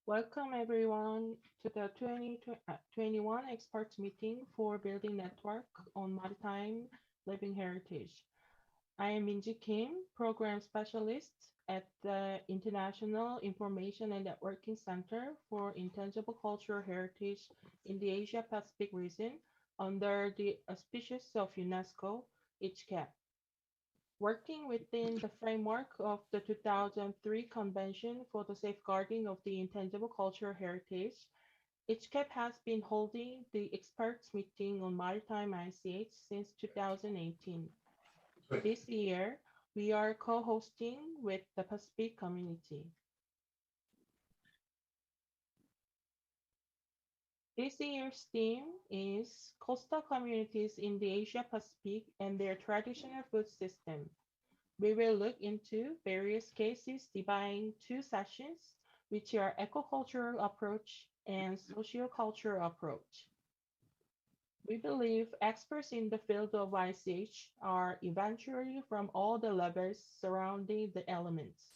Welcome everyone to the 2021 experts meeting for building network on maritime living heritage. I am Minji Kim, program specialist at the International Information and Networking Center for Intangible Cultural Heritage in the Asia Pacific region under the auspices of UNESCO, ICCAP. Working within the framework of the 2003 Convention for the Safeguarding of the Intangible Cultural Heritage, ICCAP has been holding the experts meeting on maritime ICH since 2018. This year, we are co-hosting with the Pacific community. This year's theme is Coastal Communities in the Asia Pacific and their traditional food system. We will look into various cases dividing two sessions, which are eco-cultural approach and socio-cultural approach. We believe experts in the field of ICH are eventually from all the levels surrounding the elements: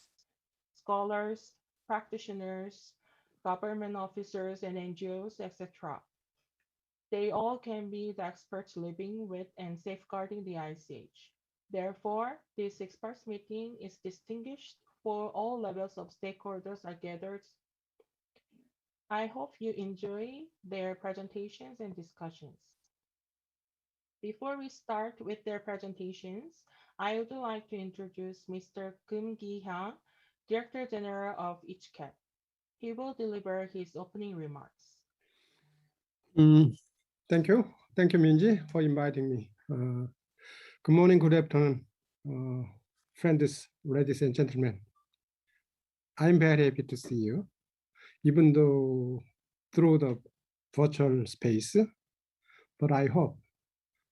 scholars, practitioners, government officers and NGOs, etc. They all can be the experts living with and safeguarding the ICH. Therefore, this experts meeting is distinguished for all levels of stakeholders are gathered. I hope you enjoy their presentations and discussions. Before we start with their presentations, I would like to introduce Mr. Kim Gi-hyun, Director General of ICCAP. He will deliver his opening remarks. Mm, Thank you. Thank you, Minji, for inviting me. Good morning, good afternoon, friends, ladies and gentlemen. I'm very happy to see you, even though through the virtual space, but I hope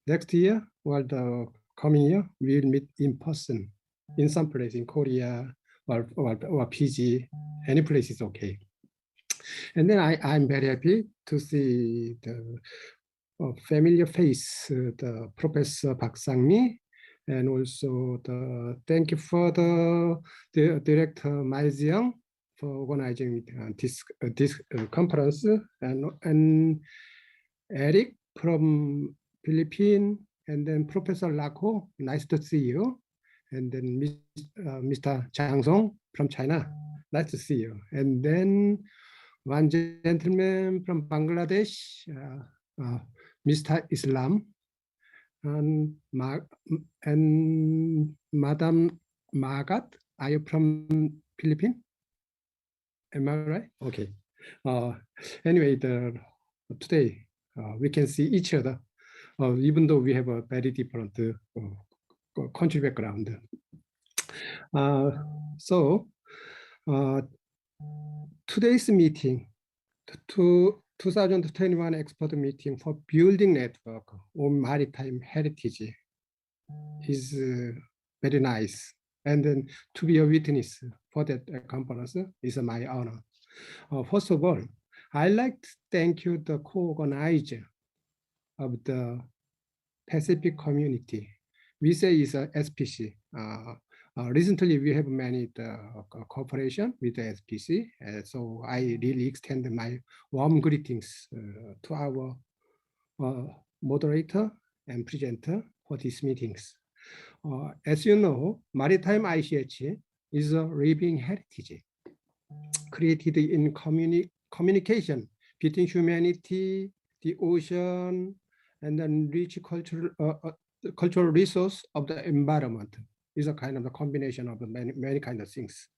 next year or the coming year, we'll meet in person in some place in Korea or PG, any place is okay. And then I'm very happy to see the familiar face, the Professor Park Sang-mi, and also thank you for the director Mai Jiang for organizing this conference, and Eric from Philippines, and then Professor Lako, nice to see you, and then Mr. Chang Song from China, nice to see you, and then one gentleman from Bangladesh, Mr. Islam, and Madam Magat. Are you from Philippines? Am I right? Okay. Anyway, today we can see each other, even though we have a very different country background. So today's meeting, 2021 expert meeting for building network on maritime heritage is very nice. And then to be a witness for that conference is my honor. First of all, I'd like to thank you, the co-organizer of the Pacific community. We say it's a SPC. Recently, we have many cooperation with the SPC, so I really extend my warm greetings to our moderator and presenter for these meetings. As you know, maritime ICH is a living heritage created in communication between humanity, the ocean, and then rich cultural resource of the environment. Is a kind of a combination of many kind of things.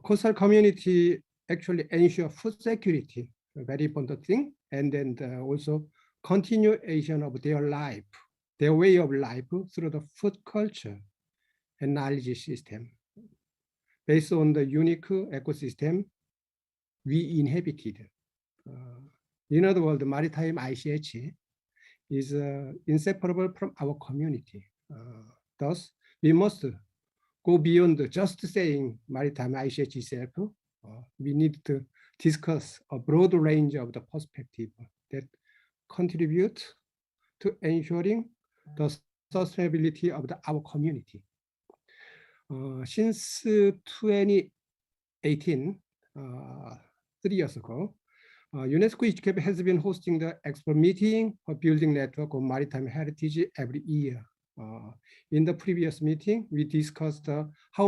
Coastal community actually ensure food security, a very important thing, and then also continuation of their life, their way of life through the food culture and knowledge system. Based on the unique ecosystem we inhabited. In other words, the maritime ICH is inseparable from our community. Thus, we must go beyond just saying maritime ICH itself. We need to discuss a broad range of the perspectives that contribute to ensuring the sustainability of our community. Since 2018, 3 years ago. UNESCO EASCAP has been hosting the expert meeting for building network of maritime heritage every year. In the previous meeting, we discussed how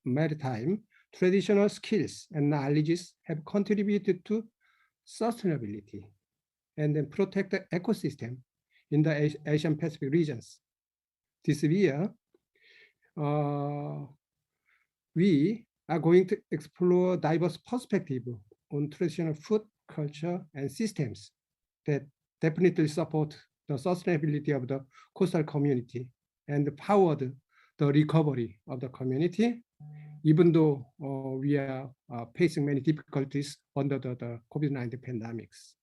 maritime traditional skills and knowledges have contributed to sustainability and then protect the ecosystem in the Asian Pacific regions. This year, we are going to explore diverse perspectives on traditional food, culture, and systems that definitely support the sustainability of the coastal community and powered the recovery of the community, even though we are facing many difficulties under the COVID-19 pandemics.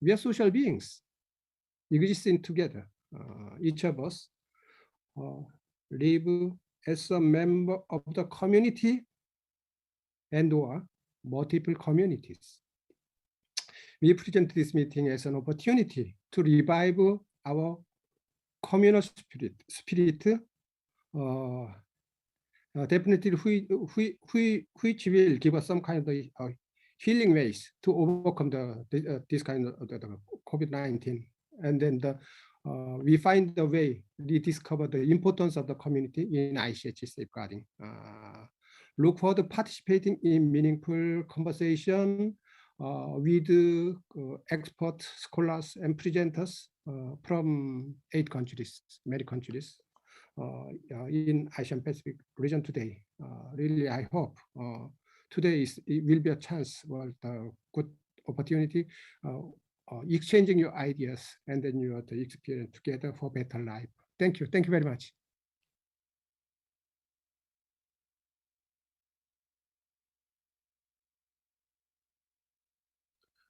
We are social beings existing together. Each of us live as a member of the community and or multiple communities. We present this meeting as an opportunity to revive our communal spirit, definitely which will give us some kind of healing ways to overcome this kind of the COVID-19. And then we find a way to rediscover the importance of the community in ICH safeguarding. Look forward to participating in meaningful conversation with expert scholars and presenters from 8 countries, many countries in Asian Pacific region today. Really, I hope today it will be a chance, well, the good opportunity, exchanging your ideas and then your experience together for better life. Thank you. Thank you very much.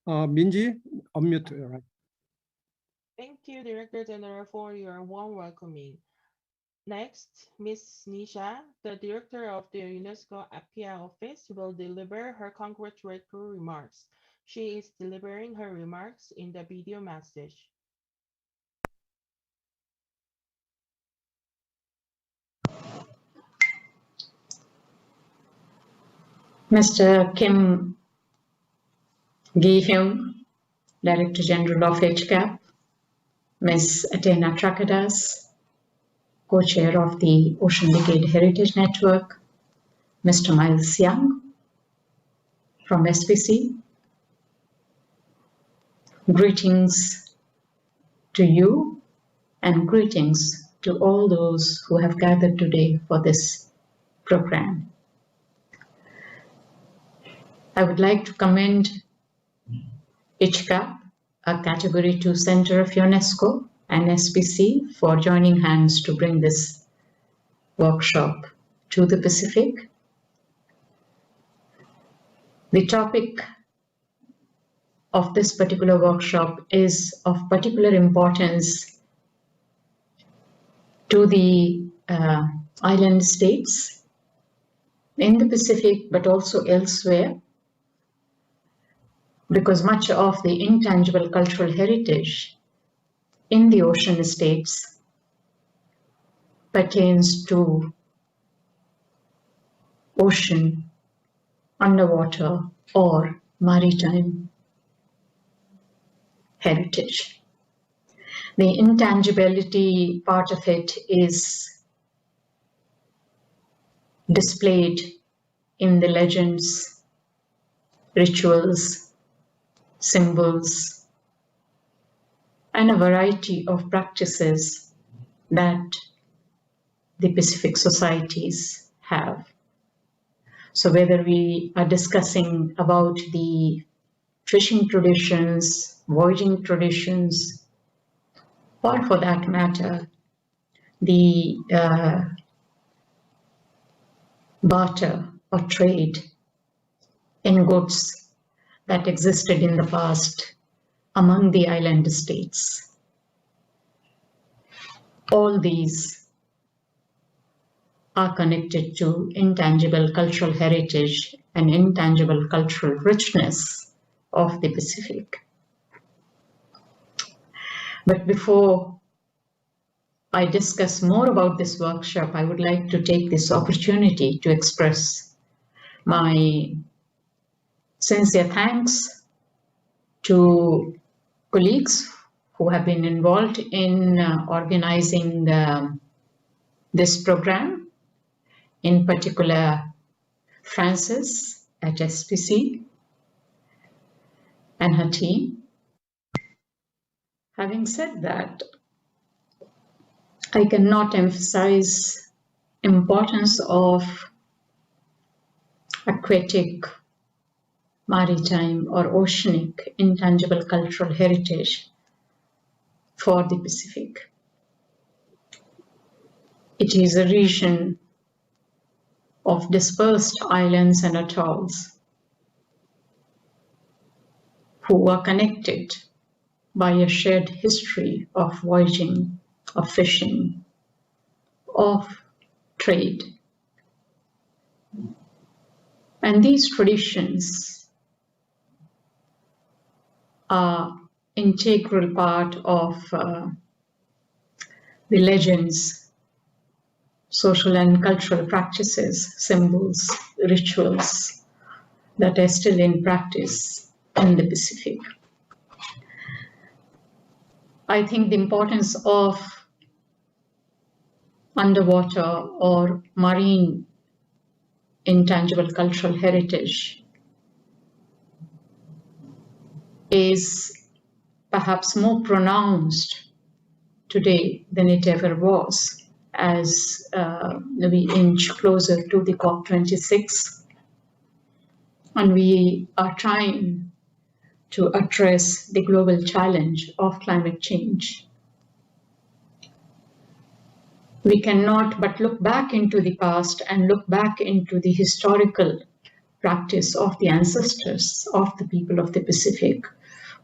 Minji, unmute. Right. Thank you, Director General, for your warm welcoming. Next, Ms. Nisha, the Director of the UNESCO APIA Office, will deliver her congratulatory remarks. She is delivering her remarks in the video message. Mr. Kim Gi-hyun, Director General of HCAP, Ms. Atena Trakadas, Co-Chair of the Ocean Decade Heritage Network, Mr. Miles Young from SPC. Greetings to you and greetings to all those who have gathered today for this program. I would like to commend HCAP, a Category 2 Center of UNESCO, and SPC for joining hands to bring this workshop to the Pacific. The topic of this particular workshop is of particular importance to the island states in the Pacific, but also elsewhere, because much of the intangible cultural heritage in the ocean states pertains to ocean, underwater, or maritime heritage. The intangibility part of it is displayed in the legends, rituals, symbols, and a variety of practices that the Pacific societies have. So whether we are discussing about the fishing traditions, voyaging traditions, or for that matter, the barter or trade in goods that existed in the past among the island states. All these are connected to intangible cultural heritage and intangible cultural richness of the Pacific. But before I discuss more about this workshop, I would like to take this opportunity to express My sincere thanks to colleagues who have been involved in organizing this program, in particular Frances at SPC and her team. Having said that, I cannot emphasize importance of aquatic, maritime or oceanic intangible cultural heritage for the Pacific. It is a region of dispersed islands and atolls who are connected by a shared history of voyaging, of fishing, of trade. And these traditions are integral part of the legends, social and cultural practices, symbols, rituals that are still in practice in the Pacific. I think the importance of underwater or marine intangible cultural heritage is perhaps more pronounced today than it ever was as we inch closer to the COP26, and we are trying to address the global challenge of climate change. We cannot but look back into the past and look back into the historical practice of the ancestors of the people of the Pacific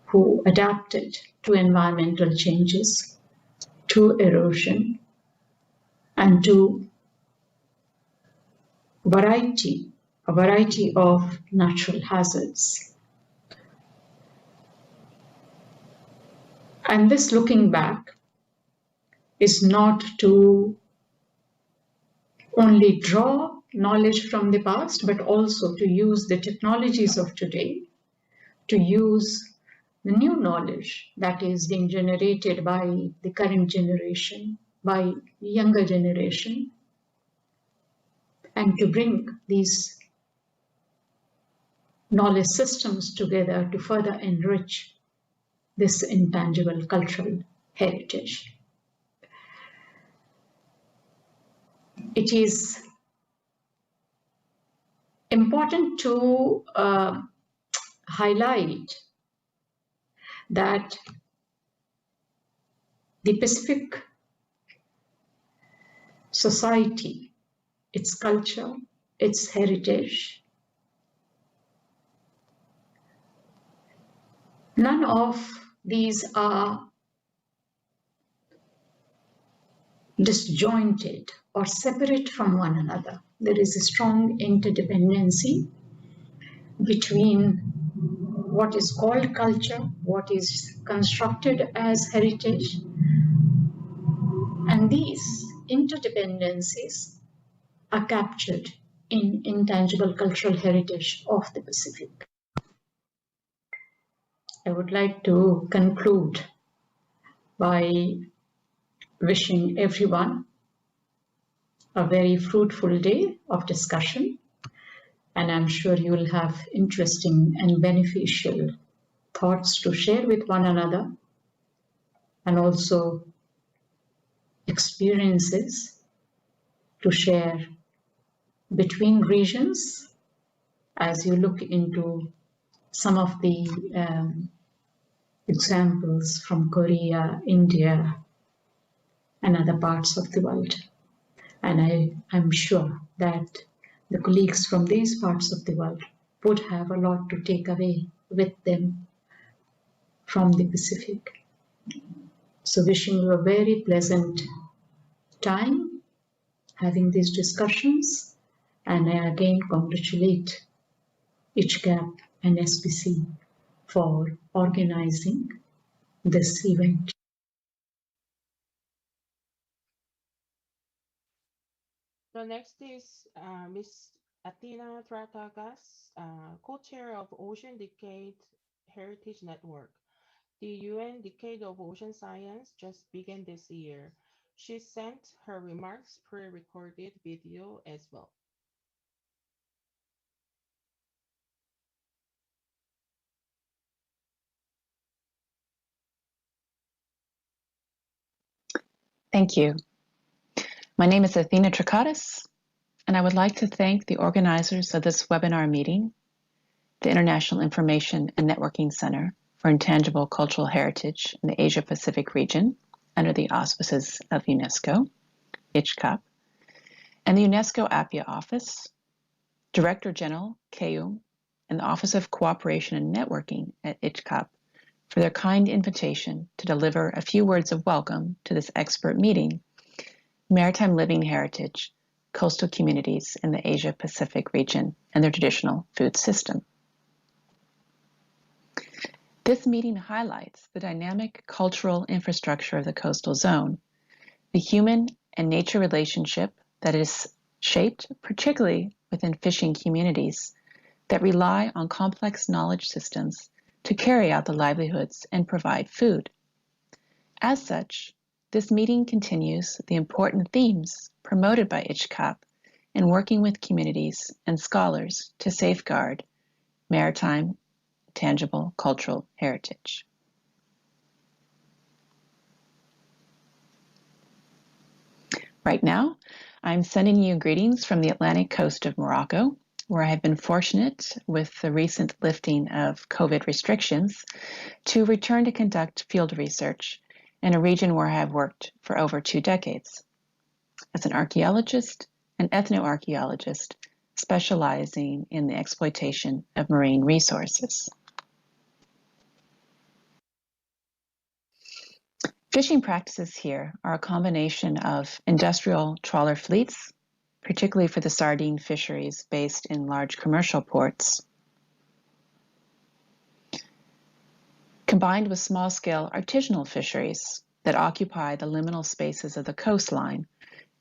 who adapted to environmental changes, to erosion, and to a variety of natural hazards. And this looking back is not to only draw knowledge from the past, but also to use the technologies of today, to use the new knowledge that is being generated by the current generation, by the younger generation, and to bring these knowledge systems together to further enrich this intangible cultural heritage. It is important to highlight that the Pacific society, its culture, its heritage, none of these are disjointed or separate from one another. There is a strong interdependency between what is called culture, what is constructed as heritage, and these interdependencies are captured in intangible cultural heritage of the Pacific. I would like to conclude by wishing everyone a very fruitful day of discussion, and I'm sure you will have interesting and beneficial thoughts to share with one another, and also experiences to share between regions as you look into some of the examples from Korea, India, and other parts of the world. And I'm sure that the colleagues from these parts of the world would have a lot to take away with them from the Pacific. So wishing you a very pleasant time having these discussions, and I again congratulate ICHCAP and SPC for organizing this event. So next is Ms. Athena Tratagas, co-chair of Ocean Decade Heritage Network. The UN Decade of Ocean Science just began this year. She sent her remarks pre-recorded video as well. Thank you. My name is Athena Trakatis, and I would like to thank the organizers of this webinar meeting, the International Information and Networking Center for Intangible Cultural Heritage in the Asia-Pacific region under the auspices of UNESCO, ICHCAP, and the UNESCO Appia Office, Director General KEUM, and the Office of Cooperation and Networking at ICHCAP for their kind invitation to deliver a few words of welcome to this expert meeting, Maritime Living Heritage, Coastal Communities in the Asia-Pacific region and their traditional food system. This meeting highlights the dynamic cultural infrastructure of the coastal zone, the human and nature relationship that is shaped particularly within fishing communities that rely on complex knowledge systems to carry out the livelihoods and provide food. As such, this meeting continues the important themes promoted by ICHCAP in working with communities and scholars to safeguard maritime tangible cultural heritage. Right now, I'm sending you greetings from the Atlantic coast of Morocco, where I have been fortunate with the recent lifting of COVID restrictions to return to conduct field research in a region where I have worked for over 2 decades as an archaeologist and ethnoarchaeologist specializing in the exploitation of marine resources. Fishing practices here are a combination of industrial trawler fleets, particularly for the sardine fisheries based in large commercial ports, combined with small-scale artisanal fisheries that occupy the liminal spaces of the coastline,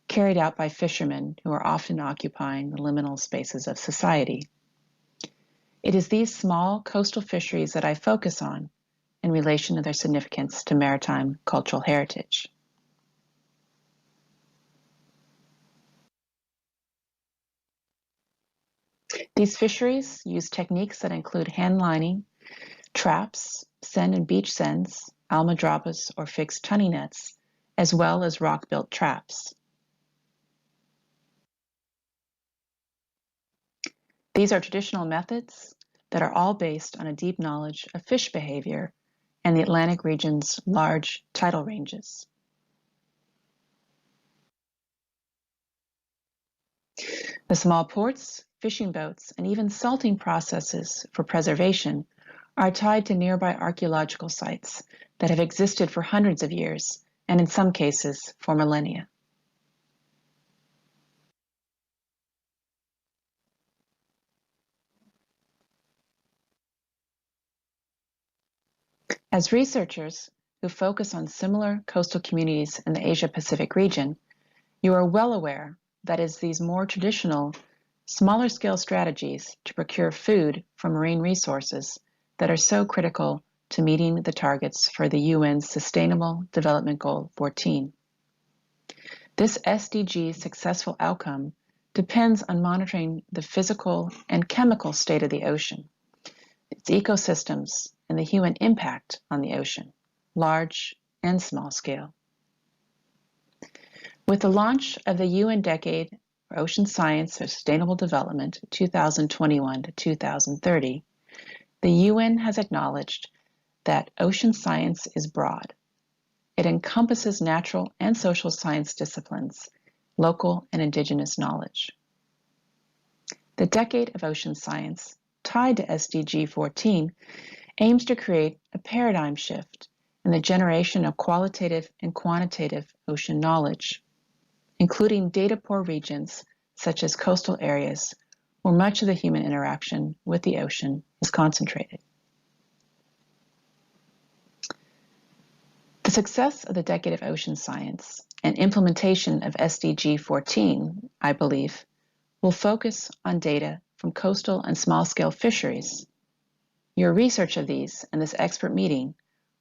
carried out by fishermen who are often occupying the liminal spaces of society. It is these small coastal fisheries that I focus on in relation to their significance to maritime cultural heritage. These fisheries use techniques that include hand lining, traps, send and beach sends, almadrabas or fixed tunny nets, as well as rock-built traps. These are traditional methods that are all based on a deep knowledge of fish behavior and the Atlantic region's large tidal ranges. The small ports, fishing boats, and even salting processes for preservation are tied to nearby archaeological sites that have existed for hundreds of years, and in some cases for millennia. As researchers who focus on similar coastal communities in the Asia-Pacific region, you are well aware that it's these more traditional, smaller scale strategies to procure food from marine resources that are so critical to meeting the targets for the UN's Sustainable Development Goal 14. This SDG's successful outcome depends on monitoring the physical and chemical state of the ocean, its ecosystems, and the human impact on the ocean, large and small scale. With the launch of the UN Decade for Ocean Science and Sustainable Development 2021 to 2030, the UN has acknowledged that ocean science is broad. It encompasses natural and social science disciplines, local and indigenous knowledge. The Decade of Ocean Science, tied to SDG 14, aims to create a paradigm shift in the generation of qualitative and quantitative ocean knowledge, including data-poor regions such as coastal areas where much of the human interaction with the ocean is concentrated. The success of the Decade of Ocean Science and implementation of SDG 14, I believe, will focus on data from coastal and small-scale fisheries. Your research of these and this expert meeting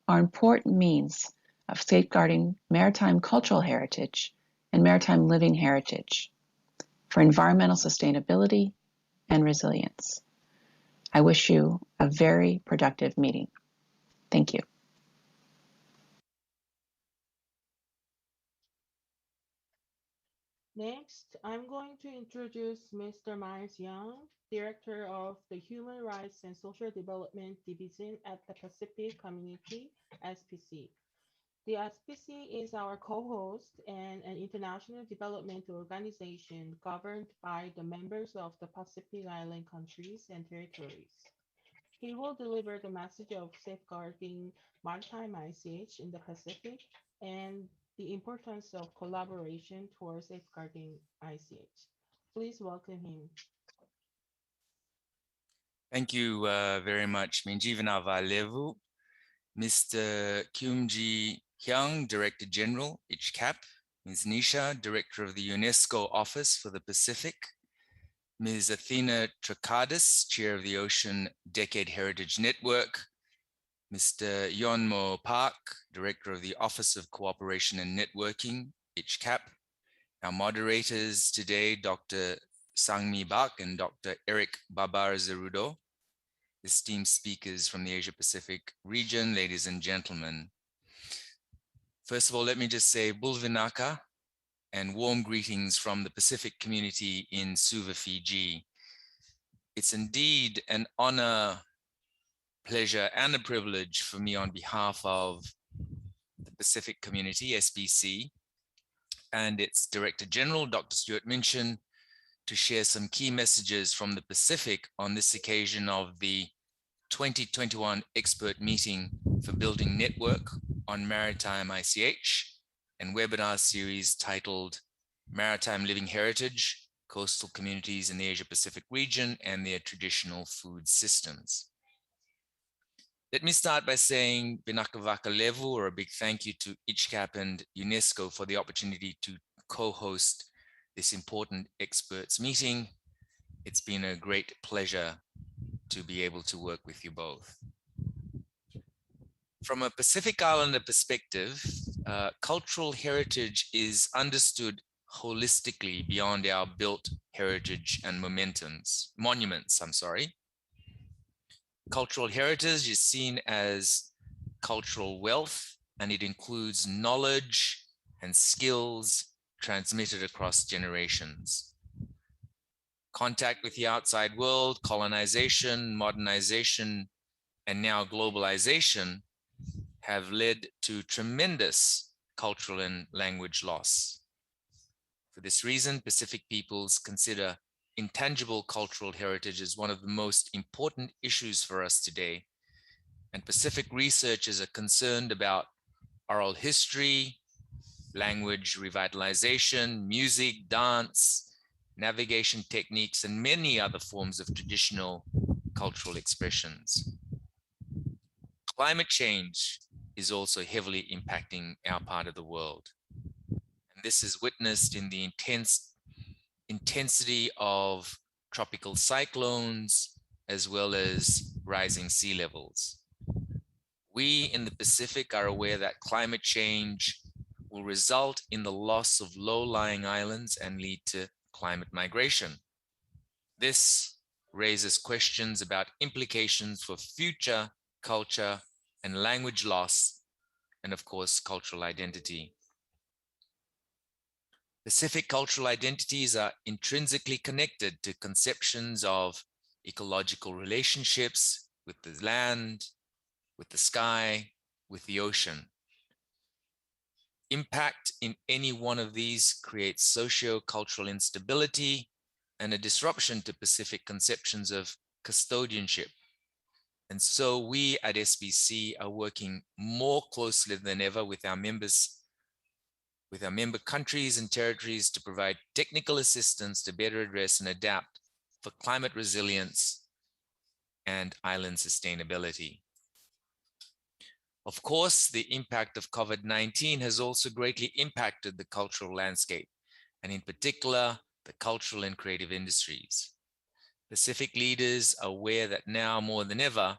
are important means of safeguarding maritime cultural heritage and maritime living heritage for environmental sustainability and resilience. I wish you a very productive meeting. Thank you. Next, I'm going to introduce Mr. Miles Young, Director of the Human Rights and Social Development Division at the Pacific Community, SPC. The SPC is our co-host and an international development organization governed by the members of the Pacific Island countries and territories. He will deliver the message of safeguarding maritime ICH in the Pacific and the importance of collaboration towards safeguarding ICH. Please welcome him. Thank you very much, Minjivana Valevu. Mr. Kyumji Hyang, Director General, ICHCAP. Ms. Nisha, Director of the UNESCO Office for the Pacific. Ms. Athena Trakadis, Chair of the Ocean Decade Heritage Network. Mr. Yonmo Park, Director of the Office of Cooperation and Networking, ICHCAP. Our moderators today, Dr. Sangmi Bak and Dr. Eric Babar Zerudo. Esteemed speakers from the Asia Pacific region, ladies and gentlemen. First of all, let me just say Bulvinaka and warm greetings from the Pacific community in Suva, Fiji. It's indeed an honor, pleasure, and a privilege for me on behalf of the Pacific community, SBC, and its Director General, Dr. Stuart Minchin, to share some key messages from the Pacific on this occasion of the 2021 expert meeting for building network on maritime ICH and webinar series titled Maritime Living Heritage, Coastal Communities in the Asia Pacific Region and Their Traditional Food Systems. Let me start by saying Vinaka Levu, or a big thank you to ICHCAP and UNESCO for the opportunity to co-host this important experts meeting. It's been a great pleasure to be able to work with you both. From a Pacific Islander perspective, cultural heritage is understood holistically beyond our built heritage and monuments. Cultural heritage is seen as cultural wealth, and it includes knowledge and skills transmitted across generations. Contact with the outside world, colonization, modernization, and now globalization have led to tremendous cultural and language loss. For this reason, Pacific peoples consider intangible cultural heritage as one of the most important issues for us today. And Pacific researchers are concerned about oral history, language revitalization, music, dance, navigation techniques, and many other forms of traditional cultural expressions. Climate change is also heavily impacting our part of the world. And this is witnessed in the intensity of tropical cyclones, as well as rising sea levels. We in the Pacific are aware that climate change will result in the loss of low-lying islands and lead to climate migration. This raises questions about implications for future culture and language loss, and of course, cultural identity. Pacific cultural identities are intrinsically connected to conceptions of ecological relationships with the land, with the sky, with the ocean. Impact in any one of these creates socio-cultural instability and a disruption to Pacific conceptions of custodianship. And so we at SBC are working more closely than ever with our member countries and territories to provide technical assistance to better address and adapt for climate resilience and island sustainability. Of course, the impact of COVID-19 has also greatly impacted the cultural landscape, and in particular, the cultural and creative industries. Pacific leaders are aware that now more than ever,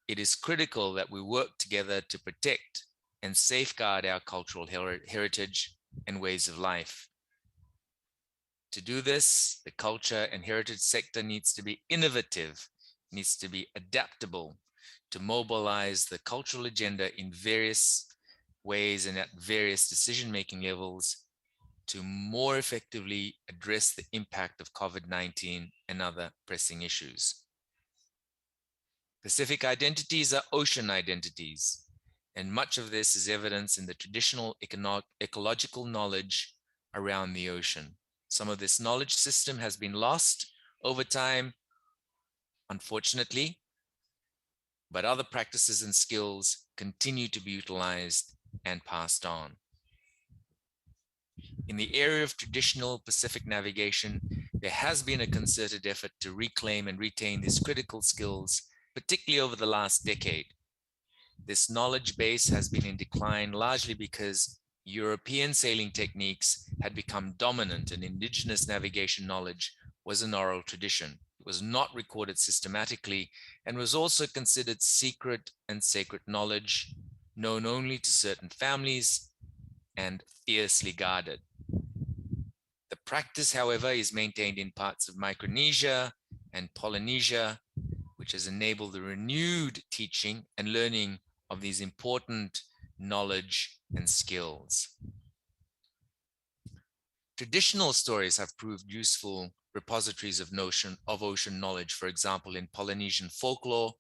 it is critical that we work together to protect and safeguard our cultural heritage and ways of life. To do this, the culture and heritage sector needs to be innovative, needs to be adaptable, to mobilize the cultural agenda in various ways and at various decision-making levels to more effectively address the impact of COVID-19 and other pressing issues. Pacific identities are ocean identities, and much of this is evidenced in the traditional ecological knowledge around the ocean. Some of this knowledge system has been lost over time, unfortunately, but other practices and skills continue to be utilized and passed on. In the area of traditional Pacific navigation, there has been a concerted effort to reclaim and retain these critical skills, particularly over the last decade. This knowledge base has been in decline largely because European sailing techniques had become dominant and indigenous navigation knowledge was an oral tradition. It was not recorded systematically and was also considered secret and sacred knowledge, known only to certain families and fiercely guarded. The practice, however, is maintained in parts of Micronesia and Polynesia, which has enabled the renewed teaching and learning of these important knowledge and skills. Traditional stories have proved useful repositories of ocean knowledge. For example, in Polynesian folklore,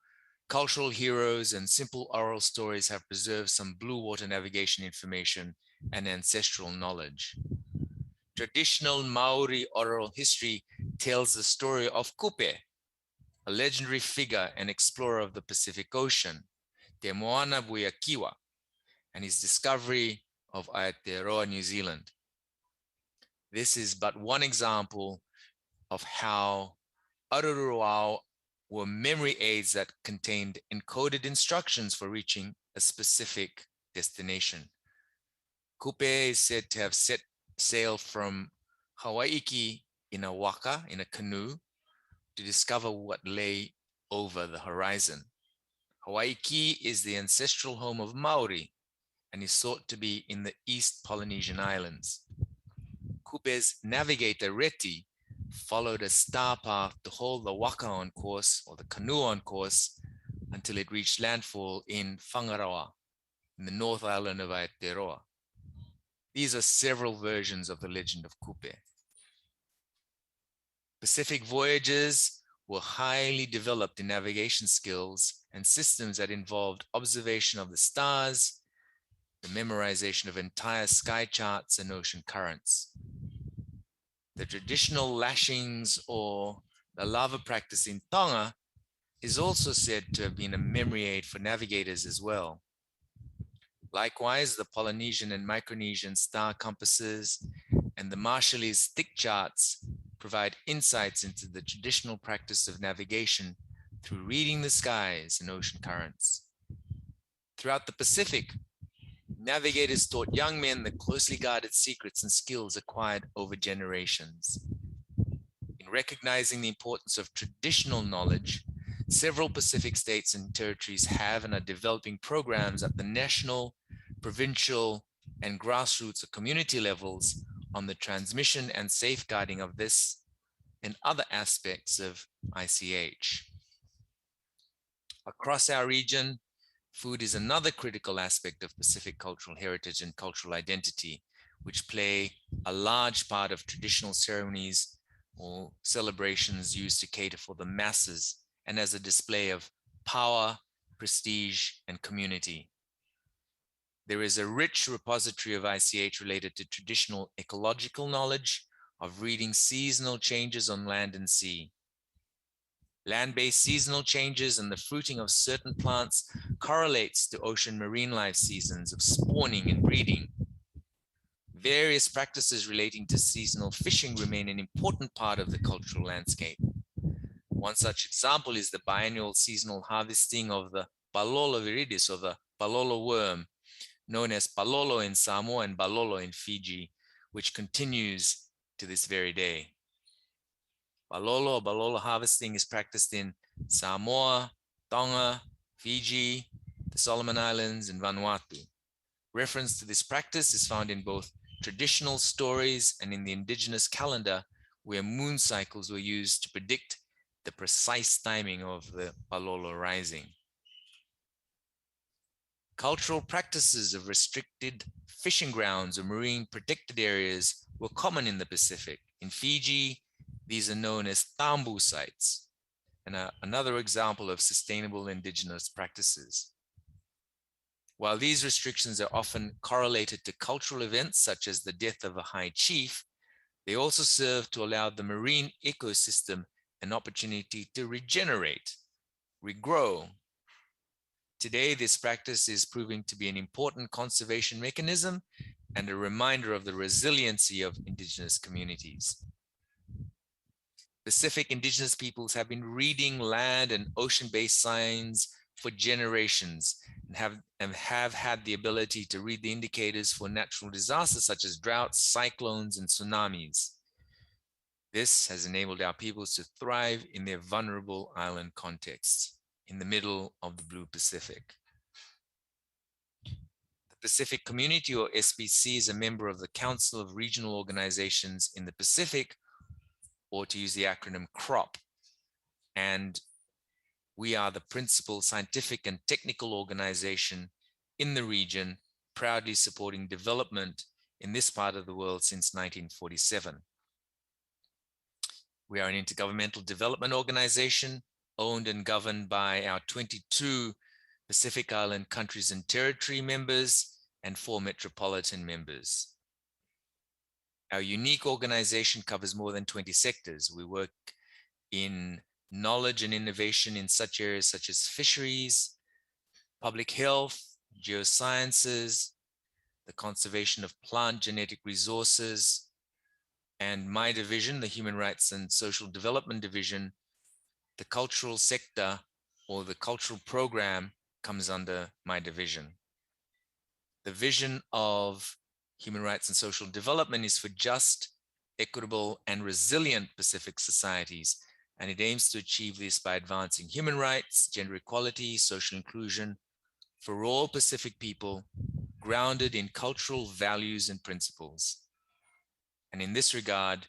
cultural heroes and simple oral stories have preserved some blue water navigation information and ancestral knowledge. Traditional Maori oral history tells the story of Kupe, a legendary figure and explorer of the Pacific Ocean, Te Moana Buiakiwa, and his discovery of Aotearoa, New Zealand. This is but one example of how Aruruao were memory aids that contained encoded instructions for reaching a specific destination. Kupe is said to have set sail from Hawaii in a waka, in a canoe, to discover what lay over the horizon. Hawaii is the ancestral home of Maori and is thought to be in the East Polynesian Islands. Kupe's navigator Reti followed a star path to hold the waka on course, or the canoe on course, until it reached landfall in Whangaroa, in the North Island of Aotearoa. These are several versions of the legend of Kupe. Pacific voyages were highly developed in navigation skills and systems that involved observation of the stars, the memorization of entire sky charts and ocean currents. The traditional lashings or the lava practice in Tonga is also said to have been a memory aid for navigators as well. Likewise, the Polynesian and Micronesian star compasses and the Marshallese stick charts provide insights into the traditional practice of navigation through reading the skies and ocean currents. Throughout the Pacific, navigators taught young men the closely guarded secrets and skills acquired over generations. In recognizing the importance of traditional knowledge, several Pacific states and territories have and are developing programs at the national, provincial, and grassroots or community levels on the transmission and safeguarding of this and other aspects of ICH. Across our region, food is another critical aspect of Pacific cultural heritage and cultural identity, which play a large part of traditional ceremonies or celebrations used to cater for the masses and as a display of power, prestige, and community. There is a rich repository of ICH related to traditional ecological knowledge of reading seasonal changes on land and sea. Land-based seasonal changes and the fruiting of certain plants correlates to ocean marine life seasons of spawning and breeding. Various practices relating to seasonal fishing remain an important part of the cultural landscape. One such example is the biannual seasonal harvesting of the Palolo viridis, or the Palolo worm, known as Palolo in Samoa and Balolo in Fiji, which continues to this very day. Balolo or Balolo harvesting is practiced in Samoa, Tonga, Fiji, the Solomon Islands, and Vanuatu. Reference to this practice is found in both traditional stories and in the indigenous calendar, where moon cycles were used to predict the precise timing of the Balolo rising. Cultural practices of restricted fishing grounds or marine protected areas were common in the Pacific. In Fiji, these are known as tambu sites, and another example of sustainable indigenous practices. While these restrictions are often correlated to cultural events such as the death of a high chief, they also serve to allow the marine ecosystem an opportunity to regenerate, regrow. Today, this practice is proving to be an important conservation mechanism and a reminder of the resiliency of indigenous communities. Pacific indigenous peoples have been reading land and ocean-based signs for generations and have had the ability to read the indicators for natural disasters such as droughts, cyclones, and tsunamis. This has enabled our peoples to thrive in their vulnerable island contexts in the middle of the Blue Pacific. The Pacific Community, or SPC, is a member of the Council of Regional Organizations in the Pacific, or to use the acronym CROP, and we are the principal scientific and technical organization in the region, proudly supporting development in this part of the world since 1947. We are an intergovernmental development organization owned and governed by our 22 Pacific Island countries and territory members and 4 metropolitan members. Our unique organization covers more than 20 sectors. We work in knowledge and innovation in such areas such as fisheries, public health, geosciences, the conservation of plant genetic resources, and my division, the Human Rights and Social Development Division, the cultural sector or the cultural program comes under my division. The vision of Human Rights and Social Development is for just, equitable, and resilient Pacific societies, and it aims to achieve this by advancing human rights, gender equality, social inclusion for all Pacific people, grounded in cultural values and principles. And in this regard,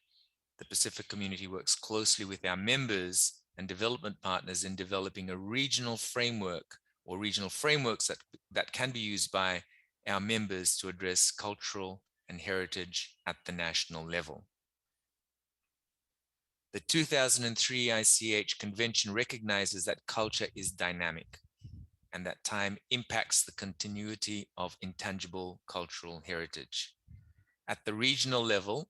the Pacific community works closely with our members and development partners in developing a regional framework or regional frameworks that can be used by our members to address cultural and heritage at the national level. The 2003 ICH Convention recognizes that culture is dynamic and that time impacts the continuity of intangible cultural heritage. At the regional level,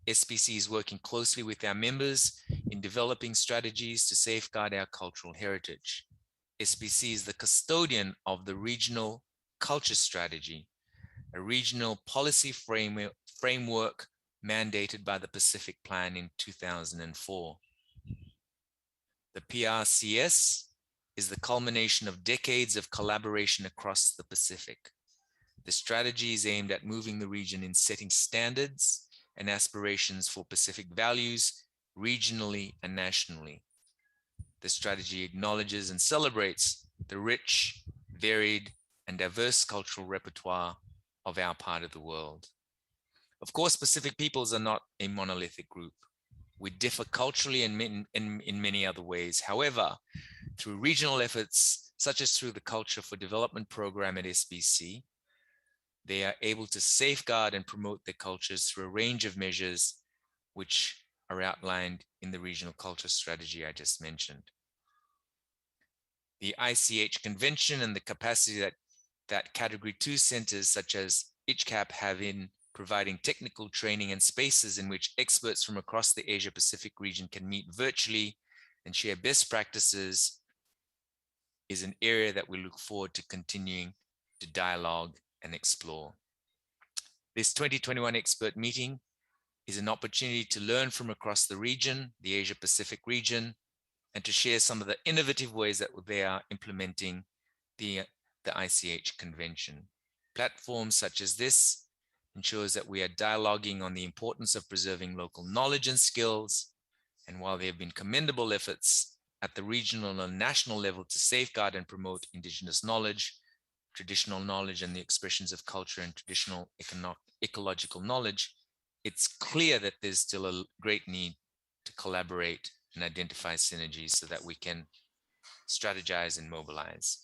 SPC is working closely with our members in developing strategies to safeguard our cultural heritage. SPC is the custodian of the regional culture strategy, a regional policy framework mandated by the Pacific Plan in 2004. The PRCS is the culmination of decades of collaboration across the Pacific. The strategy is aimed at moving the region in setting standards and aspirations for Pacific values regionally and nationally. The strategy acknowledges and celebrates the rich, varied, and diverse cultural repertoire of our part of the world. Of course, Pacific peoples are not a monolithic group. We differ culturally and in many other ways. However, through regional efforts, such as through the Culture for Development program at SBC, they are able to safeguard and promote their cultures through a range of measures which are outlined in the regional culture strategy I just mentioned. The ICH Convention and the capacity that Category 2 centers such as ICHCAP have in providing technical training and spaces in which experts from across the Asia-Pacific region can meet virtually and share best practices is an area that we look forward to continuing to dialogue and explore. This 2021 expert meeting is an opportunity to learn from across the region, the Asia-Pacific region, and to share some of the innovative ways that they are implementing the ICH Convention. Platforms such as this ensures that we are dialoguing on the importance of preserving local knowledge and skills, And while there have been commendable efforts at the regional and national level to safeguard and promote Indigenous knowledge, traditional knowledge, and the expressions of culture and traditional ecological knowledge, it's clear that there's still a great need to collaborate and identify synergies so that we can strategize and mobilize.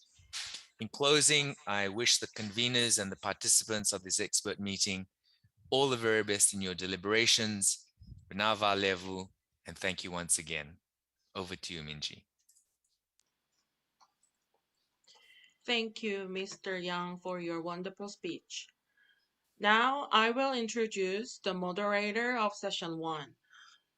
In closing, I wish the conveners and the participants of this expert meeting all the very best in your deliberations. Benava levu, and thank you once again. Over to you, Minji. Thank you, Mr. Yang, for your wonderful speech. Now I will introduce the moderator of session 1,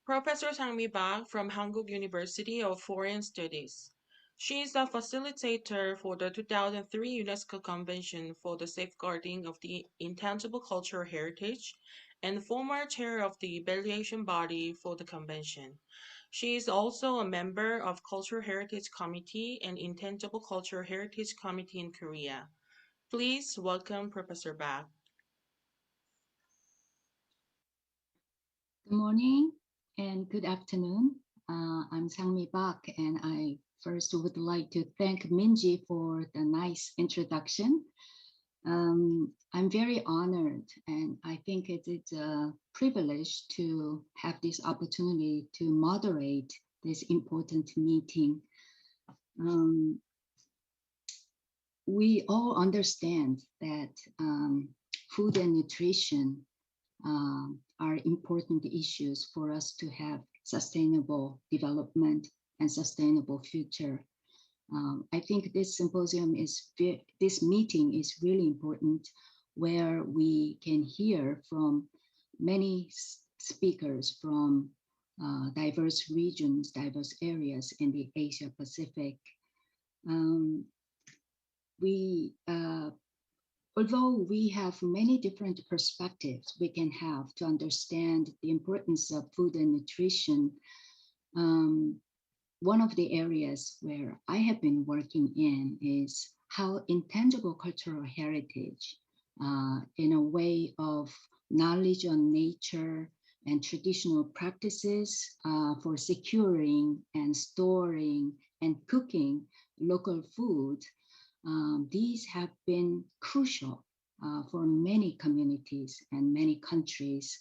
Professor Sang-mi Park from Hankuk University of Foreign Studies. She is the facilitator for the 2003 UNESCO Convention for the Safeguarding of the Intangible Cultural Heritage and former chair of the evaluation body for the convention. She is also a member of Cultural Heritage Committee and Intangible Cultural Heritage Committee in Korea. Please welcome Professor Park. Good morning and good afternoon. I'm Sang-mi Park, and I first would like to thank Minji for the nice introduction. I'm very honored, and I think it is a privilege to have this opportunity to moderate this important meeting. We all understand that food and nutrition are important issues for us to have sustainable development and sustainable future. I think this symposium this meeting is really important, where we can hear from many speakers from diverse regions, diverse areas in the Asia Pacific. Although we have many different perspectives we can have to understand the importance of food and nutrition, one of the areas where I have been working in is how intangible cultural heritage, in a way of knowledge on nature and traditional practices for securing and storing and cooking local food, these have been crucial for many communities and many countries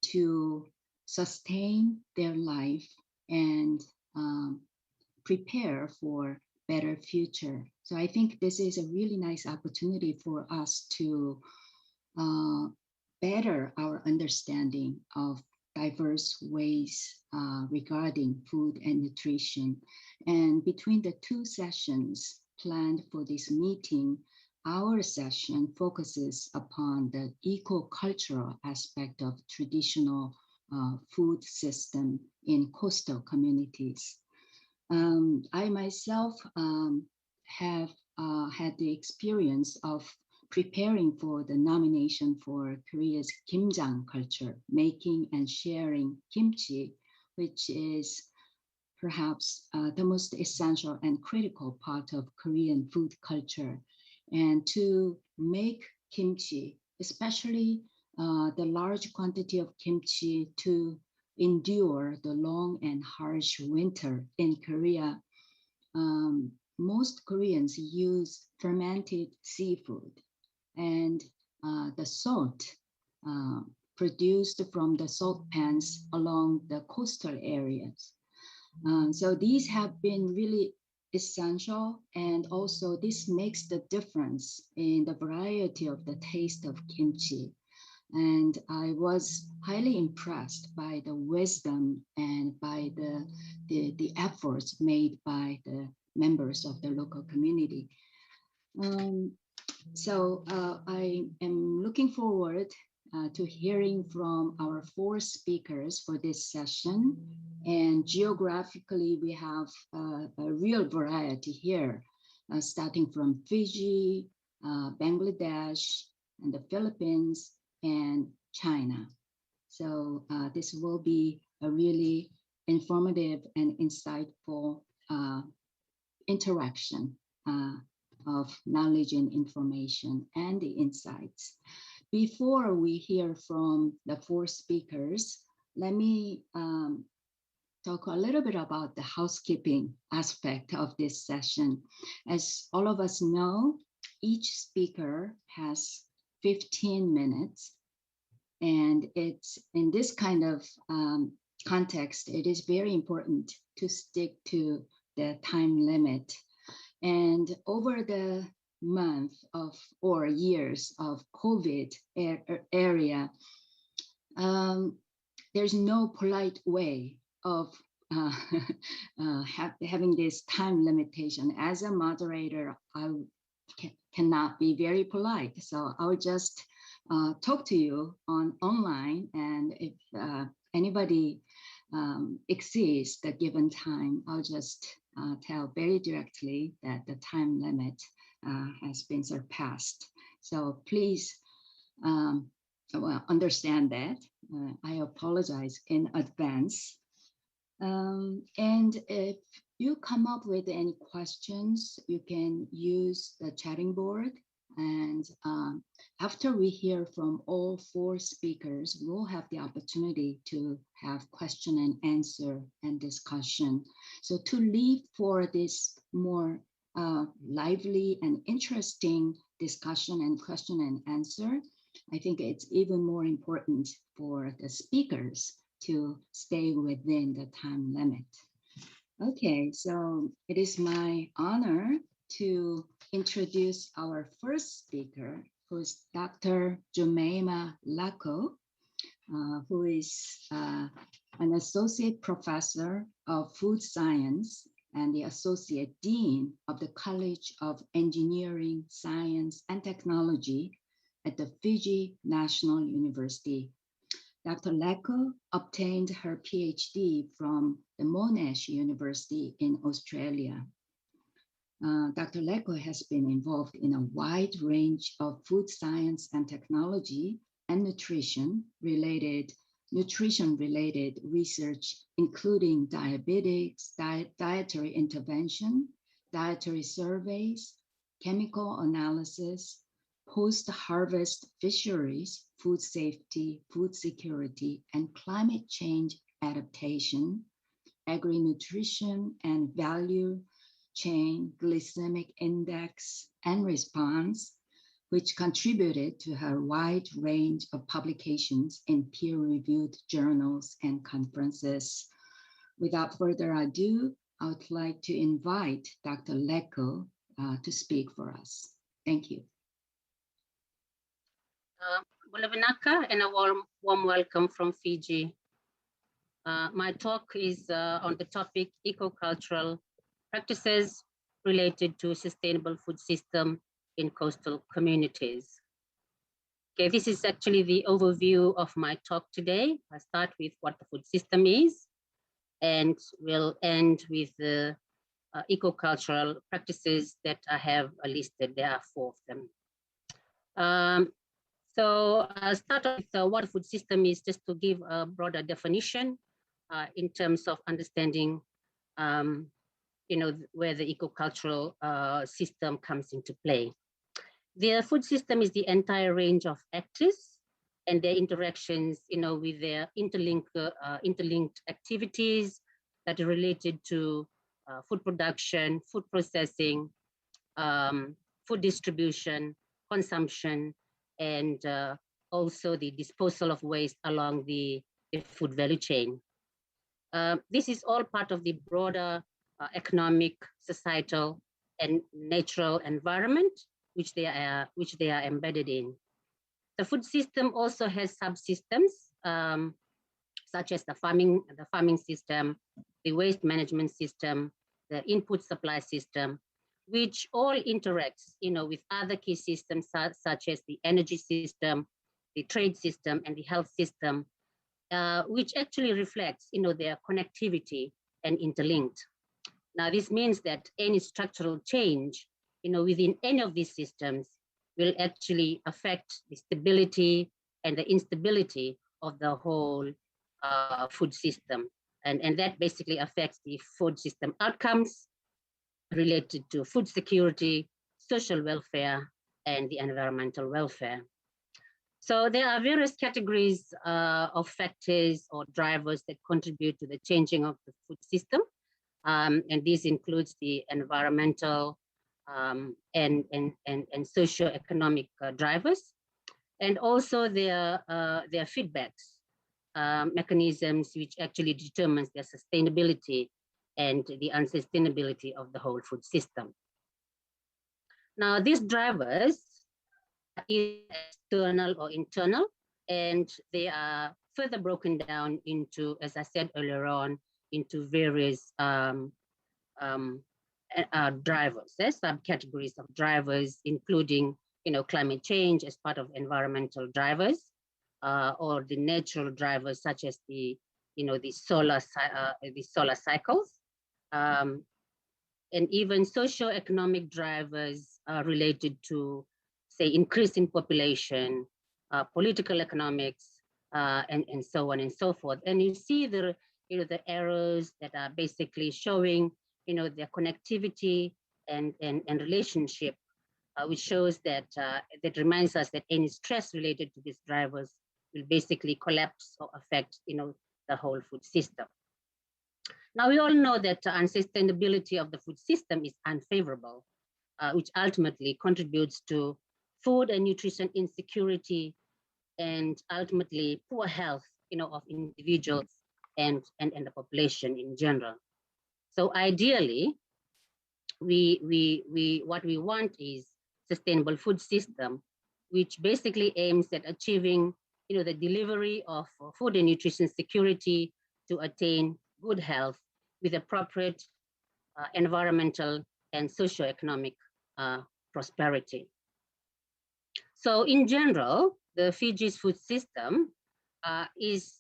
to sustain their life and prepare for better future. So I think this is a really nice opportunity for us to better our understanding of diverse ways regarding food and nutrition. And between the two sessions planned for this meeting, our session focuses upon the eco-cultural aspect of traditional food system in coastal communities. I myself have had the experience of preparing for the nomination for Korea's kimjang culture, making and sharing kimchi, which is perhaps the most essential and critical part of Korean food culture. And to make kimchi, especially the large quantity of kimchi to endure the long and harsh winter in Korea, most Koreans use fermented seafood and the salt produced from the salt pans along the coastal areas. So these have been really essential, and also this makes the difference in the variety of the taste of kimchi. And I was highly impressed by the wisdom and by the efforts made by the members of the local community. So I am looking forward to hearing from our 4 speakers for this session. And geographically, we have a real variety here, starting from Fiji, Bangladesh, and the Philippines, and China. So this will be a really informative and insightful interaction of knowledge and information and the insights. Before we hear from the 4 speakers, let me talk a little bit about the housekeeping aspect of this session. As all of us know, each speaker has 15 minutes. And it's in this kind of context, it is very important to stick to the time limit. And over the month of or years of COVID area, there's no polite way of having this time limitation. As a moderator, I cannot be very polite, so I'll just talk to you online, and if anybody exceeds the given time, I'll just tell very directly that the time limit has been surpassed. So please understand that. I apologize in advance. And if you come up with any questions, you can use the chatting board. And after we hear from all 4 speakers, we'll have the opportunity to have question and answer and discussion. So to leave for this more lively and interesting discussion and question and answer, I think it's even more important for the speakers to stay within the time limit. Okay, so it is my honor to introduce our first speaker, who is Dr. Jumeima Lako, who is an associate professor of food science and the associate dean of the College of Engineering, Science, and Technology at the Fiji National University. Dr. Lako obtained her PhD from the Monash University in Australia. Dr. Lako has been involved in a wide range of food science and technology and nutrition-related research, including diabetics, dietary intervention, dietary surveys, chemical analysis, post-harvest fisheries, food safety, food security, and climate change adaptation, agri-nutrition and value chain glycemic index and response, which contributed to her wide range of publications in peer-reviewed journals and conferences. Without further ado, I would like to invite Dr. Lako to speak for us. Thank you. Bulavinaka, and a warm welcome from Fiji. My talk is on the topic eco-cultural practices related to sustainable food system in coastal communities. Okay, this is actually the overview of my talk today. I start with what the food system is, and we'll end with the eco-cultural practices that I have listed. There are 4 of them. So I'll start with what a food system is, just to give a broader definition in terms of understanding where the eco-cultural system comes into play. The food system is the entire range of actors and their interactions, with their interlinked activities that are related to food production, food processing, food distribution, consumption, and also the disposal of waste along the food value chain. This is all part of the broader economic, societal, and natural environment which they are embedded in. The food system also has subsystems such as the farming system, the waste management system, the input supply system, which all interacts, with other key systems such as the energy system, the trade system, and the health system, which actually reflects, their connectivity and interlinked. Now, this means that any structural change, within any of these systems will actually affect the stability and the instability of the whole food system. And that basically affects the food system outcomes related to food security, social welfare, and the environmental welfare. So there are various categories of factors or drivers that contribute to the changing of the food system. And this includes the environmental and socio-economic drivers, and also their feedbacks mechanisms, which actually determines their sustainability and the unsustainability of the whole food system. Now, these drivers are either external or internal, and they are further broken down into, as I said earlier on, into various drivers, subcategories of drivers, including climate change as part of environmental drivers, or the natural drivers such as the solar cycles, and even socio-economic drivers related to, say, increase in population, political economics, and so on and so forth. And you see the arrows that are basically showing their connectivity and relationship, which shows that that reminds us that any stress related to these drivers will basically collapse or affect the whole food system. Now, we all know that unsustainability of the food system is unfavorable, which ultimately contributes to food and nutrition insecurity and ultimately poor health of individuals and the population in general. So ideally, what we want is sustainable food system, which basically aims at achieving the delivery of food and nutrition security to attain good health with appropriate environmental and socioeconomic prosperity. So in general, the Fiji's food system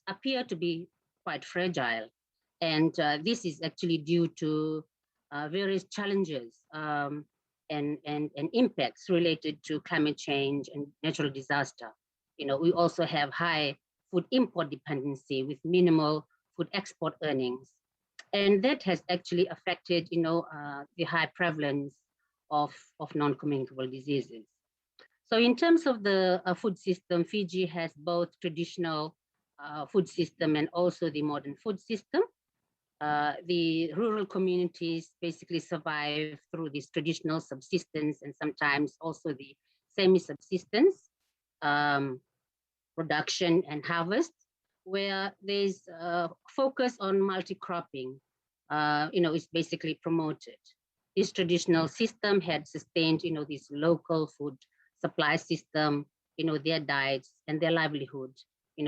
appear to be quite fragile. And this is actually due to various challenges and impacts related to climate change and natural disaster. We also have high food import dependency with minimal food export earnings. And that has actually affected, the high prevalence of non-communicable diseases. So in terms of the food system, Fiji has both traditional food system and also the modern food system. The rural communities basically survive through this traditional subsistence and sometimes also the semi-subsistence production and harvest, where there's a focus on multi-cropping, is basically promoted. This traditional system had sustained, this local food supply system, their diets and their livelihood,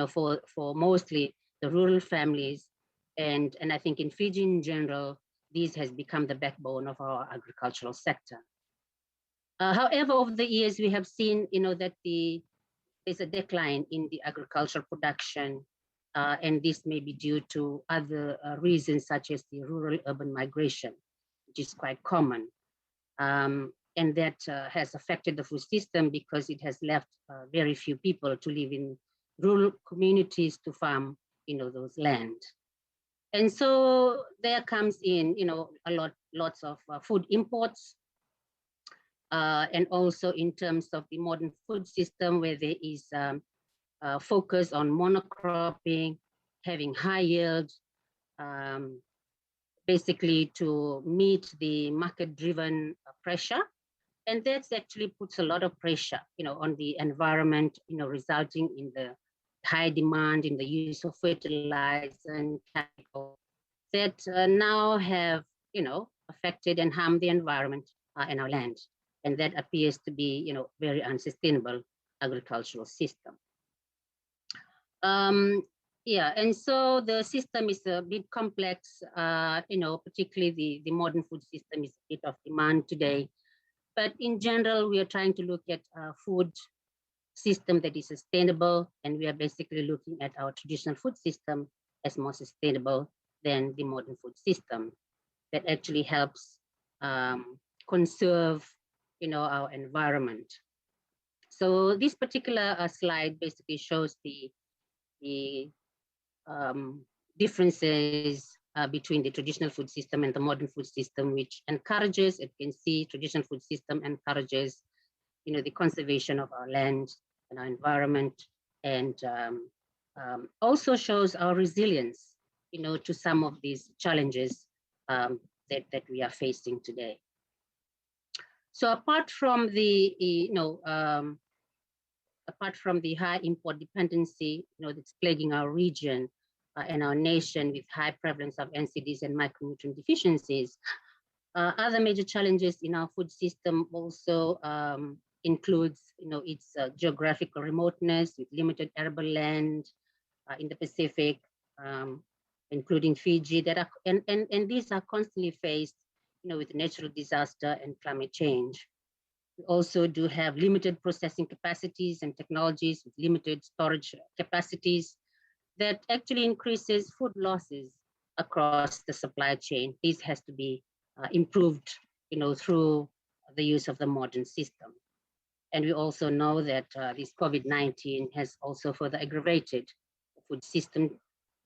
for mostly the rural families. And I think in Fiji in general, this has become the backbone of our agricultural sector. However, over the years, we have seen, that there's a decline in the agricultural production, and this may be due to other reasons such as the rural-urban migration, which is quite common. And that has affected the food system because it has left very few people to live in rural communities to farm, those land. And so there comes in, lots of food imports, and also in terms of the modern food system where there is focus on monocropping, having high yield, basically to meet the market-driven pressure. And that actually puts a lot of pressure, on the environment, resulting in the high demand in the use of fertilizer and chemicals that now have, affected and harmed the environment and our land. And that appears to be, very unsustainable agricultural system. Yeah, and so the system is a bit complex, particularly the modern food system is a bit of demand today. But in general, we are trying to look at a food system that is sustainable, and we are basically looking at our traditional food system as more sustainable than the modern food system that actually helps conserve, our environment. So this particular slide basically shows the differences between the traditional food system and the modern food system, which encourages, as you can see, traditional food system encourages, the conservation of our land, and our environment, and also shows our resilience, to some of these challenges that we are facing today. So apart from the, apart from the high import dependency, that's plaguing our region and our nation with high prevalence of NCDs and micronutrient deficiencies, other major challenges in our food system also includes, its geographical remoteness with limited arable land in the Pacific, including Fiji, that are, and these are constantly faced, with natural disaster and climate change. We also do have limited processing capacities and technologies with limited storage capacities that actually increases food losses across the supply chain. This has to be improved, through the use of the modern system. And we also know that this COVID-19 has also further aggravated the food system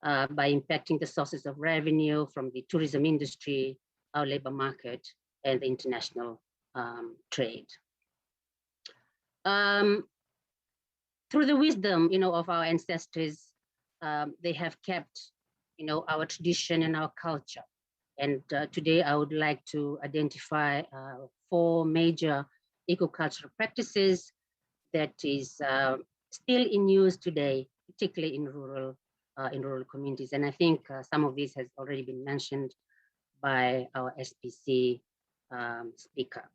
by impacting the sources of revenue from the tourism industry, our labor market, and the international trade. Through the wisdom, of our ancestors, they have kept, our tradition and our culture. And today I would like to identify 4 major eco-cultural practices that is still in use today, particularly in rural communities. And I think some of this has already been mentioned by our SPC speaker.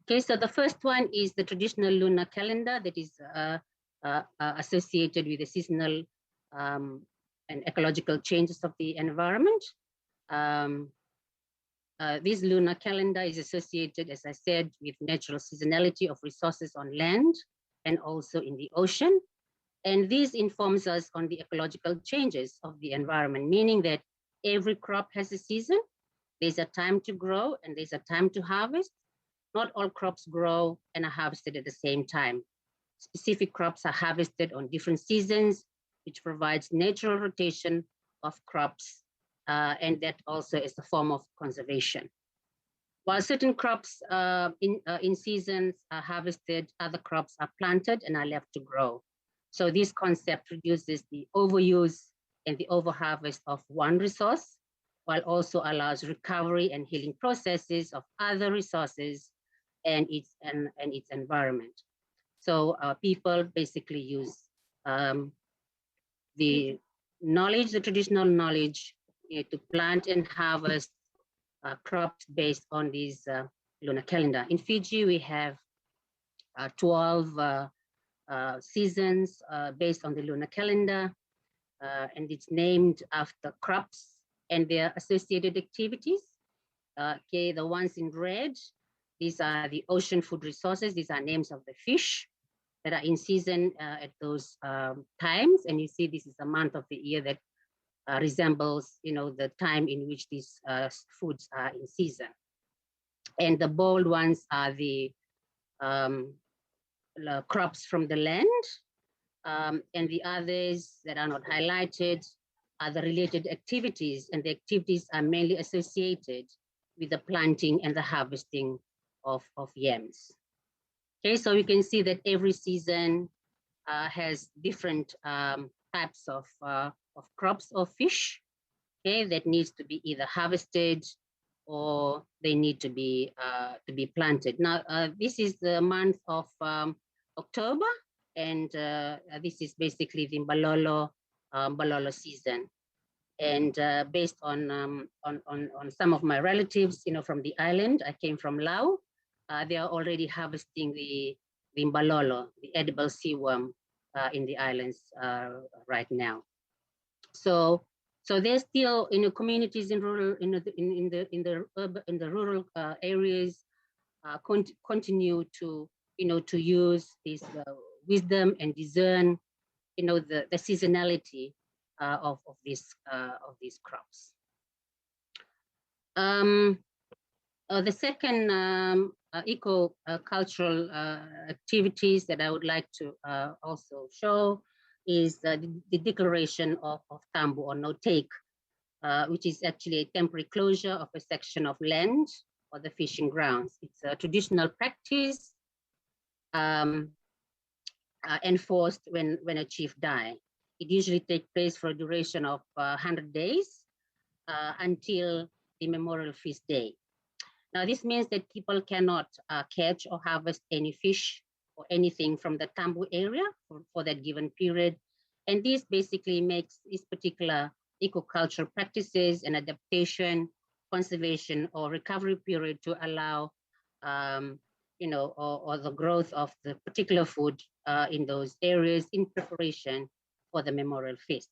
Okay, so the first one is the traditional lunar calendar that is associated with the seasonal and ecological changes of the environment. This lunar calendar is associated, as I said, with natural seasonality of resources on land and also in the ocean. And this informs us on the ecological changes of the environment, meaning that every crop has a season. There's a time to grow and there's a time to harvest. Not all crops grow and are harvested at the same time. Specific crops are harvested on different seasons, which provides natural rotation of crops, and that also is a form of conservation. While certain crops in seasons are harvested, other crops are planted and are left to grow. So this concept reduces the overuse and the overharvest of one resource, while also allows recovery and healing processes of other resources and its environment. So people basically use the knowledge, the traditional knowledge, to plant and harvest crops based on this lunar calendar. In Fiji, we have 12 seasons based on the lunar calendar, and it's named after crops and their associated activities. Okay, the ones in red, these are the ocean food resources. These are names of the fish that are in season at those times. And you see this is a month of the year that resembles, the time in which these foods are in season. And the bold ones are the crops from the land. And the others that are not highlighted are the related activities, and the activities are mainly associated with the planting and the harvesting of yams. Okay, so you can see that every season has different types of crops or fish, okay, that needs to be either harvested or they need to be planted. Now, this is the month of October, and this is basically the Balolo season. And based on some of my relatives, from the island, I came from Laos. They are already harvesting the Balolo, the edible seaworm, in the islands right now. So there's still, communities in rural, in the rural areas continue to, to use this wisdom and discern, the seasonality of these crops. The second eco-cultural activities that I would like to also show is the declaration of tambu or no take, which is actually a temporary closure of a section of land or the fishing grounds. It's a traditional practice enforced when a chief die. It usually takes place for a duration of 100 days until the memorial feast day. Now, this means that people cannot catch or harvest any fish or anything from the tambu area for that given period. And this basically makes this particular eco-cultural practices and adaptation, conservation, or recovery period to allow, or the growth of the particular food in those areas in preparation for the memorial feast.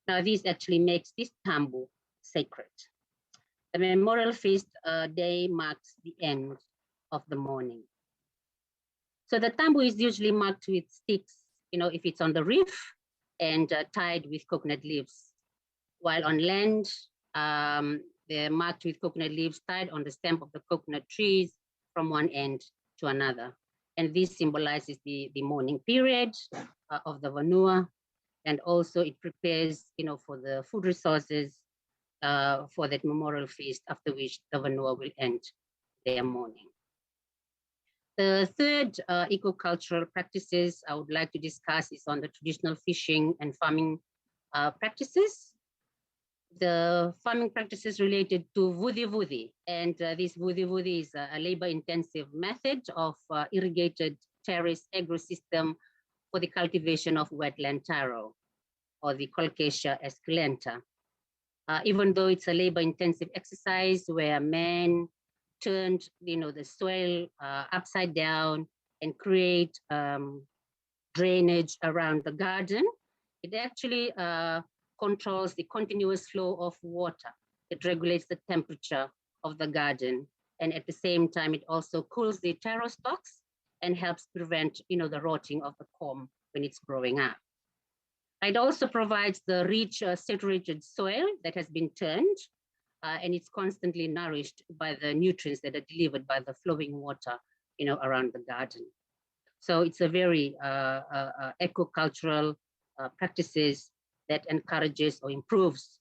Now, this actually makes this tambu sacred. The memorial feast day marks the end of the morning. So the tambu is usually marked with sticks, if it's on the reef, and tied with coconut leaves. While on land, they're marked with coconut leaves tied on the stem of the coconut trees from one end to another. And this symbolizes the mourning period of the vanua. And also it prepares, for the food resources for that memorial feast, after which the vanua will end their mourning. The third eco-cultural practices I would like to discuss is on the traditional fishing and farming practices. The farming practices related to vudi-vudi, and this vudi-vudi is a labor-intensive method of irrigated terrace agro-system for the cultivation of wetland taro, or the Colocasia esculenta. Even though it's a labor-intensive exercise where men turned, the soil upside down and create drainage around the garden, it actually controls the continuous flow of water. It regulates the temperature of the garden, and at the same time, it also cools the taro stalks and helps prevent, the rotting of the corm when it's growing up. It also provides the rich saturated soil that has been turned, and it's constantly nourished by the nutrients that are delivered by the flowing water, around the garden. So it's a very eco-cultural practices that encourages or improves,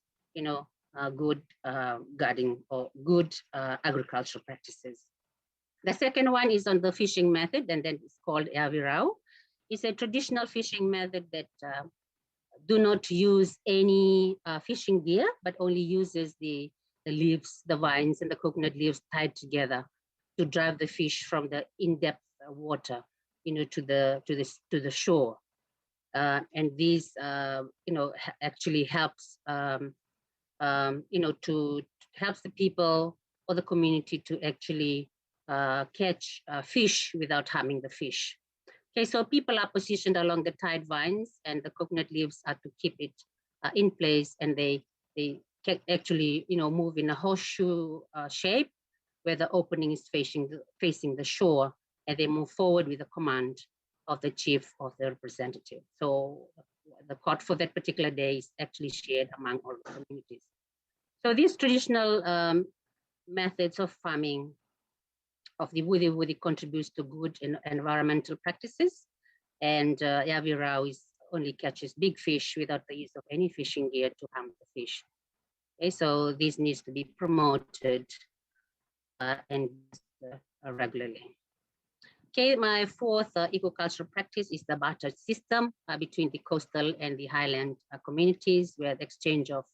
good gardening or good agricultural practices. The second one is on the fishing method, and then it's called Avirao. It's a traditional fishing method that do not use any fishing gear, but only uses the leaves, the vines, and the coconut leaves tied together to drive the fish from the in-depth water, to the shore. And this, actually helps, to helps the people or the community to actually catch fish without harming the fish. Okay, so people are positioned along the tied vines, and the coconut leaves are to keep it in place, and they can actually, move in a horseshoe shape where the opening is facing the shore, and they move forward with the command of the chief of the representative. So the caught for that particular day is actually shared among all the communities. So these traditional methods of farming of the vudi-vudi contributes to good environmental practices, and Yavirao only catches big fish without the use of any fishing gear to harm the fish. Okay, so this needs to be promoted and regularly. Okay, my fourth eco-cultural practice is the barter system between the coastal and the highland communities, where the exchange of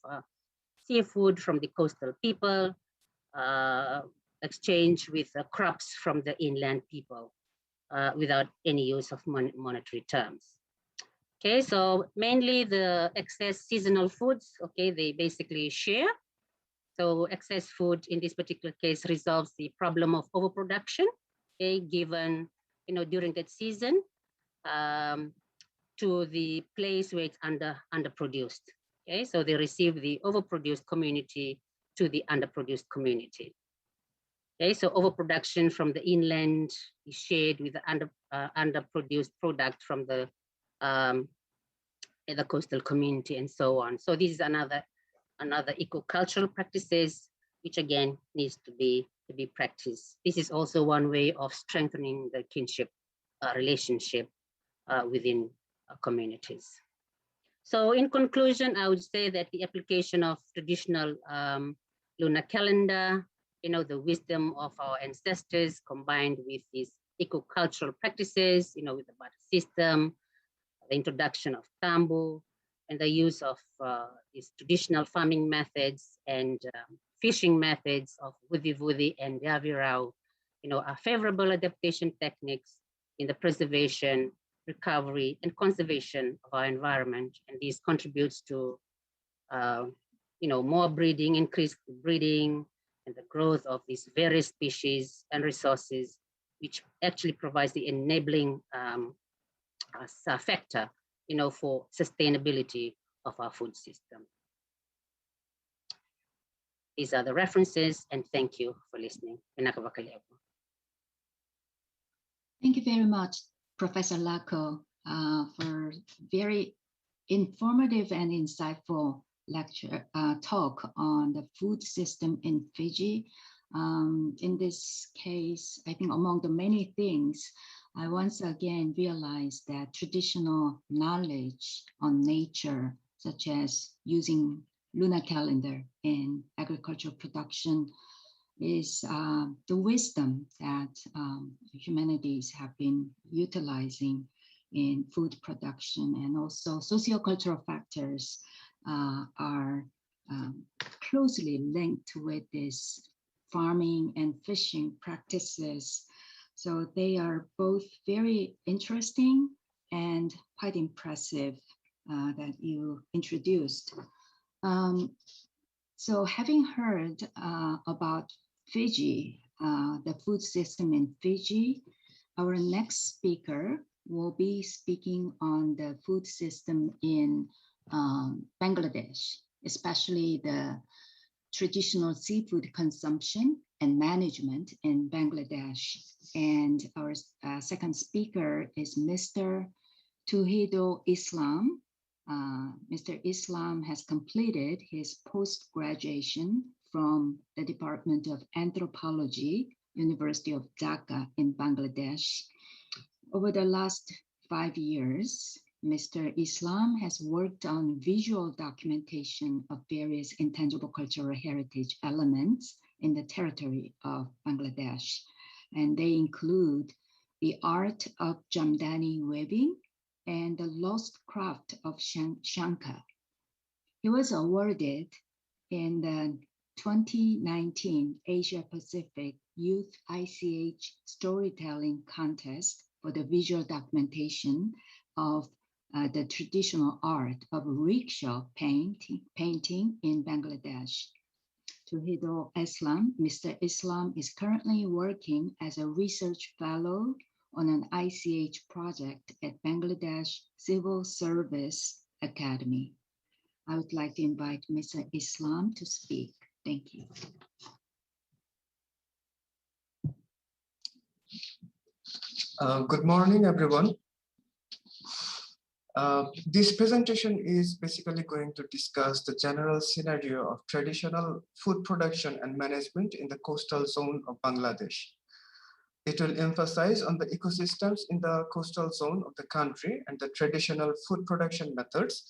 seafood from the coastal people exchange with crops from the inland people without any use of monetary terms. Okay, so mainly the excess seasonal foods, okay, they basically share. So excess food in this particular case resolves the problem of overproduction, okay, given, during that season to the place where it's underproduced. Okay, so they receive the overproduced community to the underproduced community. Okay, so overproduction from the inland is shared with the underproduced product from the coastal community, and so on. So this is another eco-cultural practices, which again needs to be practiced. This is also one way of strengthening the kinship relationship within communities. So in conclusion, I would say that the application of traditional lunar calendar, the wisdom of our ancestors combined with this eco-cultural practices, with the barter system, the introduction of tambo, and the use of these traditional farming methods and fishing methods of vudi and yavirau, are favorable adaptation techniques in the preservation, recovery, and conservation of our environment. And this contributes to, more breeding, increased breeding, and the growth of these various species and resources, which actually provides the enabling factor, for sustainability of our food system. These are the references, and thank you for listening. Thank you very much, Professor Lako, for very informative and insightful lecture talk on the food system in Fiji. In this case, I think among the many things, I once again realized that traditional knowledge on nature, such as using lunar calendar in agricultural production, is the wisdom that humanities have been utilizing in food production, and also socio-cultural factors are closely linked with this farming and fishing practices. So they are both very interesting and quite impressive that you introduced. So having heard about Fiji, the food system in Fiji, our next speaker will be speaking on the food system in Bangladesh, especially the traditional seafood consumption and management in Bangladesh. And our second speaker is Mr. Tuhido Islam. Mr. Islam has completed his post-graduation from the Department of Anthropology, University of Dhaka in Bangladesh. Over the last 5 years, Mr. Islam has worked on visual documentation of various intangible cultural heritage elements in the territory of Bangladesh. And they include the art of Jamdani weaving and the lost craft of Shanka. He was awarded in the 2019 Asia Pacific Youth ICH Storytelling Contest for the visual documentation of the traditional art of rickshaw painting in Bangladesh. Tuhido Islam, Mr. Islam is currently working as a research fellow on an ICH project at Bangladesh Civil Service Academy. I would like to invite Mr. Islam to speak. Thank you. Good morning, everyone. This presentation is basically going to discuss the general scenario of traditional food production and management in the coastal zone of Bangladesh. It will emphasize on the ecosystems in the coastal zone of the country and the traditional food production methods,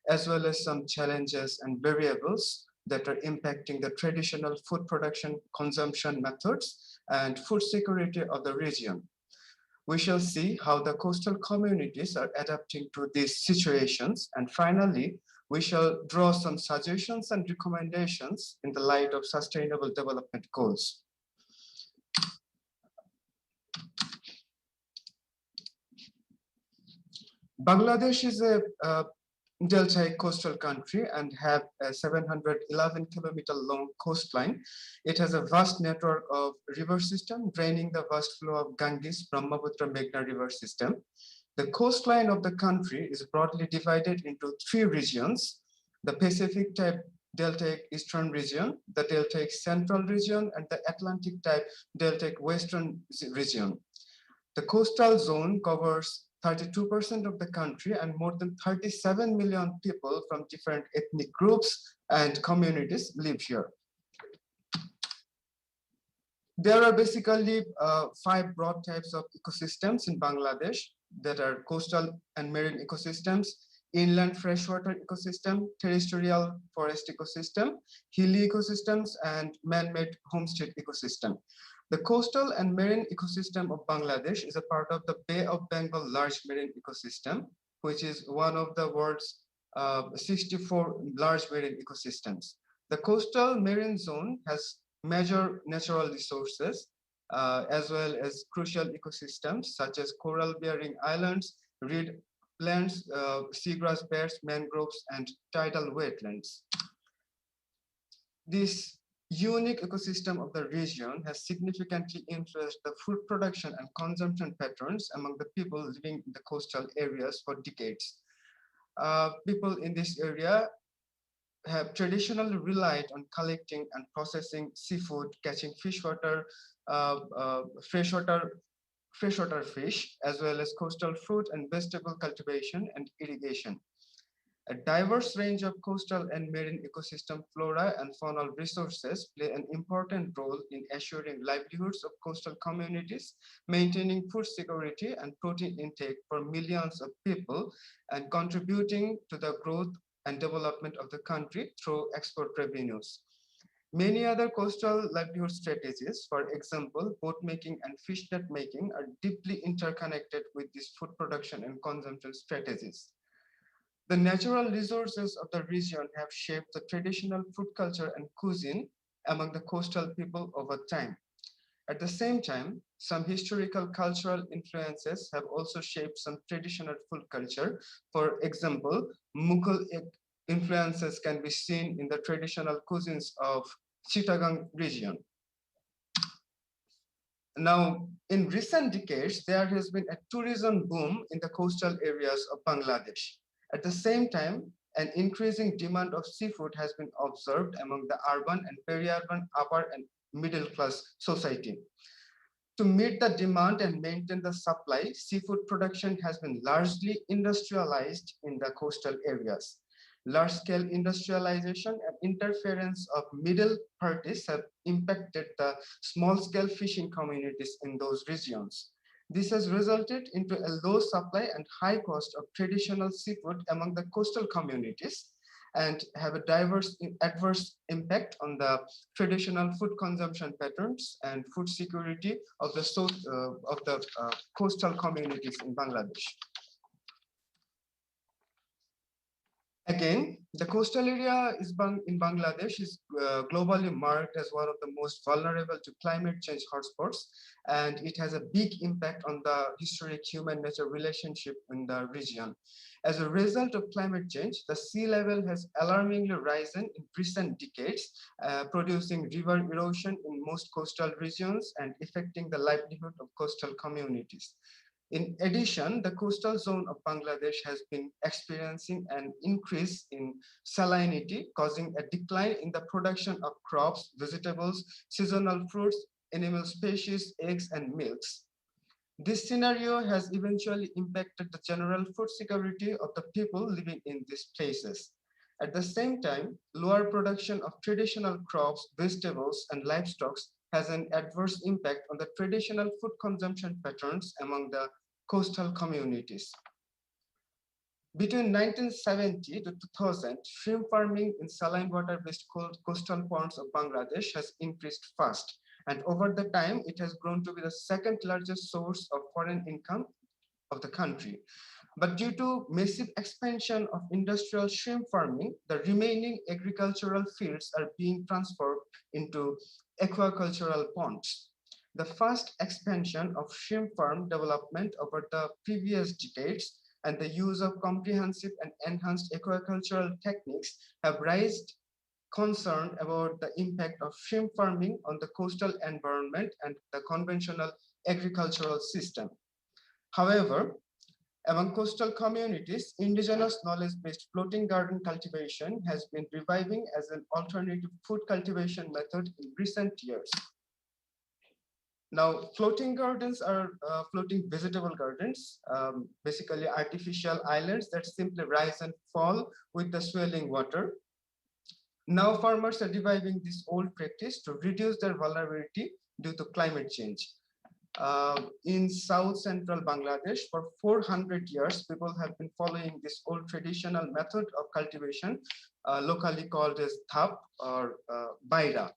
as well as some challenges and variables that are impacting the traditional food production consumption methods and food security of the region. We shall see how the coastal communities are adapting to these situations. And finally, we shall draw some suggestions and recommendations in the light of sustainable development goals. Bangladesh is a deltaic coastal country and have a 711 kilometer long coastline. It has a vast network of river system draining the vast flow of Ganges, Brahmaputra, Meghna river system. The coastline of the country is broadly divided into 3 regions: the Pacific type deltaic eastern region, the deltaic central region, and the Atlantic type deltaic western region. The coastal zone covers 32% of the country, and more than 37 million people from different ethnic groups and communities live here. There are basically 5 broad types of ecosystems in Bangladesh that are coastal and marine ecosystems, inland freshwater ecosystem, terrestrial forest ecosystem, hilly ecosystems, and man-made homestead ecosystem. The coastal and marine ecosystem of Bangladesh is a part of the Bay of Bengal large marine ecosystem, which is one of the world's 64 large marine ecosystems. The coastal marine zone has major natural resources, as well as crucial ecosystems such as coral-bearing islands, reed lands, seagrass beds, mangroves, and tidal wetlands. This unique ecosystem of the region has significantly influenced the food production and consumption patterns among the people living in the coastal areas for decades. People in this area have traditionally relied on collecting and processing seafood, catching freshwater fish, as well as coastal fruit and vegetable cultivation and irrigation. A diverse range of coastal and marine ecosystem flora and faunal resources play an important role in assuring livelihoods of coastal communities, maintaining food security and protein intake for millions of people, and contributing to the growth and development of the country through export revenues. Many other coastal livelihood strategies, for example, boat making and fish net making, are deeply interconnected with these food production and consumption strategies. The natural resources of the region have shaped the traditional food culture and cuisine among the coastal people over time. At the same time, some historical cultural influences have also shaped some traditional food culture. For example, Mughal influences can be seen in the traditional cuisines of Chittagong region. Now, in recent decades, there has been a tourism boom in the coastal areas of Bangladesh. At the same time, an increasing demand of seafood has been observed among the urban and peri-urban upper and middle class society. To meet the demand and maintain the supply, seafood production has been largely industrialized in the coastal areas. Large-scale industrialization and interference of middle parties have impacted the small-scale fishing communities in those regions. This has resulted into a low supply and high cost of traditional seafood among the coastal communities and have a adverse impact on the traditional food consumption patterns and food security of the coastal communities in Bangladesh. Again, the coastal area in Bangladesh is globally marked as one of the most vulnerable to climate change hotspots, and it has a big impact on the historic human-nature relationship in the region. As a result of climate change, the sea level has alarmingly risen in recent decades, producing river erosion in most coastal regions and affecting the livelihood of coastal communities. In addition, the coastal zone of Bangladesh has been experiencing an increase in salinity, causing a decline in the production of crops, vegetables, seasonal fruits, animal species, eggs, and milks. This scenario has eventually impacted the general food security of the people living in these places. At the same time, lower production of traditional crops, vegetables, and livestock has an adverse impact on the traditional food consumption patterns among the coastal communities. Between 1970 to 2000, shrimp farming in saline water-based coastal ponds of Bangladesh has increased fast. And over the time, it has grown to be the second largest source of foreign income of the country. But due to massive expansion of industrial shrimp farming, the remaining agricultural fields are being transferred into aquacultural ponds. The fast expansion of shrimp farm development over the previous decades and the use of comprehensive and enhanced aquacultural techniques have raised concern about the impact of shrimp farming on the coastal environment and the conventional agricultural system. However, among coastal communities, indigenous knowledge-based floating garden cultivation has been reviving as an alternative food cultivation method in recent years. Now, floating gardens are floating vegetable gardens, basically artificial islands that simply rise and fall with the swelling water. Now, farmers are reviving this old practice to reduce their vulnerability due to climate change. In South Central Bangladesh, for 400 years, people have been following this old traditional method of cultivation, locally called as thap or baira.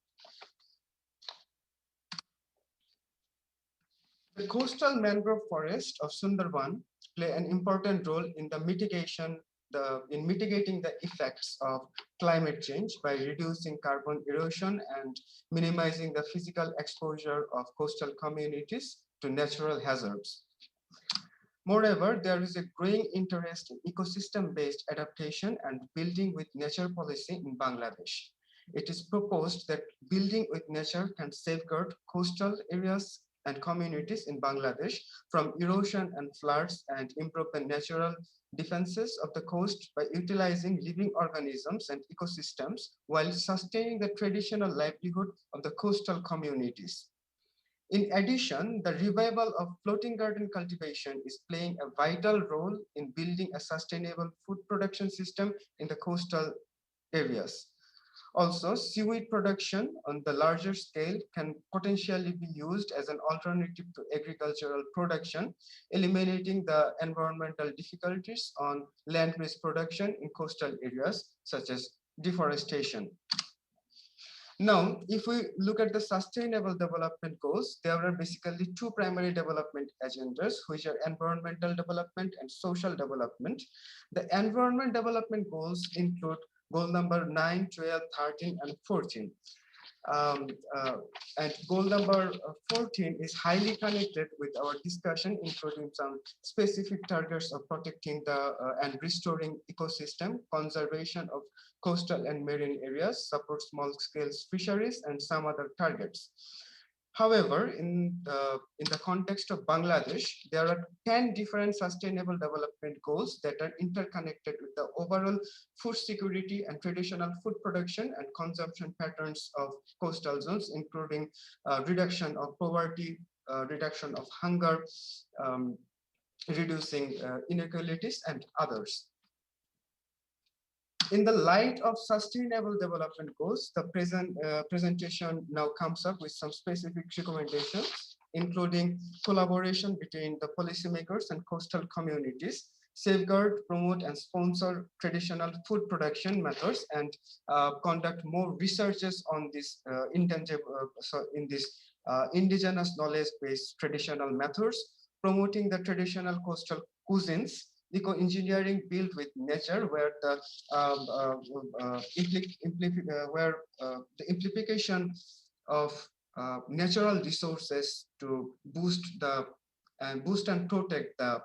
The coastal mangrove forest of Sundarban play an important role in the mitigating the effects of climate change by reducing carbon erosion and minimizing the physical exposure of coastal communities to natural hazards. Moreover, there is a growing interest in ecosystem-based adaptation and building with nature policy in Bangladesh. It is proposed that building with nature can safeguard coastal areas and communities in Bangladesh from erosion and floods and improve the natural defenses of the coast by utilizing living organisms and ecosystems while sustaining the traditional livelihood of the coastal communities. In addition, the revival of floating garden cultivation is playing a vital role in building a sustainable food production system in the coastal areas. Also, seaweed production on the larger scale can potentially be used as an alternative to agricultural production, eliminating the environmental difficulties on land-based production in coastal areas, such as deforestation. Now, if we look at the sustainable development goals, there are basically two primary development agendas, which are environmental development and social development. The environment development goals include goal number 9, 12, 13, and 14. And goal number 14 is highly connected with our discussion, including some specific targets of protecting the and restoring ecosystem, conservation of coastal and marine areas, support small-scale fisheries, and some other targets. However, in the context of Bangladesh, there are 10 different sustainable development goals that are interconnected with the overall food security and traditional food production and consumption patterns of coastal zones, including reduction of poverty, reduction of hunger, reducing inequalities, and others. In the light of sustainable development goals, the presentation now comes up with some specific recommendations, including collaboration between the policymakers and coastal communities, safeguard, promote, and sponsor traditional food production methods, and conduct more researches on this indigenous knowledge-based traditional methods, promoting the traditional coastal cuisines, eco-engineering built with nature, where the implication of natural resources to boost and protect the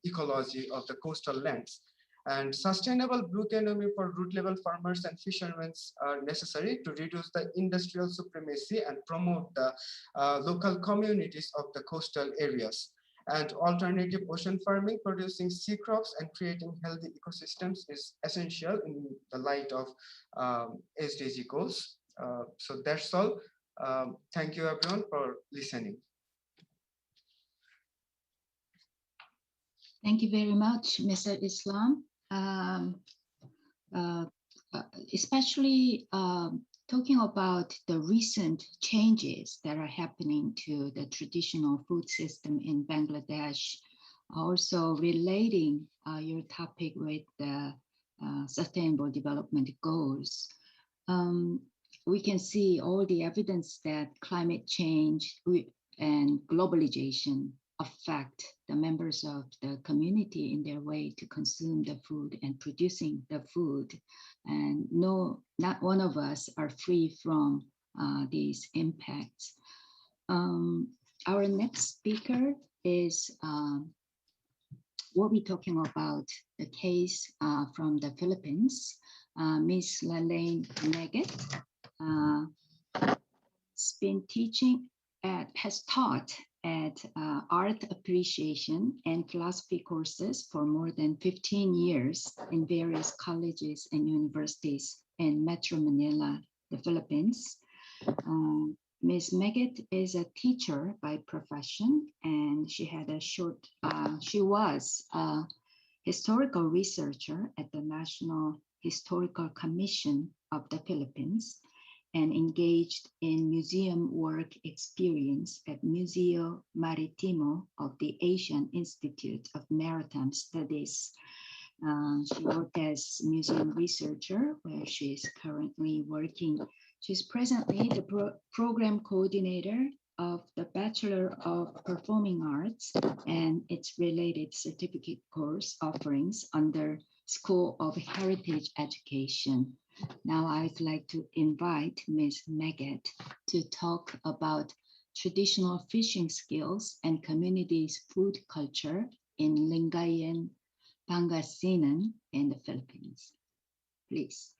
ecology of the coastal lands. And sustainable blue economy for root level farmers and fishermen are necessary to reduce the industrial supremacy and promote the local communities of the coastal areas. And alternative ocean farming, producing sea crops and creating healthy ecosystems is essential in the light of SDG goals. So that's all. Thank you everyone for listening. Thank you very much, Mr. Islam. Especially talking about the recent changes that are happening to the traditional food system in Bangladesh, also relating your topic with the sustainable development goals. We can see all the evidence that climate change and globalization affect the members of the community in their way to consume the food and producing the food. And no, not one of us are free from these impacts. Our next speaker is we'll be talking about the case from the Philippines. Ms. Lalaine Neget has taught at art appreciation and philosophy courses for more than 15 years in various colleges and universities in Metro Manila, the Philippines. Ms. Neget is a teacher by profession, and she was a historical researcher at the National Historical Commission of the Philippines, and engaged in museum work experience at Museo Maritime of the Asian Institute of Maritime Studies. She worked as museum researcher, where she is currently working. She's presently the program coordinator of the Bachelor of Performing Arts and its related certificate course offerings under School of Heritage Education. Now I'd like to invite Ms. Megat to talk about traditional fishing skills and communities' food culture in Lingayen, Pangasinan, in the Philippines. Please.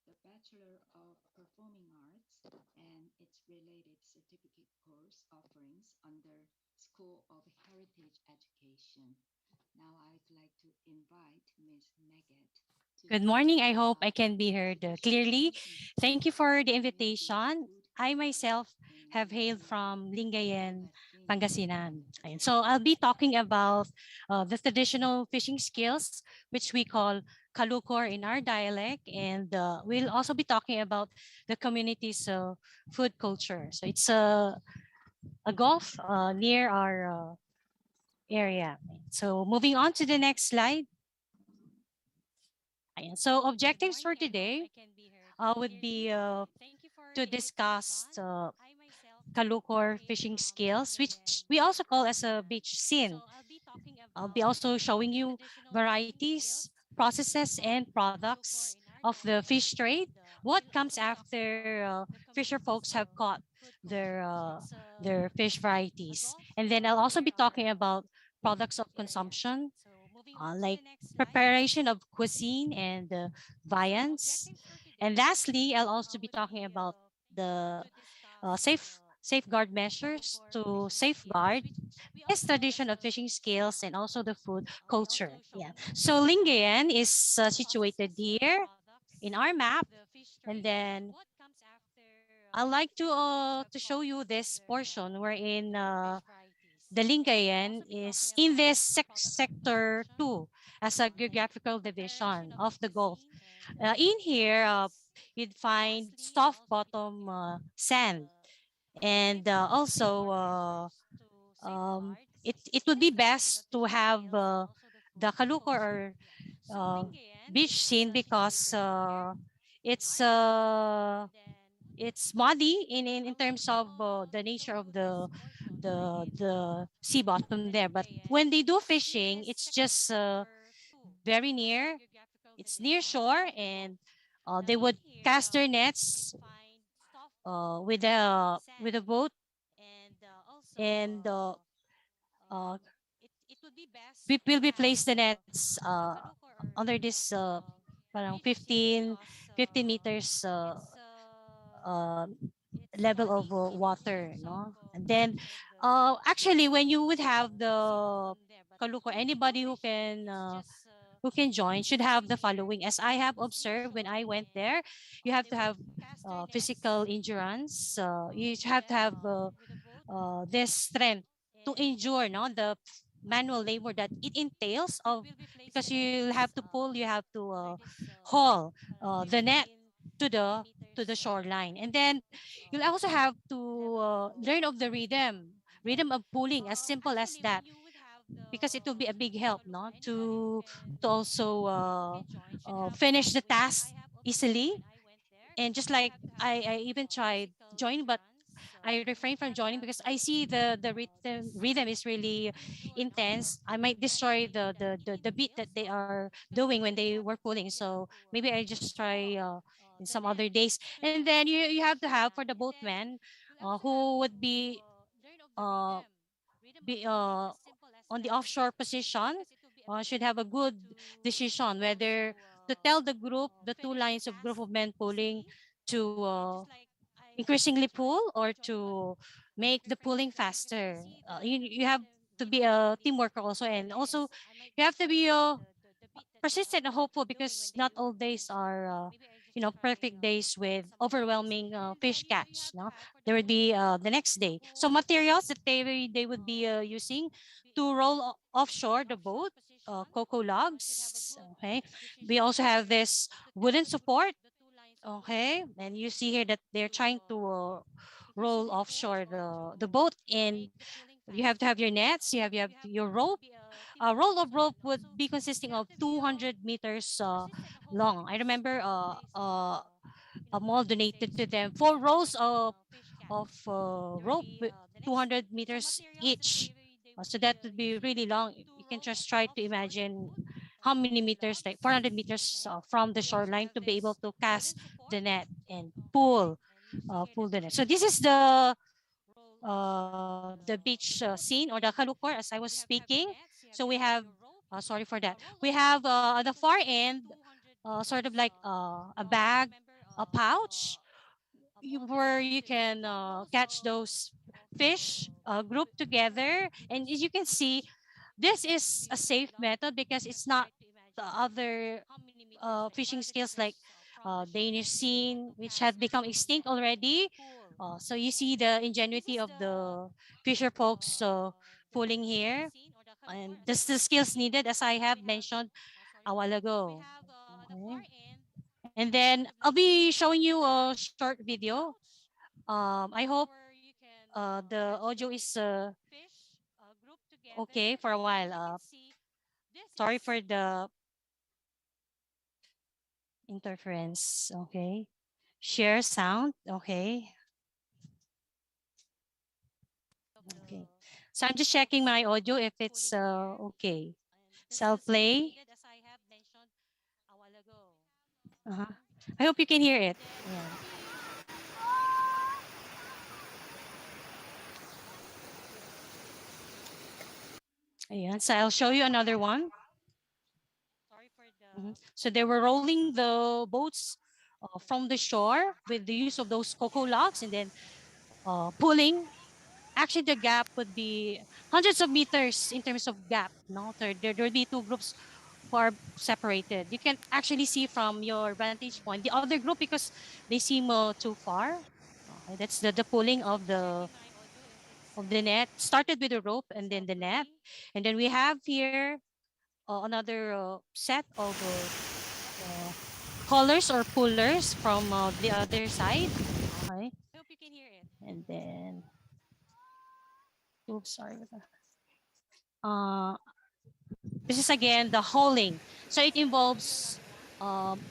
The Bachelor of Performing Arts and its related certificate course offerings under School of Heritage Education. Now I'd like to invite Ms. Megat to Good talk morning. I hope I about can be heard traditional clearly. fishing Thank you skills for and the communities' invitation. food I culture myself in have hailed Lingayen, from Lingayen, Pangasinan, in Pangasinan. the And so Philippines. I'll be talking about the traditional fishing skills, which we call kalukor in our dialect. And we'll also be talking about the community's food culture. So it's a gulf near our area. So moving on to the next slide. Ayan. So objectives for today would be to discuss kalukor fishing skills, which we also call as a beach scene. I'll be also showing you varieties, processes, and products of the fish trade. What comes after fisher folks have caught their fish varieties, and then I'll also be talking about products of consumption, like preparation of cuisine and viands. And lastly, I'll also be talking about the safeguard measures to safeguard this tradition of fishing skills and also the food culture. Yeah. So Lingayen is situated here in our map, and then I like to show you this portion wherein the Lingayen is in this sector 2 as a geographical division of the Gulf. In here, you'd find soft bottom sand, and also it would be best to have the Kalukor or uh, beach scene because it's uh, it's muddy in terms of the nature of the sea bottom there. But when they do fishing, it's just very near. It's near shore, and they would cast their nets with a boat, and uh, we will be placed the nets under this parang 15 meters uh, level of water, no? And then actually when you would have the kaluko, anybody who can join should have the following. As I have observed when I went there, you have to have physical endurance. You have to have this strength to endure, no, the manual labor that it entails of, because you have to pull, you have to haul the net to the shoreline, and then you'll also have to learn of the rhythm of pulling, as simple as that, because it will be a big help, no, to also finish the task easily. And just like I even tried joining, but I refrain from joining because I see the rhythm is really intense. I might destroy the beat that they are doing when they were pulling. So maybe I just try in some other days. And then you have to have for the boatman who would uh, be on the offshore position, should have a good decision whether to tell the group, the two lines of group of men pulling, to increasingly pull or to make the pulling faster. You have to be a team worker also, and also you have to be persistent and hopeful, because not all days are perfect days with overwhelming fish catch, no? There would be the next day. So materials that they would be using to roll offshore the boat, cocoa logs, okay. We also have this wooden support. Okay, and you see here that they're trying to roll offshore the boat, and you have to have your nets, you have your rope, roll of rope would be consisting of 200 meters long. I remember a mall donated to them 4 rows of rope with 200 meters each. So that would be really long. You can just try to imagine how many meters, like 400 meters from the shoreline to be able to cast the net and pull the net. So this is the beach scene or the kalukor as I was speaking. So we have, sorry for that. We have at the far end, sort of like a bag, a pouch where you can catch those fish grouped together. And as you can see, this is a safe method because it's not the other fishing skills like Danish scene, which had become extinct already. So you see the ingenuity of the fisher folks pulling here. And this the skills needed, as I have mentioned a while ago. Okay. And then I'll be showing you a short video. I hope the audio is okay for a while. Sorry for the interference. Okay. Share sound. Okay. Okay. So I'm just checking my audio if it's okay. So I'll play. Uh-huh. I hope you can hear it. Yeah. Ayan. So I'll show you another one. So they were rolling the boats from the shore with the use of those cocoa logs and then pulling. Actually, the gap would be hundreds of meters in terms of gap. No, there would be two groups who are separated. You can actually see from your vantage point the other group because they seem too far. Okay, that's the pulling of the net. Started with the rope and then the net, and then we have here another set of colors or pullers from the other side. Okay, and then oops, sorry. Uh, this is again the hauling. So it involves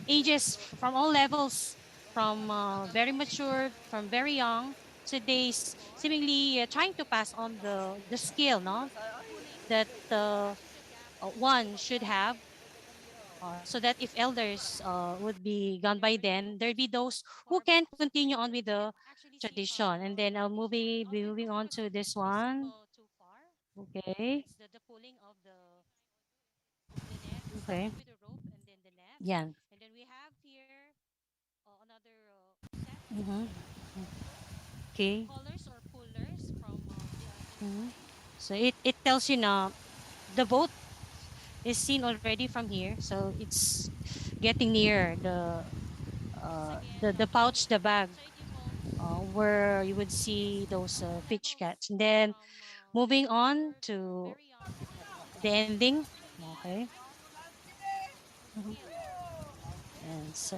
ages from all levels, from very mature, from very young. So they seemingly trying to pass on the skill, no, that one should have, so that if elders would be gone by then, there'd be those who can continue on with the tradition. And then I'll be moving on to this one. Okay. Okay. Yeah. Mm-hmm. Okay. Mhm. So it tells you now the boat is seen already from here. So it's getting near the pouch, the bag, where you would see those fish cats. And then moving on to the ending. Okay. Mhm. And so,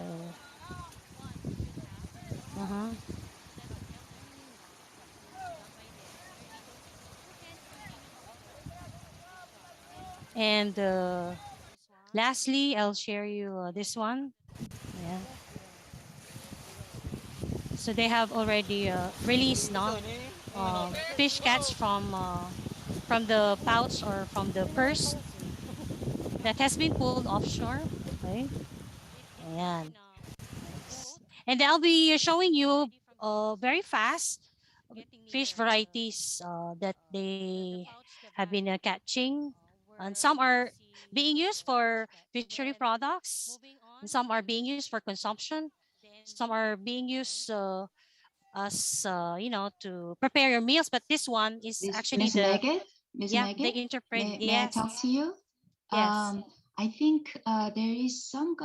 uh-huh. And lastly, I'll share you this one. Yeah. So they have already released no fish cats from the pouch or from the purse that has been pulled offshore. Okay. And and I'll be showing you very fast fish varieties that they have been catching. And some are being used for fishery products, and some are being used for consumption. Some are being used as to prepare your meals. But this one is actually Miss the Megan, Miss yeah Megan, they interpret may I talk yes to you? yes. I think there is some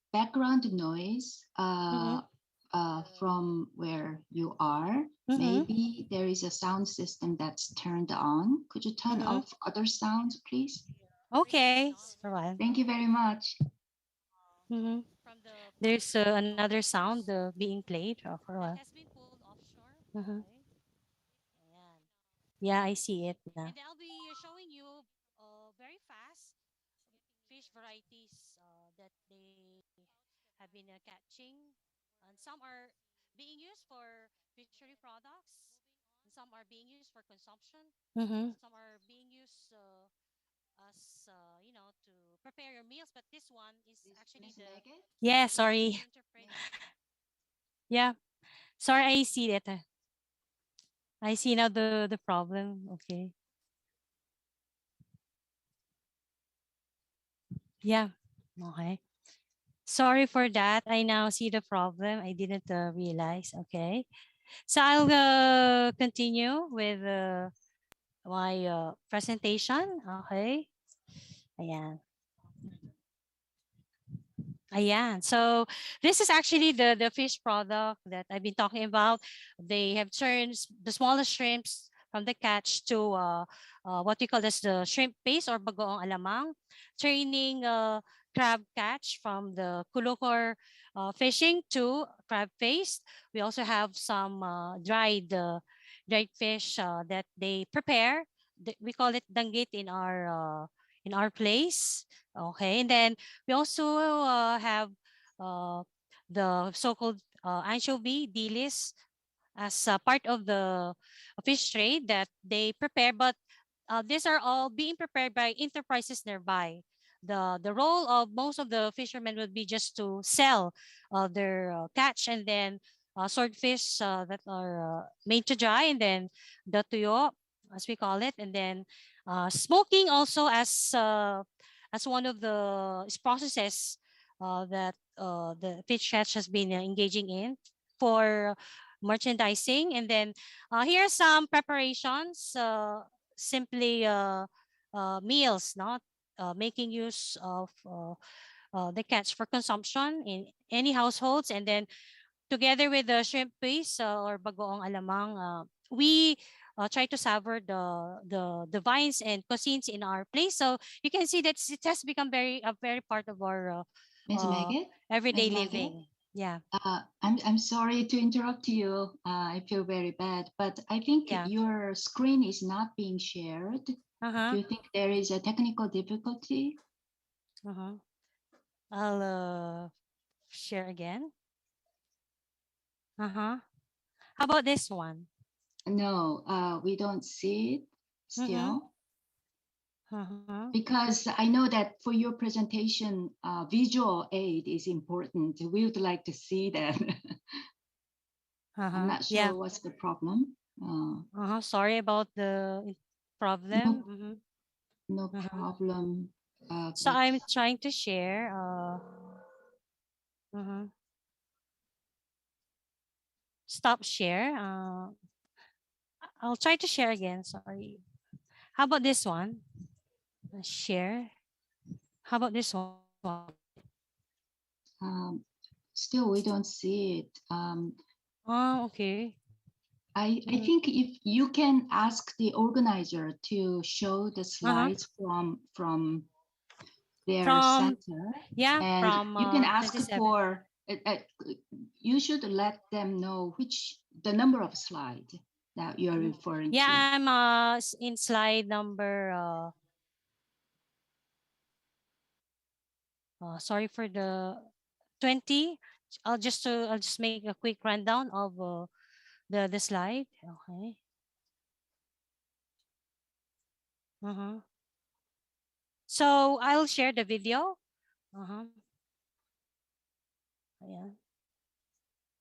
background noise Mm-hmm. from where you are. Mm-hmm. Maybe there is a sound system that's turned on. Could you turn Mm-hmm. off other sounds, please? Okay, for a while. Thank you very much. Mm-hmm. There's another sound being played for a while. Mm-hmm. Yeah, I see it now. varieties that they have been catching, and some are being used for fishery products, and some are being used for consumption. Some are being used as to prepare your meals. But this one is actually Miss the Megan? yeah. Miss Sorry. Megan? Interpret. Yes. Yeah. Sorry, I see that. I see now the problem. Okay. Yeah. Okay. Sorry for that. I now see the problem. I didn't realize. Okay. So I'll continue with my presentation. Okay. Ayan. Ayan. So this is actually the fish product that I've been talking about. They have turned the smallest shrimps from the catch to what we call as the shrimp paste or bagoong alamang, turning crab catch from the kulukor fishing to crab paste. We also have some dried fish that they prepare. We call it danggit in our place. Okay, and then we also have uh, the so-called anchovy dilis as part of the fish trade that they prepare, but these are all being prepared by enterprises nearby. The role of most of the fishermen would be just to sell their catch, and then swordfish that are made to dry, and then the tuyo, as we call it, and then smoking also as one of the processes that the fish catch has been engaging in for merchandising. And then here are some preparations, simply meals, not making use of the catch for consumption in any households. And then together with the shrimp paste or bagoong alamang, we try to savor the vines and cuisines in our place. So you can see that it has become a very part of our Miss uh, Megan? everyday Miss Megan? living. Yeah, I'm sorry to interrupt you. I feel very bad, but I think yeah. your screen is not being shared. Uh-huh. Do you think there is a technical difficulty? Uh-huh. I'll share again. Uh-huh. How about this one? No, we don't see it Mm-hmm. still. Uh-huh. Because I know that for your presentation, visual aid is important. We would like to see that. I'm Uh-huh. not Yeah. sure what's the problem. Uh-huh. Sorry about the problem. No, Mm-hmm. no Mm-hmm. problem. So But I'm trying to share. Uh-huh. Stop share. I'll try to share again. Sorry. How about this one? Share. How about this one? um, still, we don't see it. Oh, okay. I Mhm. think if you can ask the organizer to show the Uh-huh. slides from their From center, yeah, and from you can ask 27. for. You should let them know which the number of slide that you are Mhm. referring Yeah, to. I'm in slide number sorry for the 20. I'll just make a quick rundown of the slide. Okay. Uh-huh. So I'll share the video. Uh-huh. Yeah.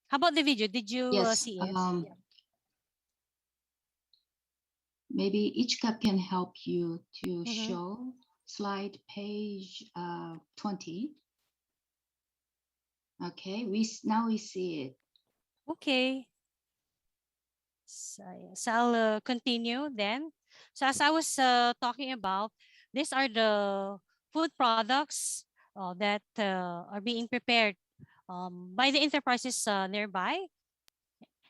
How about the video? Did you Yes, see it? maybe each cup can help you to Mm-hmm. show slide page 20. Okay, now we see it. Okay. So, so I'll continue then. So as I was talking about, these are the food products that are being prepared by the enterprises nearby.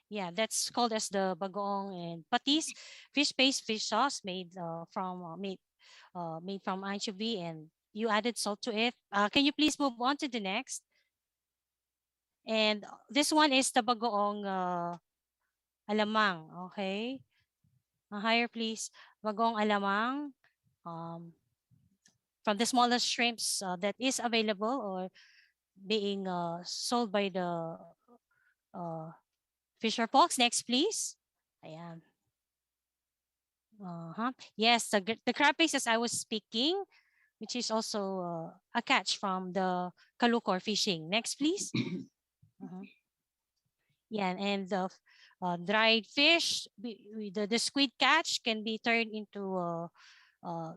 Yeah, that's called as the bagoong and patis, fish paste, fish sauce made from anchovy, and you added salt to it. Can you please move on to the next? And this one is the bagoong alamang. Okay, higher please. Bagoong alamang um, from the smallest shrimps that is available or being sold by the uh, fisher folks. Next, please. Ayan. Yes, the crab paste as I was speaking, which is also a catch from the kalukor fishing. Next, please. Yeah, and the dried fish, the squid catch can be turned into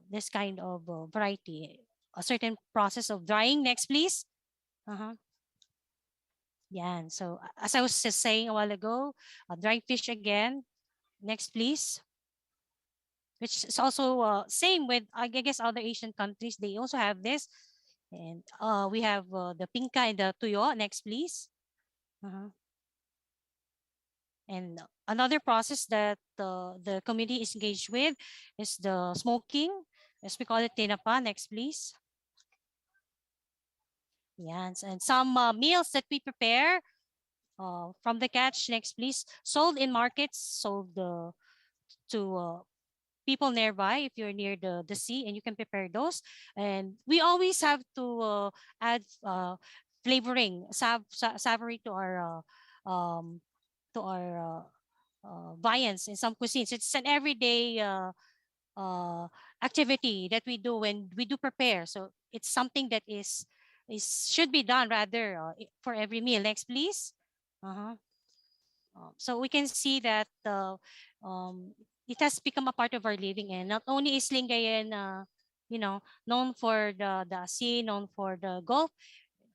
this kind of variety, a certain process of drying. Next, please. Yeah, and so as I was just saying a while ago, dried fish again. Next, please. Which is also same with, I guess, other Asian countries. They also have this. And we have the pinka and the tuyo. Next, please. And another process that the community is engaged with is the smoking, as we call it, tinapa. Next, please. Yeah, and some meals that we prepare from the catch. Next, please. Sold in markets, sold to people nearby if you're near the sea, and you can prepare those. And we always have to add flavoring, savory to our viands in some cuisines. It's an everyday uh, activity that we do when we do prepare. So it's something that is should be done rather for every meal. Next, please. Uh-huh. So we can see that it has become a part of our living, and not only is Lingayen, known for the sea, known for the Gulf.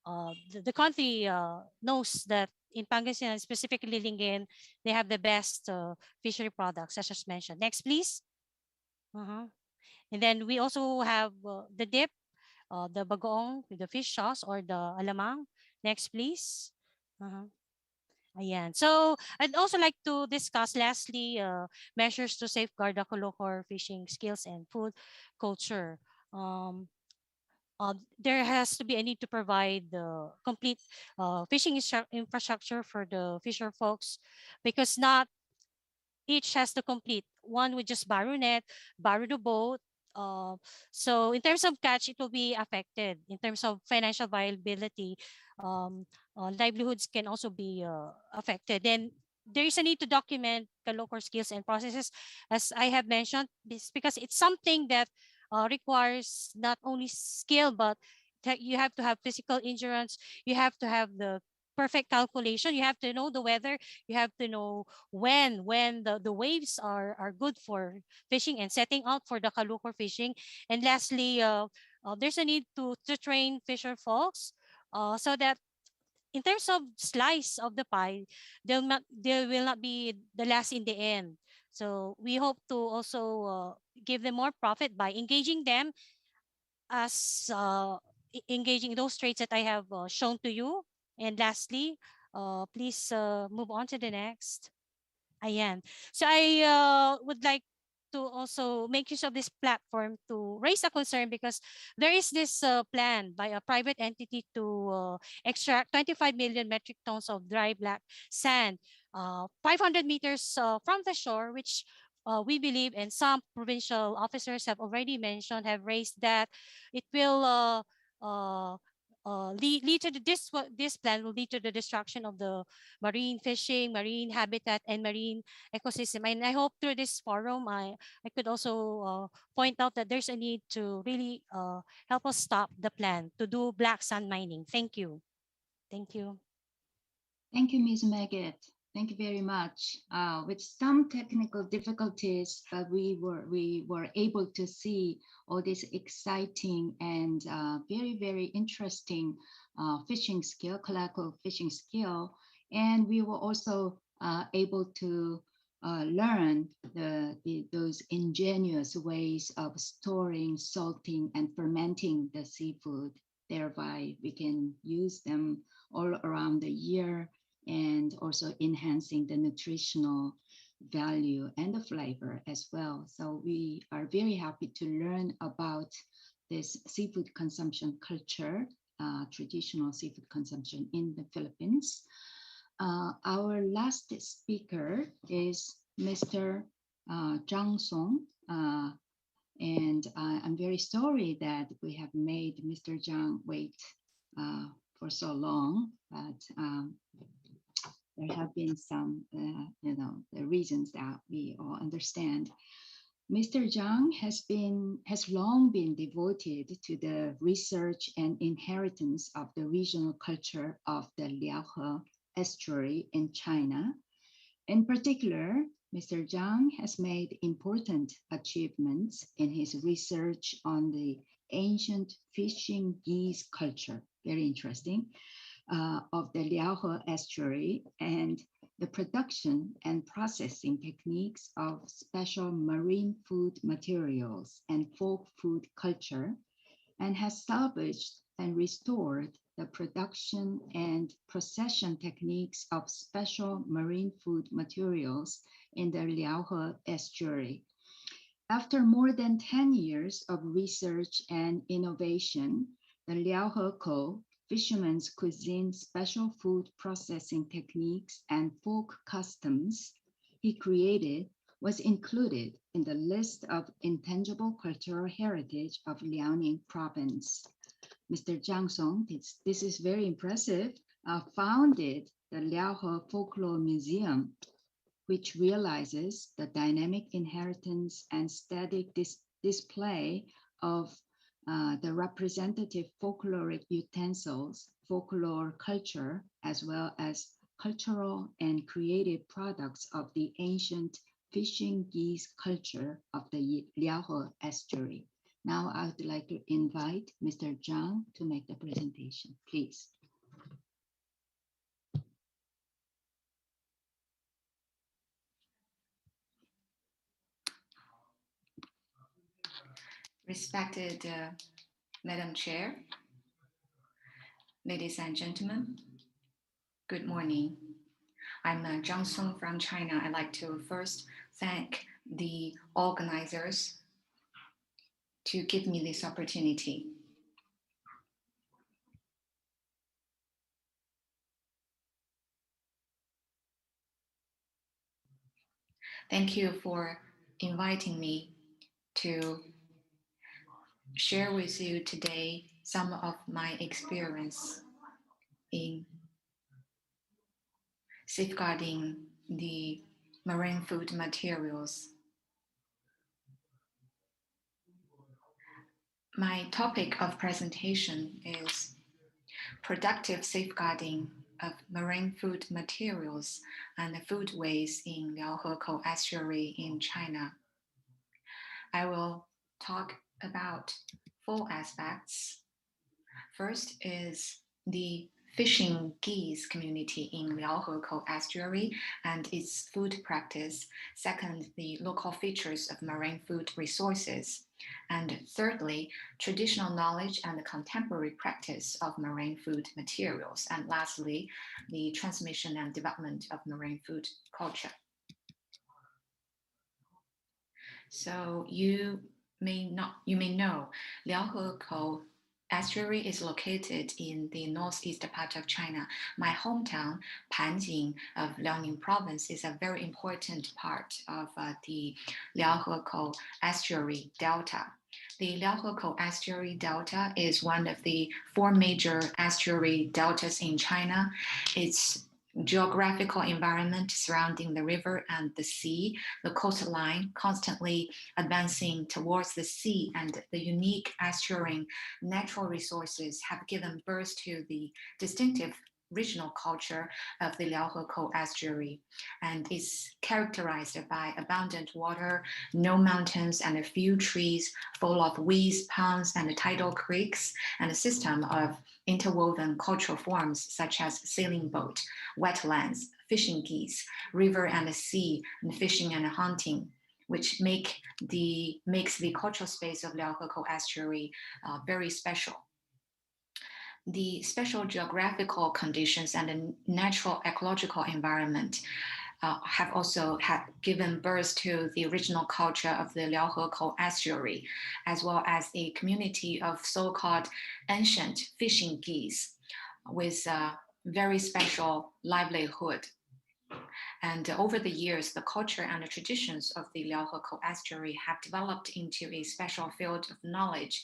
The country knows that in Pangasinan, specifically Lingayen, they have the best fishery products, as just mentioned. Next, please. Uh-huh. And then we also have the dip, the bagoong with the fish sauce or the alamang. Next, please. Uh-huh. Ayan. So I'd also like to discuss lastly measures to safeguard the Kalokor fishing skills and food culture. There has to be a need to provide the complete fishing infrastructure for the fisher folks, because not each has to complete. One would just borrow net, borrow the boat. Uh, so in terms of catch, it will be affected. In terms of financial viability, um, livelihoods can also be affected. Then there is a need to document the local skills and processes, as I have mentioned, because it's something that requires not only skill, but that you have to have physical endurance. You have to have the perfect calculation. You have to know the weather. You have to know when the waves are good for fishing and setting out for the kalukor fishing. And lastly, there's a need to train fisher folks so that in terms of slice of the pie, they will not be the last in the end. So we hope to also give them more profit by engaging them as engaging those traits that I have shown to you. And lastly, please move on to the next. Ayan. So I would like to also make use of this platform to raise a concern, because there is this plan by a private entity to extract 25 million metric tons of dry black sand 500 meters from the shore, which we believe, and some provincial officers have already mentioned, have raised that it will uh, lead to this plan will lead to the destruction of the marine fishing, marine habitat, and marine ecosystem. And I hope through this forum, I could also point out that there's a need to really help us stop the plan to do black sand mining. Thank you. Thank you. Thank you, Ms. Maggot. Thank you very much. With some technical difficulties, but we were able to see all this exciting and very interesting fishing skill, collateral fishing skill, and we were also able to learn those ingenious ways of storing, salting, and fermenting the seafood. Thereby, we can use them all around the year, and also enhancing the nutritional value and the flavor as well. So we are very happy to learn about this seafood consumption culture, traditional seafood consumption in the Philippines. Our last speaker is Mr. Zhang Song. And I'm very sorry that we have made Mr. Zhang wait for so long, but there have been some, the reasons that we all understand. Mr. Zhang has long been devoted to the research and inheritance of the regional culture of the Liaohe estuary in China. In particular, Mr. Zhang has made important achievements in his research on the ancient fishing geese culture, very interesting, of the Liaohe estuary and the production and processing techniques of special marine food materials and folk food culture, and has salvaged and restored the production and procession techniques of special marine food materials in the Liaohe estuary. After more than 10 years of research and innovation, the Liaohe Kou fishermen's cuisine special food processing techniques and folk customs he created was included in the list of intangible cultural heritage of Liaoning province. Mr. Zhang Song, this is very impressive, founded the Liaohe Folklore Museum, which realizes the dynamic inheritance and static display of the representative folkloric utensils, folklore culture, as well as cultural and creative products of the ancient fishing geese culture of the Liaohe estuary. Now I would like to invite Mr. Zhang to make the presentation, please. Respected Madam Chair, ladies and gentlemen, good morning. I'm Zhang Song from China. I'd like to first thank the organizers to give me this opportunity. Thank you for inviting me to share with you today some of my experience in safeguarding the marine food materials. My topic of presentation is productive safeguarding of marine food materials and food waste in Liaohe Kou estuary in China. I will talk about 4 aspects. First is the fishing geese community in Liaohe Kou estuary and its food practice. Second, the local features of marine food resources. And thirdly, traditional knowledge and the contemporary practice of marine food materials. And lastly, the transmission and development of marine food culture. So you may know Liaohe Kou estuary is located in the northeast part of China. My hometown, Panjing of Liaoning province, is a very important part of the Liaohe Kou estuary delta. The Liaohe Kou estuary delta is one of the 4 major estuary deltas in China. Its geographical environment surrounding the river and the sea, the coastline constantly advancing towards the sea, and the unique estuarine natural resources have given birth to the distinctive regional culture of the Liaohe Kou estuary, and is characterized by abundant water, no mountains, and a few trees, full of weeds, ponds, and tidal creeks, and a system of interwoven cultural forms such as sailing boat, wetlands, fishing geese, river and sea, and fishing and hunting, which makes the cultural space of Liaohe Kou estuary very special. The special geographical conditions and the natural ecological environment have also given birth to the original culture of the Liaohe Kou estuary, as well as the community of so-called ancient fishing geese with a very special livelihood. And over the years, the culture and the traditions of the Liaohekou estuary have developed into a special field of knowledge.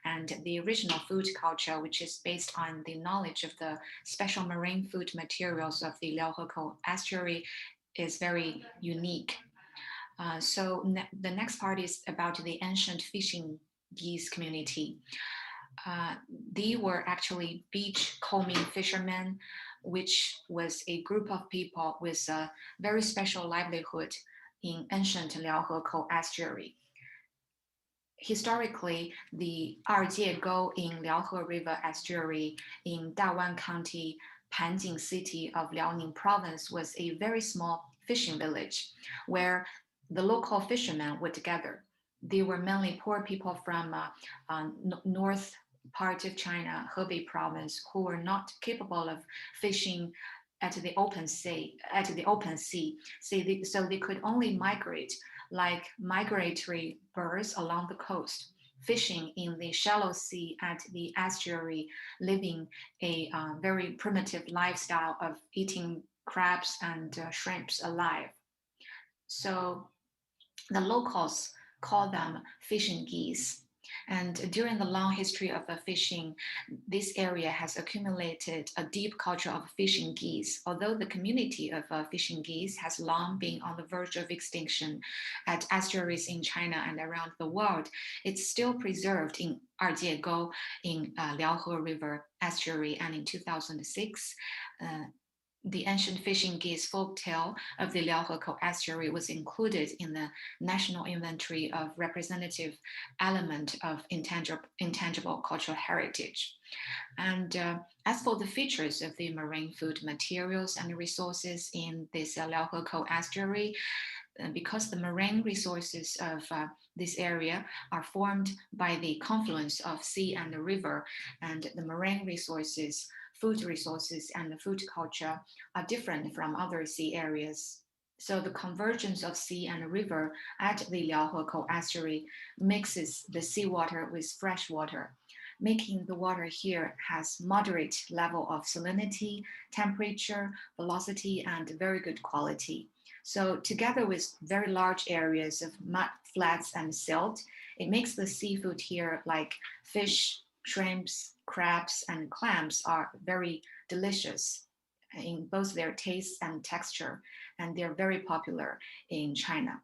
And the original food culture, which is based on the knowledge of the special marine food materials of the Liaohekou estuary, is very unique. The next part is about the ancient fishing geese community. They were actually beach combing fishermen, which was a group of people with a very special livelihood in ancient Liaohekou estuary. Historically, the Erjiegou in Liaohe River estuary in Dawan County, Panjing city of Liaoning province was a very small fishing village where the local fishermen would gather. They were mainly poor people from north part of China, Hebei province, who were not capable of fishing at the open sea. So they could only migrate like migratory birds along the coast, fishing in the shallow sea at the estuary, living a very primitive lifestyle of eating crabs and shrimps alive. So the locals call them fishing geese. And during the long history of fishing, this area has accumulated a deep culture of fishing geese. Although the community of fishing geese has long been on the verge of extinction at estuaries in China and around the world, it's still preserved in Erjiegou in Liaohe River estuary. And in 2006, the ancient fishing geese folktale of the Liaohekou estuary was included in the National Inventory of Representative Element of Intangible Cultural Heritage. And as for the features of the marine food materials and resources in this Liaohekou estuary, because the marine resources of this area are formed by the confluence of sea and the river, and the marine resources, food resources, and the food culture are different from other sea areas. So the convergence of sea and river at the Liaohekou estuary mixes the seawater with fresh water, making the water here has moderate level of salinity, temperature, velocity, and very good quality. So together with very large areas of mud flats and silt, it makes the seafood here like fish, shrimps, crabs, and clams are very delicious in both their taste and texture, and they're very popular in China.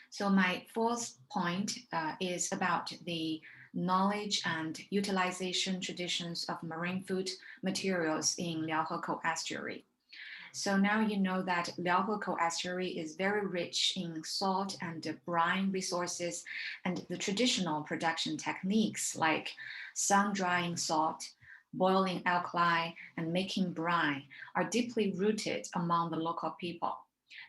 So my fourth point is about the knowledge and utilization traditions of marine food materials in Liaohekou estuary. So now you know that Liaohekou estuary is very rich in salt and brine resources, and the traditional production techniques like sun drying salt, boiling alkali, and making brine are deeply rooted among the local people.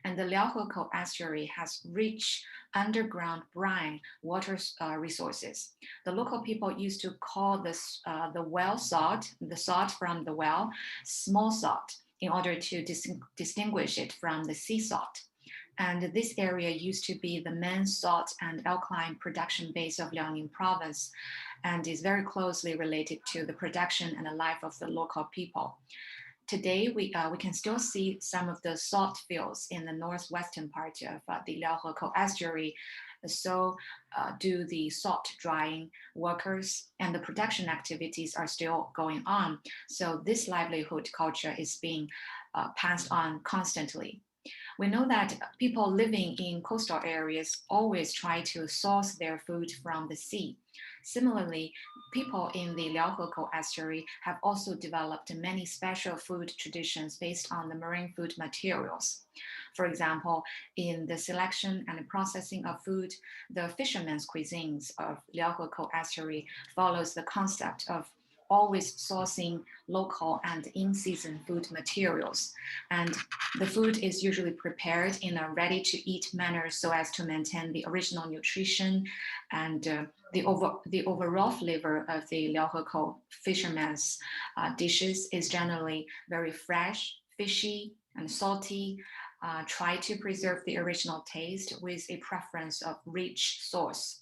And the Liaohekou estuary has rich underground brine water resources. The local people used to call this the well salt, the salt from the well, small salt, in order to distinguish it from the sea salt. And this area used to be the main salt and alkaline production base of Liaoning province, and is very closely related to the production and the life of the local people. Today, we can still see some of the salt fields in the northwestern part of the Liaohekou estuary. So do the salt drying workers, and the production activities are still going on. So this livelihood culture is being passed on constantly. We know that people living in coastal areas always try to source their food from the sea. Similarly, people in the Liaohekou estuary have also developed many special food traditions based on the marine food materials. For example, in the selection and processing of food, the fishermen's cuisines of Liaohekou estuary follows the concept of always sourcing local and in-season food materials. And the food is usually prepared in a ready-to-eat manner so as to maintain the original nutrition, and the overall flavor of the Liaohekou fishermen's dishes is generally very fresh, fishy, and salty. Try to preserve the original taste with a preference of rich sauce.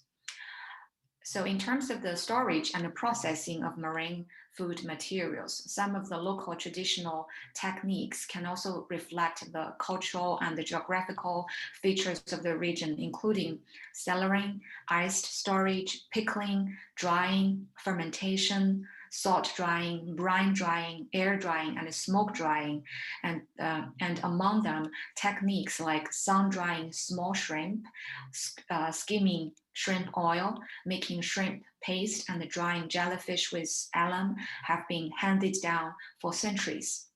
So in terms of the storage and the processing of marine food materials, some of the local traditional techniques can also reflect the cultural and the geographical features of the region, including cellaring, iced storage, pickling, drying, fermentation, salt drying, brine drying, air drying, and smoke drying. And among them, techniques like sun drying small shrimp, skimming shrimp oil, making shrimp paste, and drying jellyfish with alum have been handed down for centuries.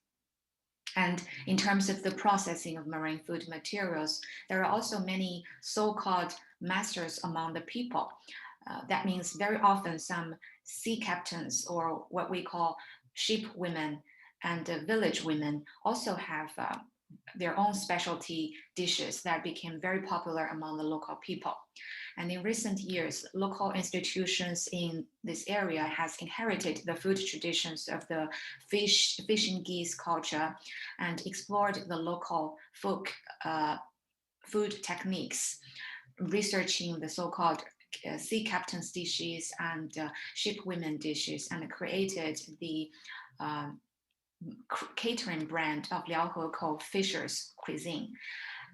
And in terms of the processing of marine food materials, there are also many so-called masters among the people. That means very often some sea captains, or what we call ship women and village women, also have their own specialty dishes that became very popular among the local people. And in recent years, local institutions in this area has inherited the food traditions of the fishing geese culture and explored the local folk food techniques, researching the so-called sea captain's dishes and ship women dishes, and created the catering brand of Liaohekou Fishers cuisine.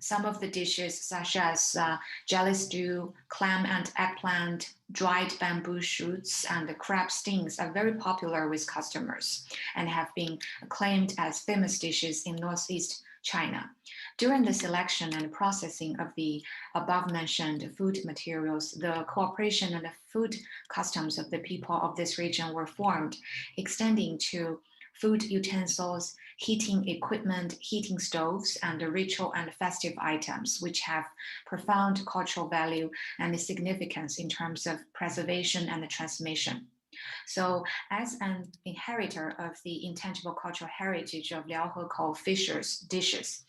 Some of the dishes, such as jelly stew, clam and eggplant, dried bamboo shoots, and crab stings, are very popular with customers and have been acclaimed as famous dishes in Northeast China. During the selection and processing of the above-mentioned food materials, the cooperation and the food customs of the people of this region were formed, extending to food utensils, heating equipment, heating stoves, and ritual and festive items, which have profound cultural value and significance in terms of preservation and transmission. So as an inheritor of the intangible cultural heritage of Liaohekou Fishers dishes,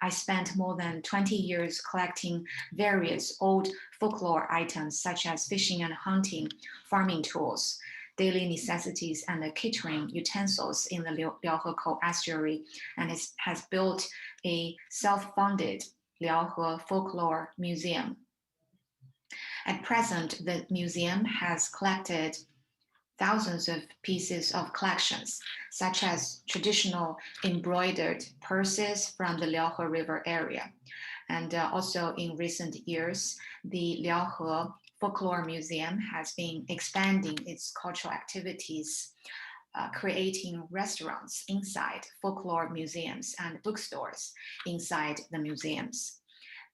I spent more than 20 years collecting various old folklore items such as fishing and hunting, farming tools, daily necessities, and the catering utensils in the Liaohekou estuary, and has built a self-funded Liaohe Folklore Museum. At present, the museum has collected thousands of pieces of collections, such as traditional embroidered purses from the Liaohe River area. And also in recent years, the Liaohe Folklore Museum has been expanding its cultural activities, creating restaurants inside folklore museums and bookstores inside the museums,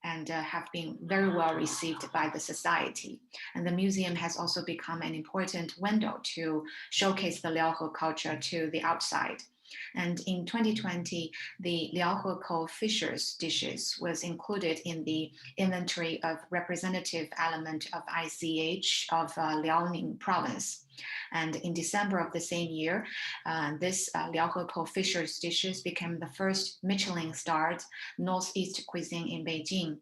and have been very well received by the society. And the museum has also become an important window to showcase the Liaohe culture to the outside. And in 2020, the Liaohekou Fishers dishes was included in the inventory of representative element of ICH of Liaoning province. And in December of the same year, this Liaohekou Fishers dishes became the first Michelin-starred Northeast cuisine in Beijing.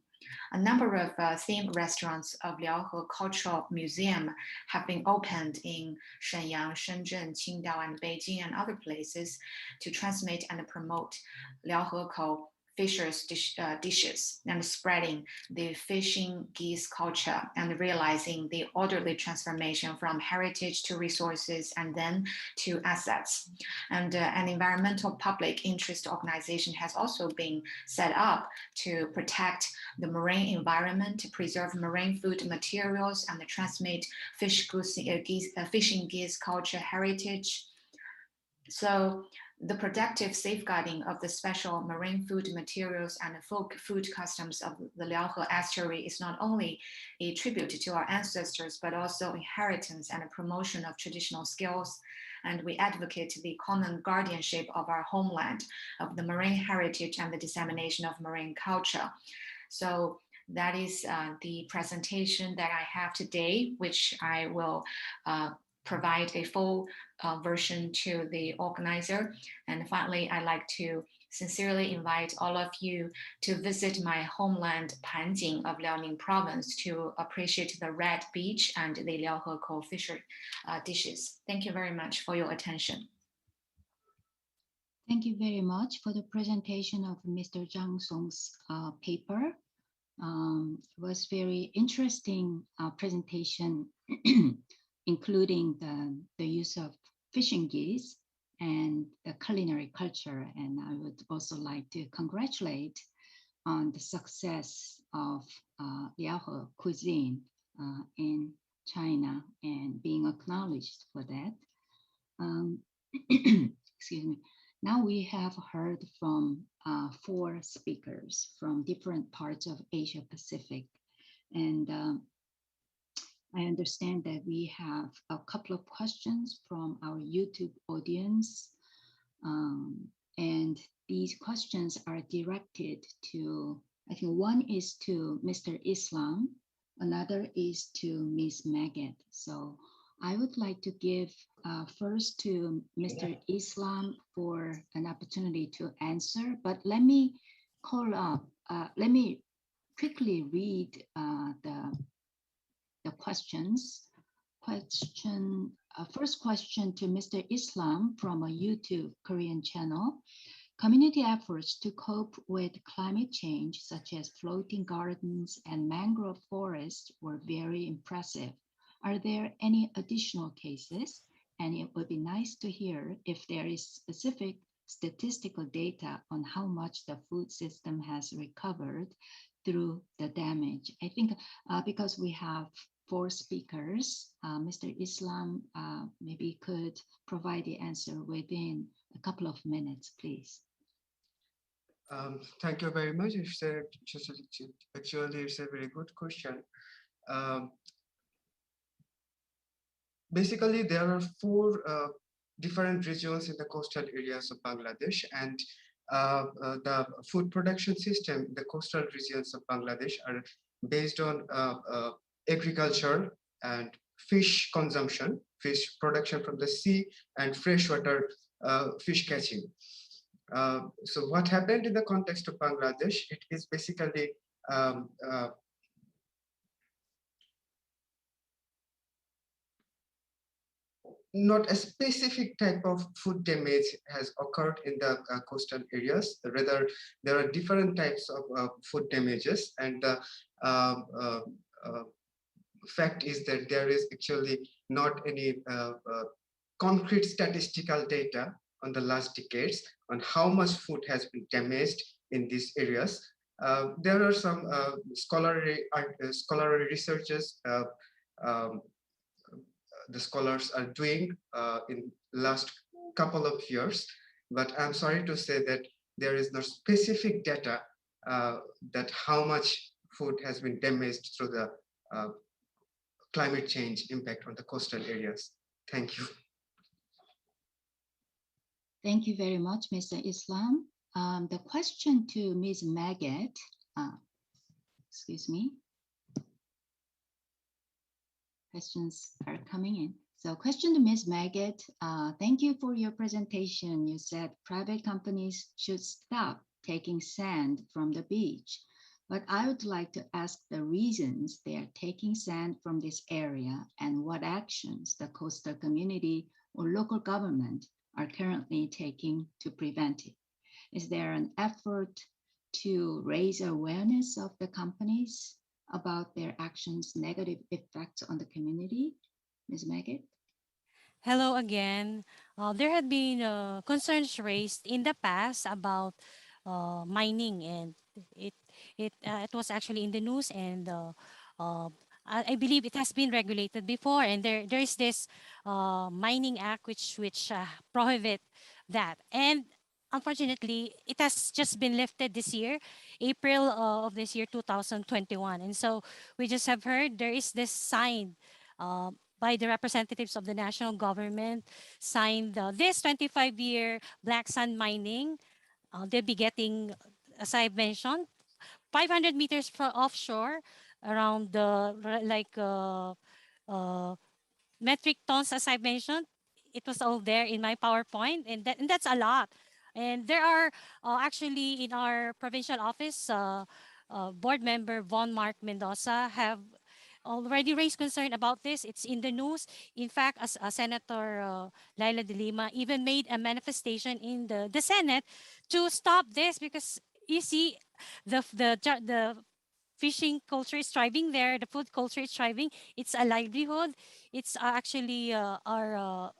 A number of themed restaurants of Liaohe Cultural Museum have been opened in Shenyang, Shenzhen, Qingdao, and Beijing, and other places to transmit and promote Liaohekou Fishers dishes and spreading the fishing geese culture and realizing the orderly transformation from heritage to resources and then to assets. And an environmental public interest organization has also been set up to protect the marine environment, to preserve marine food materials, and to transmit fishing geese culture heritage. So the productive safeguarding of the special marine food materials and folk food customs of the Liaohe estuary is not only a tribute to our ancestors, but also inheritance and a promotion of traditional skills. And we advocate the common guardianship of our homeland, of the marine heritage and the dissemination of marine culture. So that is the presentation that I have today, which I will provide a full version to the organizer. And finally, I'd like to sincerely invite all of you to visit my homeland Panjing of Liaoning province to appreciate the red beach and the Liaohekou fisher dishes. Thank you very much for your attention. Thank you very much for the presentation of Mr. Zhang Song's paper. It was very interesting presentation, including the use of fishing geese and the culinary culture. And I would also like to congratulate on the success of Liaohe cuisine in China and being acknowledged for that. Excuse me. Now we have heard from 4 speakers from different parts of Asia Pacific. And I understand that we have a couple of questions from our YouTube audience. And these questions are directed to, I think one is to Mr. Islam, another is to Ms. Maggot. So I would like to give first to Mr. Islam for an opportunity to answer, but let me call up, let me quickly read the questions. First question to Mr. Islam from a YouTube Korean channel. Community efforts to cope with climate change, such as floating gardens and mangrove forests, were very impressive. Are there any additional cases? And it would be nice to hear if there is specific statistical data on how much the food system has recovered through the damage. I think because we have 4 speakers, Mr. Islam maybe could provide the answer within a couple of minutes, please. Thank you very much. Actually, it's a very good question. Basically, there are 4 different regions in the coastal areas of Bangladesh, and the food production system in the coastal regions of Bangladesh are based on agriculture and fish consumption, fish production from the sea, and freshwater fish catching. So what happened in the context of Bangladesh, it is basically not a specific type of food damage has occurred in the coastal areas. Rather, there are different types of food damages, and the fact is that there is actually not any concrete statistical data on the last decades on how much food has been damaged in these areas. There are some scholarly researches the scholars are doing in last couple of years, but I'm sorry to say that there is no specific data that how much food has been damaged through the climate change impact on the coastal areas. Thank you. Thank you very much, Mr. Islam. The question to Ms. Maggot, excuse me. Questions are coming in. So question to Ms. Maggot, thank you for your presentation. You said private companies should stop taking sand from the beach, but I would like to ask the reasons they are taking sand from this area and what actions the coastal community or local government are currently taking to prevent it. Is there an effort to raise awareness of the companies about their actions' negative effects on the community? Ms. Maggot? Hello again. There had been concerns raised in the past about mining, and it it was actually in the news, and I believe it has been regulated before, and there is this mining act which prohibit that, and unfortunately it has just been lifted this year, April of this year 2021, and so we just have heard there is this sign by the representatives of the national government signed this 25-year black sand mining. They'll be getting, as I mentioned, 500 meters from offshore, around the metric tons, as I mentioned. It was all there in my PowerPoint, and that's a lot. And there are actually in our provincial office, board member Von Mark Mendoza have already raised concern about this. It's in the news. In fact, as Senator Laila de Lima even made a manifestation in the Senate to stop this, because you see the fishing culture is thriving there. The food culture is thriving. It's a livelihood. It's actually our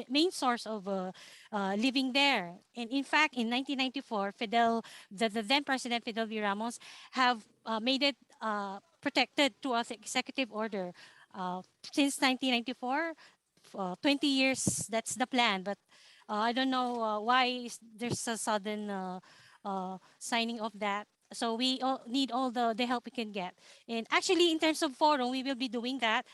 main source of living there. And in fact, in 1994, the then President Fidel V. Ramos, have made it protected to us executive order. Since 1994, 20 years, that's the plan. But I don't know why there's a sudden signing of that. So we all need all the help we can get. And actually, in terms of forum, we will be doing that.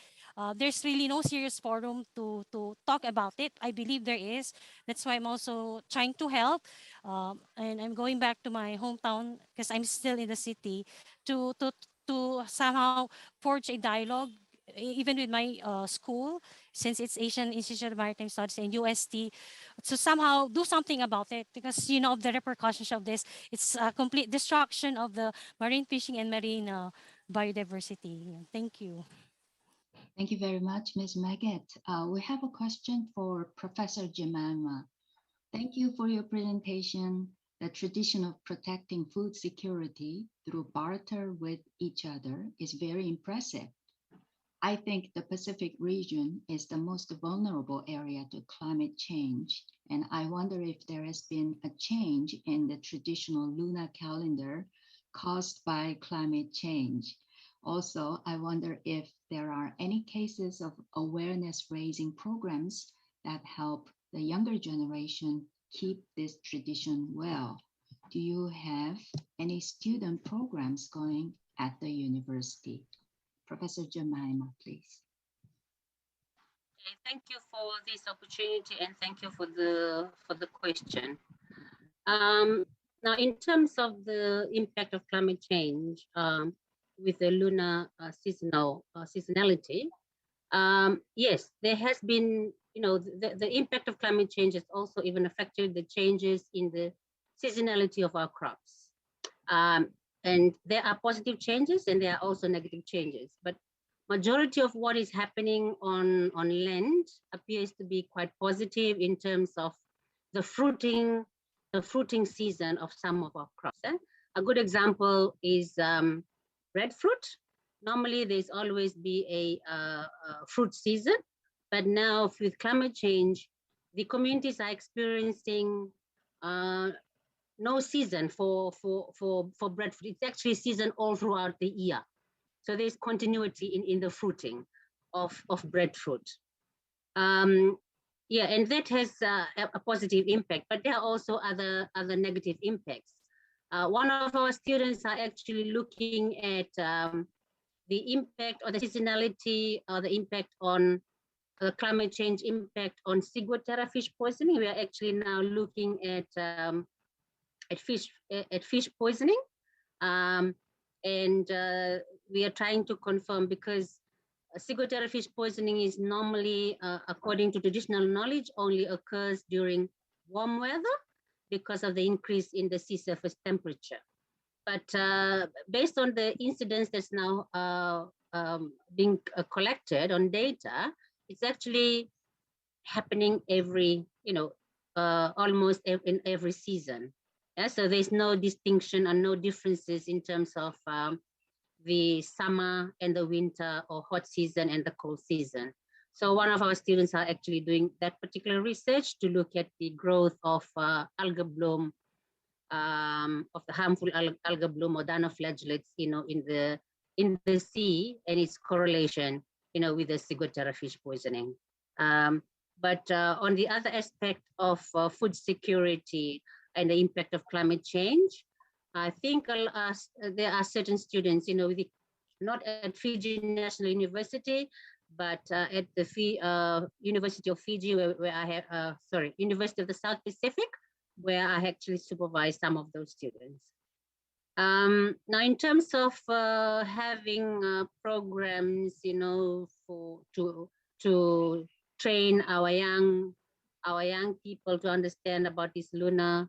There's really no serious forum to talk about it. I believe there is. That's why I'm also trying to help. And I'm going back to my hometown because I'm still in the city to somehow forge a dialogue even with my school, since it's Asian Institute of Maritime Studies and UST, to somehow do something about it, because you know of the repercussions of this. It's a complete destruction of the marine fishing and marine biodiversity. Thank you. Thank you very much, Ms. Maggot. We have a question for Professor Jemima. Thank you for your presentation. The tradition of protecting food security through barter with each other is very impressive. I think the Pacific region is the most vulnerable area to climate change, and I wonder if there has been a change in the traditional lunar calendar caused by climate change. Also, I wonder if there are any cases of awareness raising programs that help the younger generation keep this tradition well. Do you have any student programs going at the university? Professor Jemima, please. Okay, thank you for this opportunity and thank you for the question. Now, in terms of the impact of climate change with the lunar seasonality, yes, there has been, the impact of climate change has also even affected the changes in the seasonality of our crops. And there are positive changes and there are also negative changes. But majority of what is happening on land appears to be quite positive in terms of the fruiting season of some of our crops. A good example is breadfruit. Normally, there's always be a fruit season, but now with climate change, the communities are experiencing no season for breadfruit. It's actually season all throughout the year. So there's continuity in the fruiting of breadfruit. Yeah, and that has a positive impact, but there are also other negative impacts. One of our students are actually looking at the impact or the seasonality or the impact on the climate change impact on ciguatera fish poisoning. We are actually now looking at fish poisoning, and we are trying to confirm, because ciguatera fish poisoning is normally, according to traditional knowledge, only occurs during warm weather because of the increase in the sea surface temperature. But based on the incidence that's now being collected on data, it's actually happening every, almost in every season. Yeah, so there's no distinction and no differences in terms of the summer and the winter, or hot season and the cold season. So one of our students are actually doing that particular research to look at the growth of algae bloom, of the harmful algae bloom or dinoflagellates, in the sea, and its correlation, with the ciguatera fish poisoning. But on the other aspect of food security and the impact of climate change, I think there are certain students, not at Fiji National University, but at the University of Fiji, where I have, University of the South Pacific, where I actually supervise some of those students. Now, in terms of having programs, to train our young people to understand about this lunar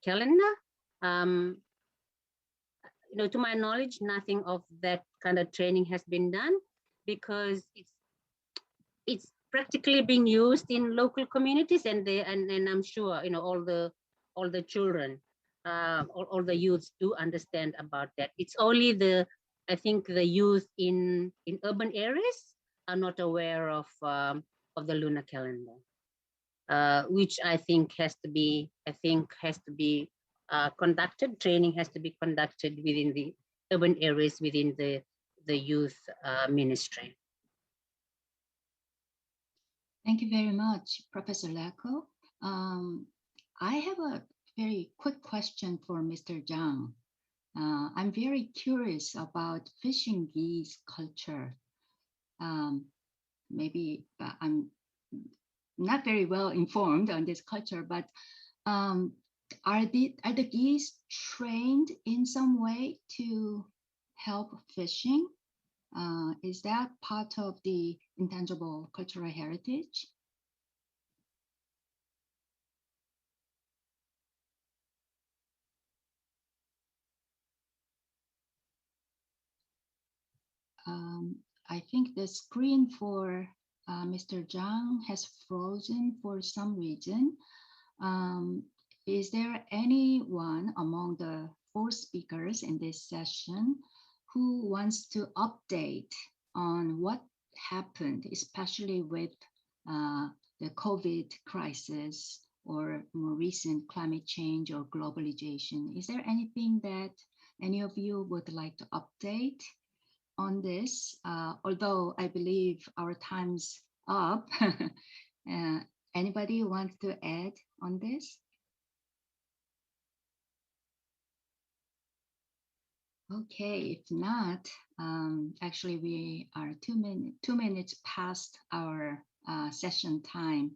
calendar, to my knowledge, nothing of that kind of training has been done, because it's practically being used in local communities, and I'm sure all the children all the youths do understand about that. It's only I think the youth in urban areas are not aware of the lunar calendar, which I think has to be conducted. Training has to be conducted within the urban areas within the youth ministry. Thank you very much, Professor Lako. I have a very quick question for Mr. Zhang. I'm very curious about fishing geese culture. Maybe I'm not very well informed on this culture, but are the geese trained in some way to help fishing? Is that part of the intangible cultural heritage? I think the screen for Mr. Zhang has frozen for some reason. Is there anyone among the 4 speakers in this session who wants to update on what happened, especially with the COVID crisis or more recent climate change or globalization? Is there anything that any of you would like to update on this? Although I believe our time's up. Anybody want to add on this? Okay, if not, actually we are 2 minutes past our session time.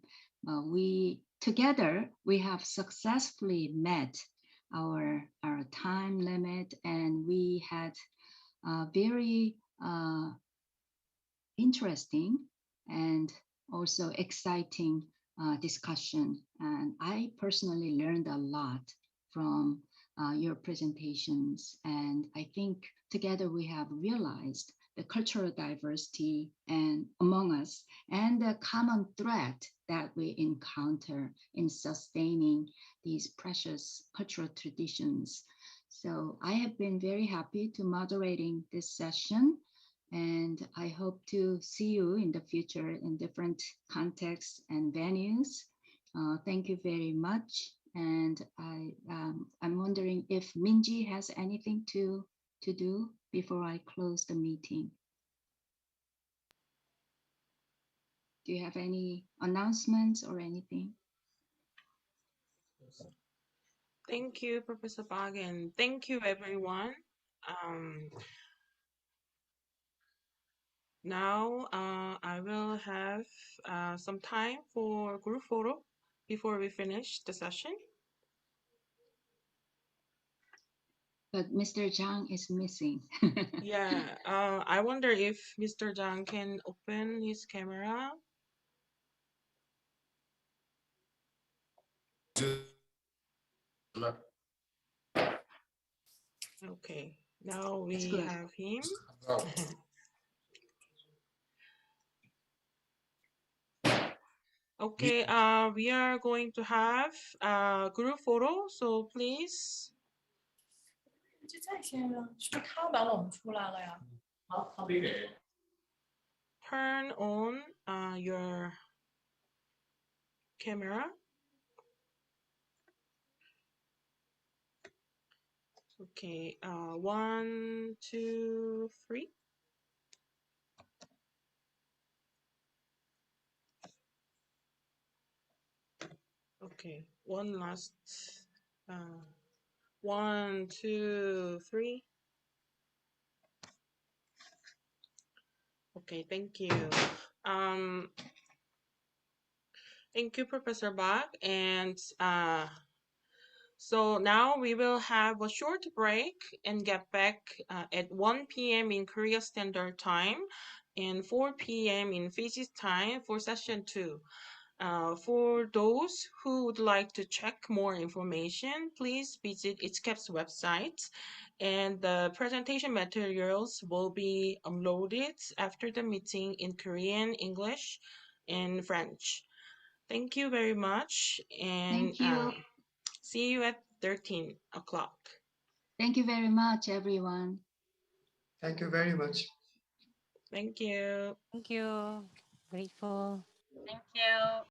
We have successfully met our time limit, and we had very interesting and also exciting discussion. And I personally learned a lot from your presentations. And I think together we have realized the cultural diversity and among us and the common thread that we encounter in sustaining these precious cultural traditions. So I have been very happy to moderating this session, and I hope to see you in the future in different contexts and venues. Thank you very much. And I'm wondering if Minji has anything to do before I close the meeting. Do you have any announcements or anything? Thank you, Professor Bag, and thank you, everyone. Now I will have some time for group photo before we finish the session. But Mr. Zhang is missing. Yeah, I wonder if Mr. Zhang can open his camera. Okay, now we have him. Okay, we are going to have a group photo, so please. Turn on your camera. Okay, 1, 2, 3. Okay, one last. 1, 2, 3. Okay, thank you. Thank you, Professor Bach. And so now we will have a short break and get back at 1 p.m. in Korea Standard Time and 4 p.m. in Fiji time for session 2. For those who would like to check more information, please visit ITSCAP's website, and the presentation materials will be uploaded after the meeting in Korean, English, and French. Thank you very much, and Thank you. see you at 13 o'clock. Thank you very much, everyone. Thank you very much. Thank you. Thank you. Grateful. Thank you.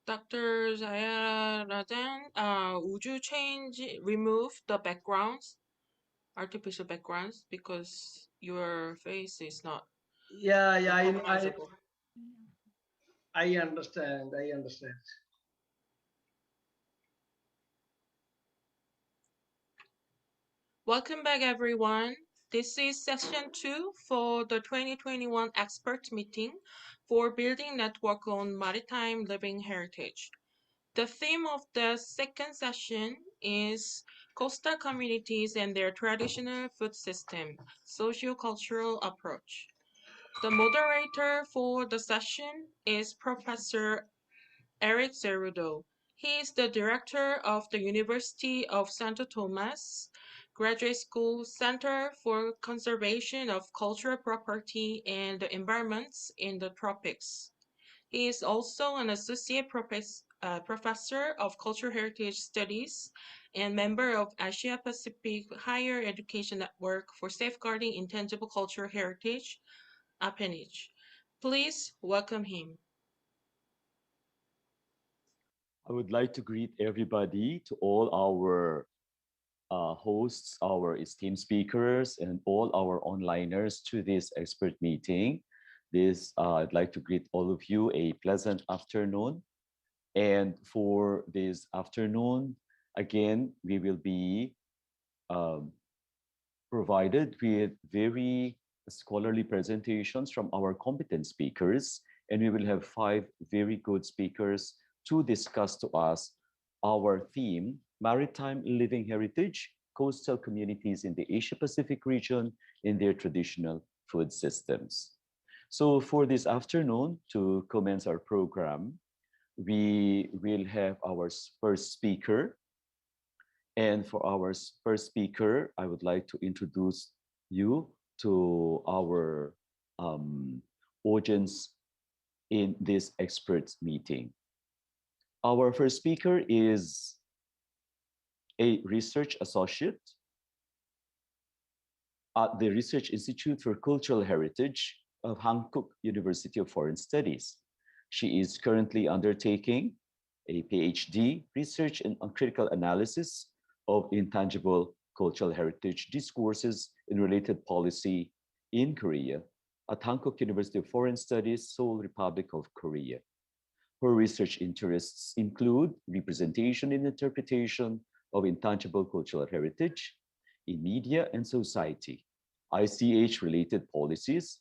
Dr. Zaya Rajan, would you remove the backgrounds, artificial backgrounds, because your face is not Yeah, recognizable. I understand. I understand. Welcome back, everyone. This is session 2 for the 2021 expert meeting for building network on maritime living heritage. The theme of the second session is coastal communities and their traditional food system, socio-cultural approach. The moderator for the session is Professor Eric Zerudo. He is the director of the University of Santo Tomas Graduate School Center for Conservation of Cultural Property and the Environments in the Tropics. He is also an associate professor of cultural heritage studies and member of Asia Pacific Higher Education Network for Safeguarding Intangible Cultural Heritage, APENIH. Please welcome him. I would like to greet everybody, to all our hosts, our esteemed speakers, and all our onliners to this expert meeting. I'd like to greet all of you a pleasant afternoon. And for this afternoon, again, we will be provided with very scholarly presentations from our competent speakers. And we will have 5 very good speakers to discuss to us our theme, Maritime Living Heritage, Coastal Communities in the Asia-Pacific region in their traditional food systems. So for this afternoon, to commence our program, we will have our first speaker. And for our first speaker, I would like to introduce you to our audience in this experts meeting. Our first speaker is a research associate at the Research Institute for Cultural Heritage of Hankook University of Foreign Studies. She is currently undertaking a PhD research on critical analysis of intangible cultural heritage discourses in related policy in Korea at Hankook University of Foreign Studies, Seoul, Republic of Korea. Her research interests include representation and interpretation of intangible cultural heritage in media and society, ICH-related policies,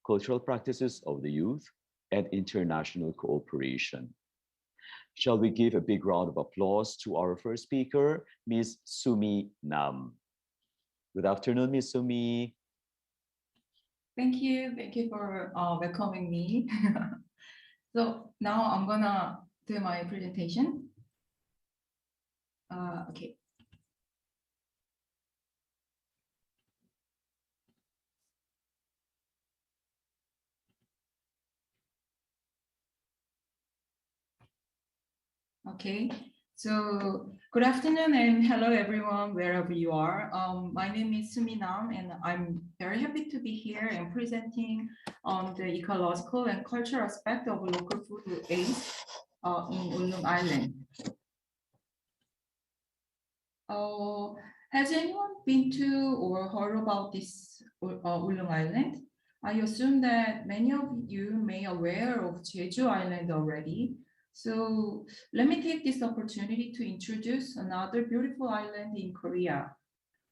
cultural practices of the youth, and international cooperation. Shall we give a big round of applause to our first speaker, Ms. Sumi Nam. Good afternoon, Ms. Sumi. Thank you for welcoming me. So now I'm gonna do my presentation. Okay. Okay, so good afternoon and hello everyone, wherever you are. My name is Sumi Nam and I'm very happy to be here and presenting on the ecological and cultural aspect of local food waste in Ulung Island. Has anyone been to or heard about this Ulung Island? I assume that many of you may aware of Jeju Island already. So let me take this opportunity to introduce another beautiful island in Korea.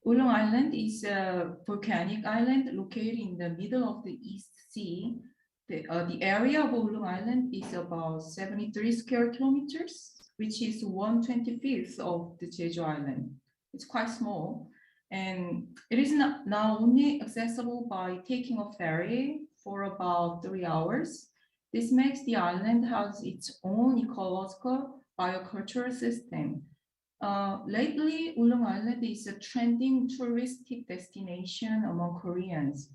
Ulung Island is a volcanic island located in the middle of the East Sea. The area of Ulung Island is about 73 square kilometers, which is 1/25 of the Jeju Island. It's quite small, and it is now only accessible by taking a ferry for about 3 hours. This makes the island has its own ecological biocultural system. Lately, Ulung Island is a trending touristic destination among Koreans.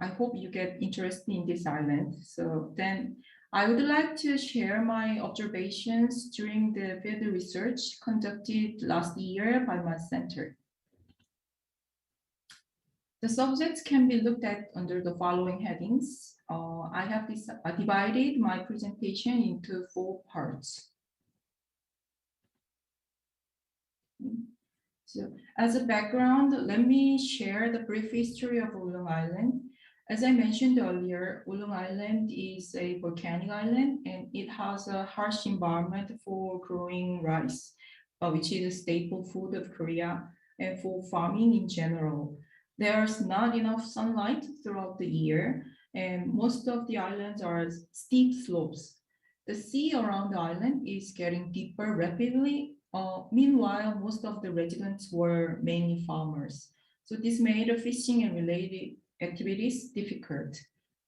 I hope you get interested in this island. So then I would like to share my observations during the field research conducted last year by my center. The subjects can be looked at under the following headings. I have divided my presentation into 4 parts. So as a background, let me share the brief history of Ulung Island. As I mentioned earlier, Ulung Island is a volcanic island and it has a harsh environment for growing rice, which is a staple food of Korea, and for farming in general. There's not enough sunlight throughout the year, and most of the islands are steep slopes. The sea around the island is getting deeper rapidly. Meanwhile, most of the residents were mainly farmers. So this made fishing and related activities difficult.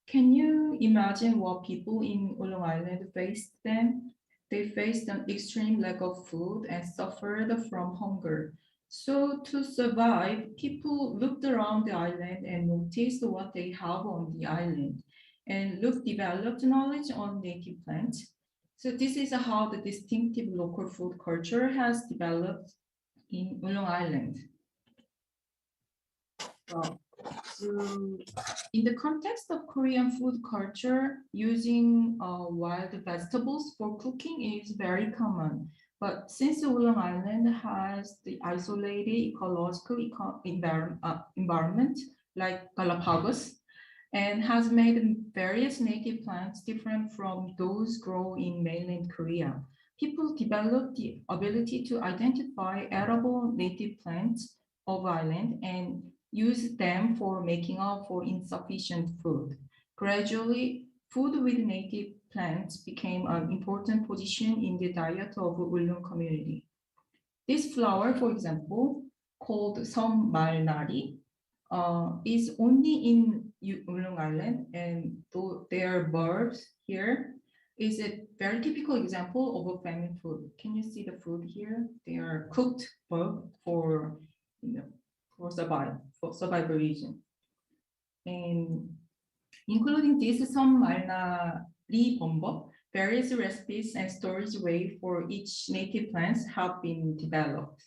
Can you imagine what people in Ulung Island faced then? They faced an extreme lack of food and suffered from hunger. So to survive, people looked around the island and noticed what they have on the island and developed knowledge on native plants. So this is how the distinctive local food culture has developed in Ulung Island. So in the context of Korean food culture, using wild vegetables for cooking is very common. But since Ulung Island has the isolated ecological environment like Galapagos, and has made various native plants different from those grown in mainland Korea, people developed the ability to identify edible native plants of island and use them for making up for insufficient food. Gradually, food with native plants became an important position in the diet of Ulung community. This flower, for example, called Malnari, is only in Ulung Island, and their birds here is a very typical example of a family food. Can you see the food here? They are cooked for survival reason. And including this, some 말나리 범벅, various recipes and storage way for each native plants have been developed.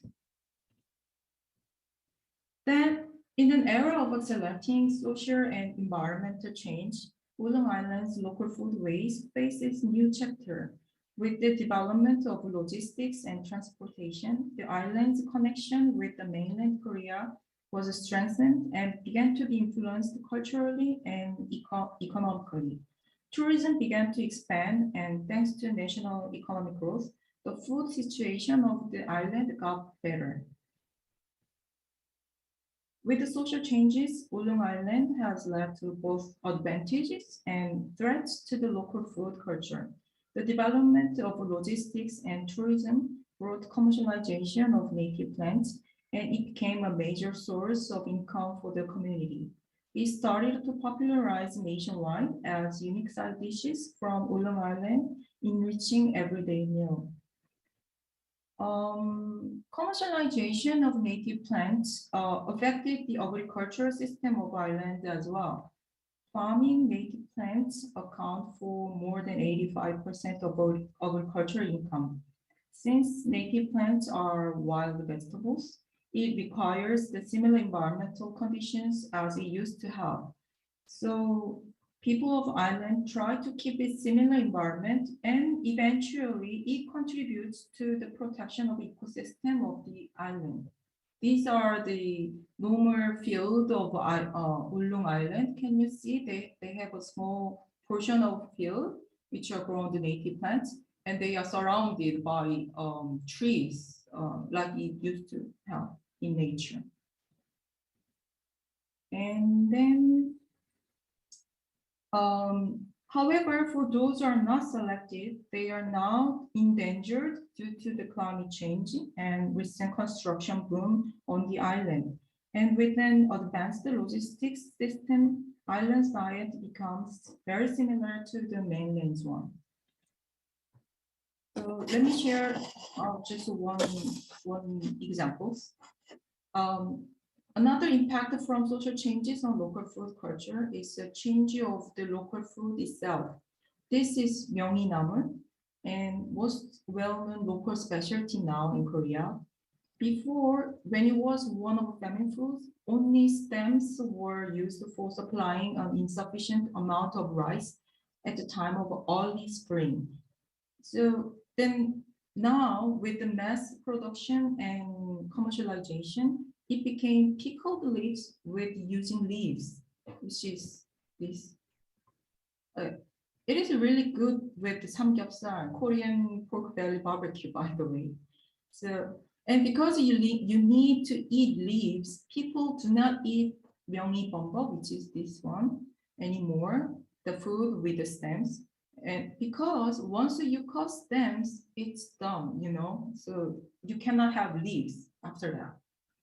Then, in an era of accelerating social and environmental change, Ulung Island's local foodways faces new chapter. With the development of logistics and transportation, the island's connection with the mainland Korea was strengthened and began to be influenced culturally and economically. Tourism began to expand, and thanks to national economic growth, the food situation of the island got better. With the social changes, Ulung Island has led to both advantages and threats to the local food culture. The development of logistics and tourism brought commercialization of native plants, and it became a major source of income for the community. It started to popularize nationwide as unique side dishes from Ulung Island, enriching everyday meal. Commercialization of native plants affected the agricultural system of island as well. Farming native plants account for more than 85% of agricultural income. Since native plants are wild vegetables, it requires the similar environmental conditions as it used to have. So people of island try to keep a similar environment, and eventually it contributes to the protection of ecosystem of the island. These are the normal field of Ulung Island. Can you see they have a small portion of field which are grown the native plants, and they are surrounded by trees like it used to have in nature. And then however, for those who are not selected, they are now endangered due to the climate change and recent construction boom on the island. And with an advanced logistics system, island's diet becomes very similar to the mainland's one. So let me share just one example. Another impact from social changes on local food culture is the change of the local food itself. This is 명이나물, and most well-known local specialty now in Korea. Before, when it was one of famine foods, only stems were used for supplying an insufficient amount of rice at the time of early spring. So then now with the mass production and commercialization, it became pickled leaves with using leaves, which is this. Uh, it is really good with the samgyeopsal, Korean pork belly barbecue, by the way. So, and because you need to eat leaves, people do not eat myeongni bumbo, which is this one, anymore, the food with the stems. And because once you cut stems, it's done, you know, so you cannot have leaves after that.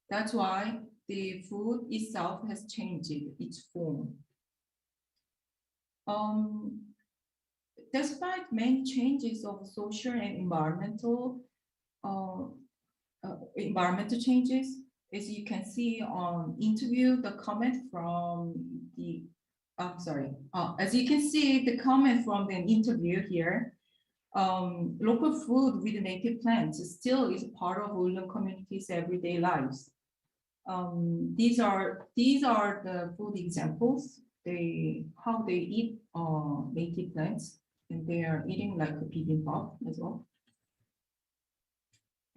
That's why the food itself has changed its form. Um, Despite many changes of social and uh, environmental changes, as you can see on interview, the comment from the, as you can see the comment from the interview here, local food with native plants still is part of Ulsan communities' everyday lives. These are the food examples. How they eat native plants, and they are eating like a bibimbap as well.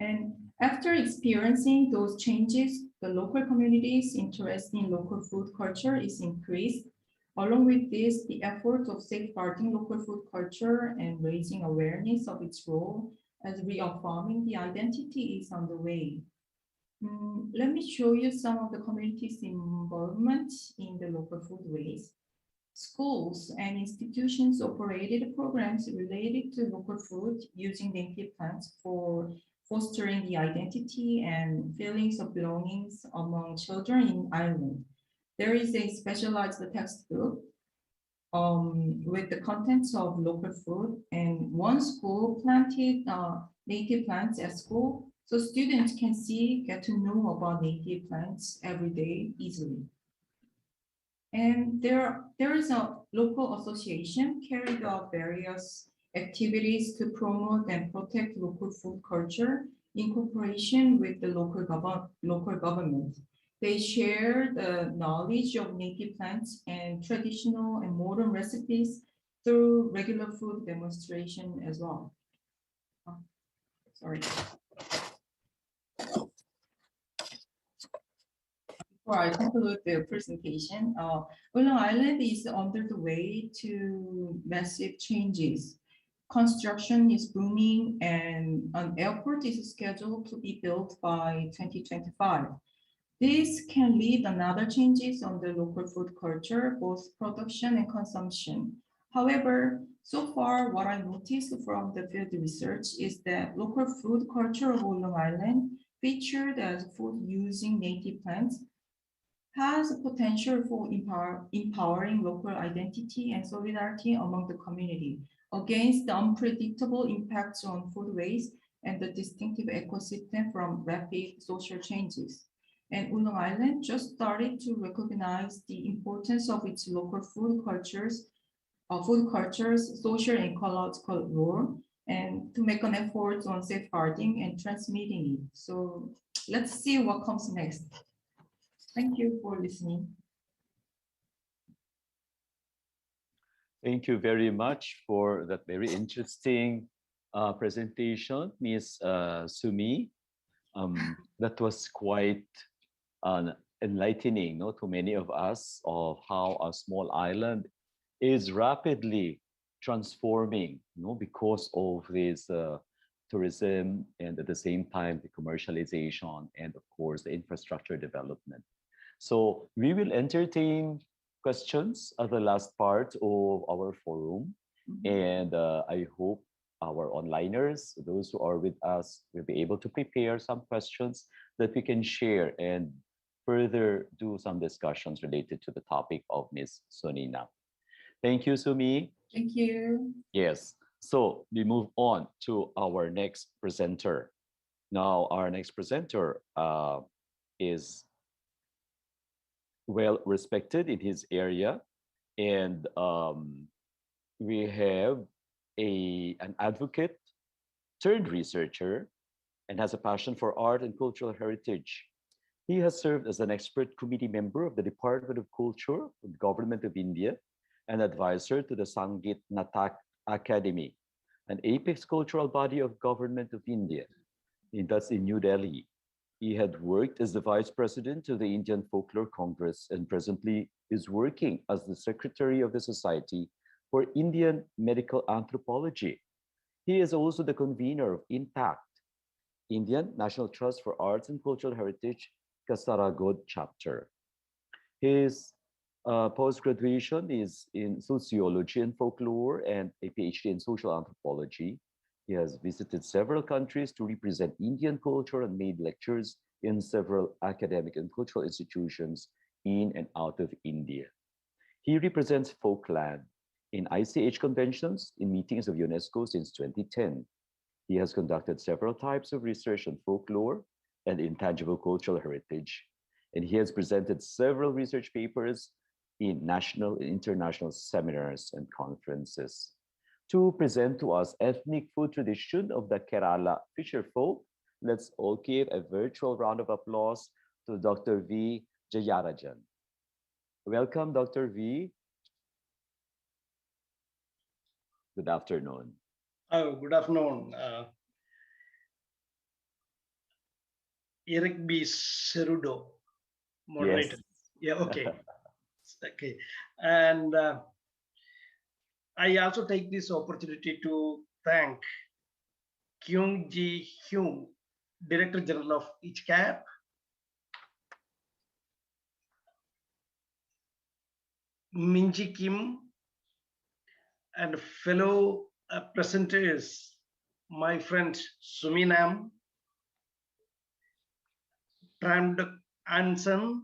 And after experiencing those changes, the local community's interest in local food culture is increased. Along with this, the effort of safeguarding local food culture and raising awareness of its role as reaffirming the identity is underway. Let me show you some of the community's involvement in the local foodways. Schools and institutions operated programs related to local food using native plants for fostering the identity and feelings of belongings among children in Ireland. There is a specialized textbook with the contents of local food, and one school planted native plants at school, so students can get to know about native plants every day easily. And there is a local association carried out various activities to promote and protect local food culture in cooperation with the local government. They share the knowledge of native plants and traditional and modern recipes through regular food demonstration as well. Oh, sorry. Before I conclude the presentation, Ulsan Island is under the way to massive changes. Construction is booming and an airport is scheduled to be built by 2025. This can lead another changes on the local food culture, both production and consumption. However, so far what I noticed from the field research is that local food culture of Ulsan Island, featured as food using native plants, has a potential for empowering local identity and solidarity among the community against the unpredictable impacts on foodways and the distinctive ecosystem from rapid social changes. And Ulsan Island just started to recognize the importance of its local food cultures, social and ecological role, and to make an effort on safeguarding and transmitting it. So let's see what comes next. Thank you for listening. Thank you very much for that very interesting presentation, Ms. Sumi. That was quite enlightening, no, to many of us of how a small island is rapidly transforming, because of this tourism and at the same time the commercialization and of course the infrastructure development. So we will entertain questions at the last part of our forum. And I hope our onliners, those who are with us, will be able to prepare some questions that we can share and further do some discussions related to the topic of Ms. Sonina. Thank you, Sumi. Thank you. Yes. So we move on to our next presenter. Now, our next presenter is well respected in his area, and we have an advocate turned researcher, and has a passion for art and cultural heritage. He has served as an expert committee member of the Department of Culture of the Government of India and advisor to the Sangeet Natak Academy, an apex cultural body of Government of India. That's in New Delhi. He had worked as the vice president of the Indian Folklore Congress and presently is working as the secretary of the Society for Indian Medical Anthropology. He is also the convener of INTACT, Indian National Trust for Arts and Cultural Heritage, Kasaragod chapter. His post-graduation is in sociology and folklore and a PhD in social anthropology. He has visited several countries to represent Indian culture and made lectures in several academic and cultural institutions in and out of India. He represents Folkland in ICH conventions in meetings of UNESCO since 2010. He has conducted several types of research on folklore and intangible cultural heritage, and he has presented several research papers in national and international seminars and conferences. To present to us ethnic food tradition of the Kerala fisher folk, let's all give a virtual round of applause to Dr. V. Jayarajan. Welcome, Dr. V. Good afternoon. Oh, good afternoon. Eric B. Cerudo, moderator. Yes. Yeah, okay. Okay. And I also take this opportunity to thank Kyung Ji Hyun, Director General of ICHCAP, Minji Kim, and fellow presenters, my friend Suminam, Tramd Anson,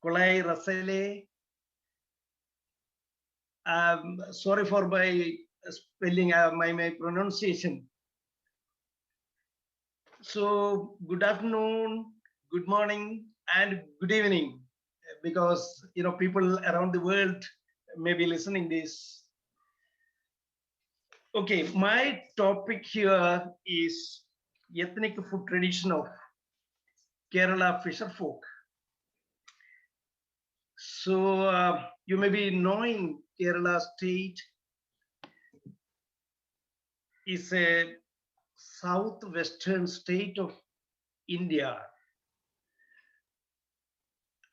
Kolai Rasele. Sorry for my spelling, my pronunciation. So good afternoon, good morning, and good evening, because people around the world may be listening this. Okay, my topic here is ethnic food tradition of Kerala fisher folk. So you may be knowing Kerala state is a southwestern state of India,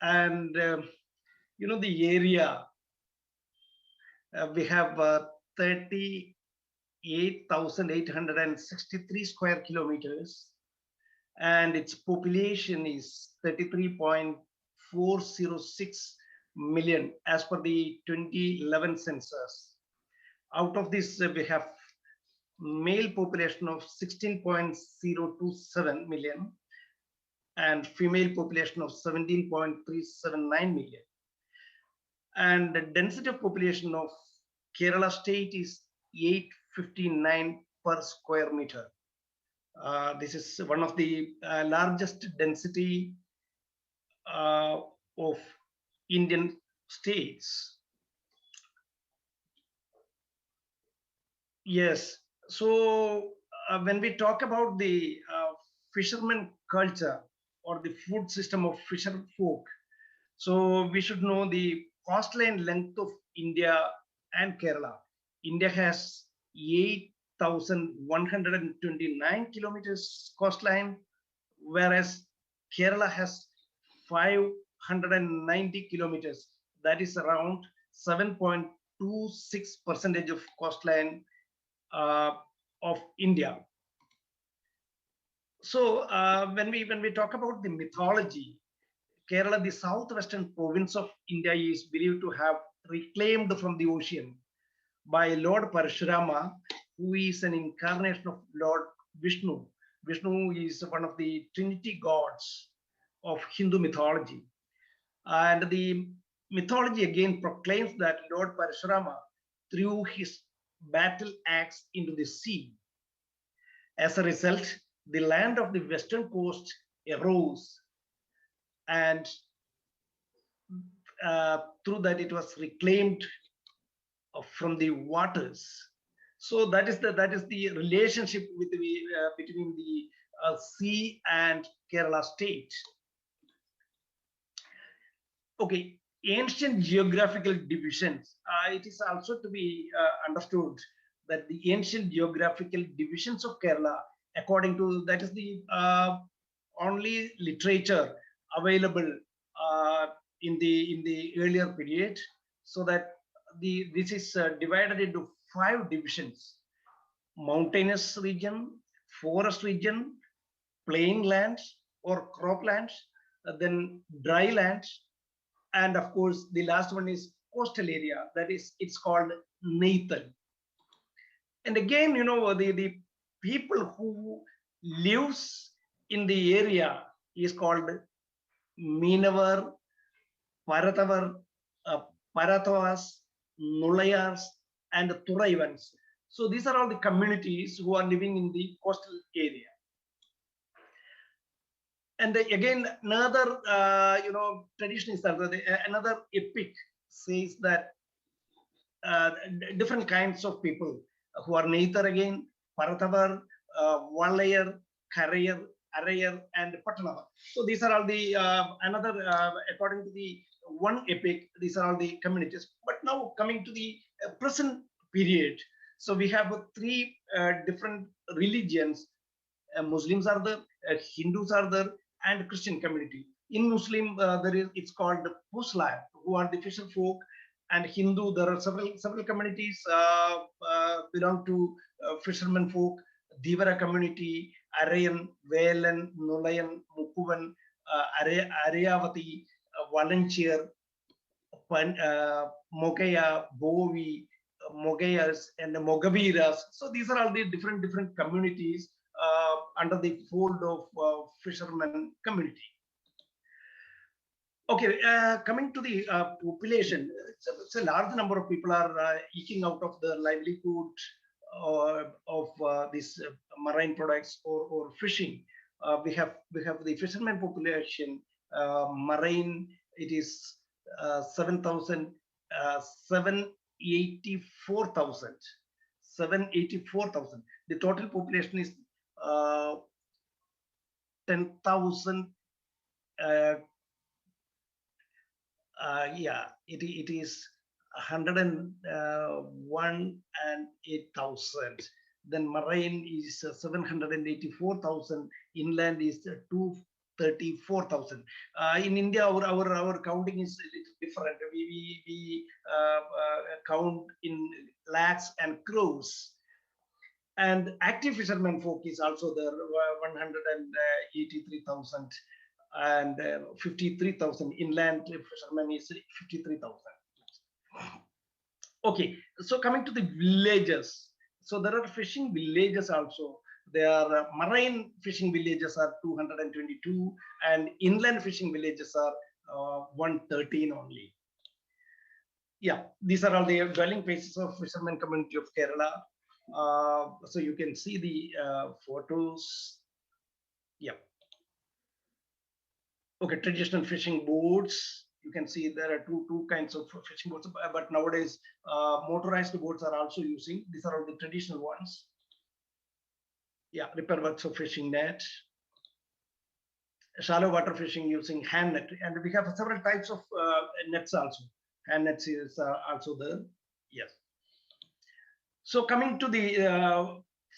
and the area we have 38,863 square kilometers, and its population is 33.406 million as per the 2011 census. Out of this, we have male population of 16.027 million and female population of 17.379 million. And the density of population of Kerala state is 859 per square meter. This is one of the largest density of Indian states. Yes. So when we talk about the fisherman culture or the food system of fisher folk, so we should know the coastline length of India and Kerala. India has 8,129 kilometers coastline, whereas Kerala has 590 kilometers. That is around 7.26% of coastline of India. So when we talk about the mythology, Kerala, the southwestern province of India, is believed to have reclaimed from the ocean by Lord Parashurama, who is an incarnation of Lord Vishnu. Vishnu is one of the Trinity gods of Hindu mythology. And the mythology again proclaims that Lord Parashurama threw his battle axe into the sea. As a result, the land of the western coast arose, and through that it was reclaimed from the waters. So that is the relationship with between the sea and Kerala state. Okay, ancient geographical divisions. It is also to be understood that the ancient geographical divisions of Kerala, according to that is the only literature available in the earlier period, so that this is divided into 5 divisions: mountainous region, forest region, plain lands or croplands, then dry lands, and of course the last one is coastal area, that is it's called Nathan. And again, the people who lives in the area is called Meenavar, Paratavar, uh, Paratavas, Nulayars, and Turaivans. So these are all the communities who are living in the coastal area. And again, another tradition is that another epic says that different kinds of people who are Neithar again, Paratavar, Walayar, Karayar, Arayar, and Patanavar. So these are all the another according to the one epic. These are all the communities. But now coming to the present period, so we have 3 different religions. Muslims are there, Hindus are there, and Christian community. In Muslim, it's called Pusla, who are the fisher folk, and Hindu, there are several communities belong to fishermen folk, Divara community, Arayan, Velan, Nulayan, Mukuvan, Arayavati, Valancheer, Mogaya, Bovi, Mogayas, and the Mogaviras. So these are all the different communities under the fold of fishermen community. Okay, coming to the population, it's a large number of people are eking out of the livelihood of these marine products or fishing. We have the fishermen population. Marine, it is 784,000. 784,000. The total population is 10,000. Yeah, it is 101 and 8,000. Then marine is 784,000. Inland is 234,000. In India, our counting is a little different. We count in lakhs and crores. And active fishermen folk is also there, 183,000. And 53,000 inland fishermen is 53,000. Okay, so coming to the villages, so there are fishing villages also. There are marine fishing villages are 222, and inland fishing villages are 113 only. Yeah, these are all the dwelling places of fishermen community of Kerala. So you can see the photos. Yeah. Okay, traditional fishing boats. You can see there are two kinds of fishing boats, but nowadays motorized boats are also using. These are all the traditional ones. Yeah, repair works of fishing net, shallow water fishing using hand net, and we have several types of nets also. Hand nets is also there. Yes. So coming to the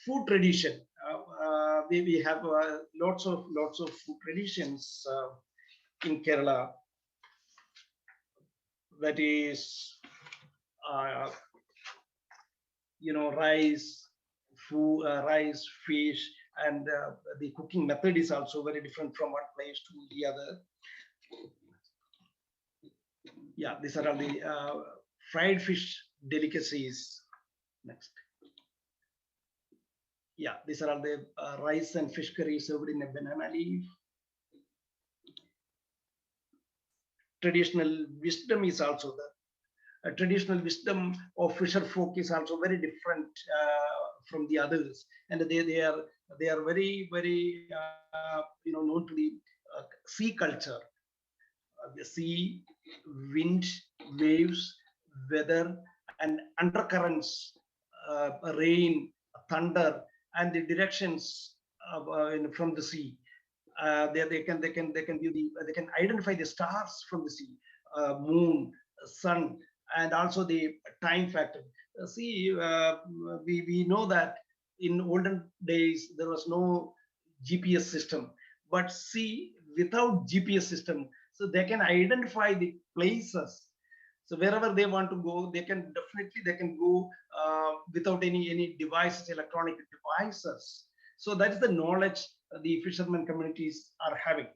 food tradition, we have lots of food traditions in Kerala. That is, rice, food, rice, fish, and the cooking method is also very different from one place to the other. Yeah, these are all the fried fish delicacies. Next. Yeah, these are all the rice and fish curry served in a banana leaf. Traditional wisdom is also there. Traditional wisdom of fisher folk is also very different from the others, and they are very known to the sea culture, the sea, wind, waves, weather, and undercurrents rain, thunder, and the directions from the sea. They can identify the stars from the sea, moon, sun, and also the time factor. We know that in olden days there was no GPS system, but see, without GPS system, so they can identify the places. So wherever they want to go, they can go without any devices, electronic devices. So that is the knowledge the fishermen communities are having.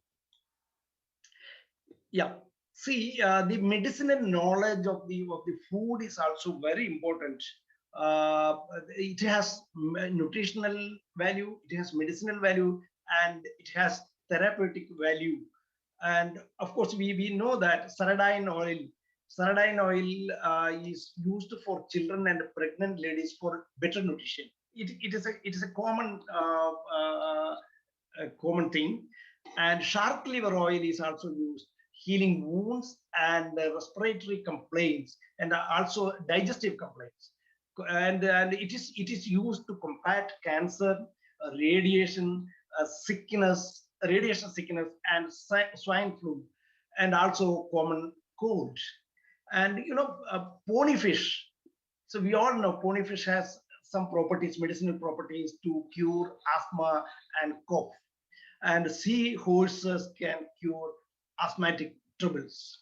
Yeah. See, the medicinal knowledge of the food is also very important. It has nutritional value, it has medicinal value, and it has therapeutic value. And of course, we know that sardine oil is used for children and pregnant ladies for better nutrition. It is a common thing. And shark liver oil is also used healing wounds and respiratory complaints, and also digestive complaints. And it is used to combat cancer, radiation sickness, radiation sickness, and swine flu, and also common cold. And pony fish. So we all know pony fish has some properties, medicinal properties to cure asthma and cough. And sea horses can cure asthmatic troubles.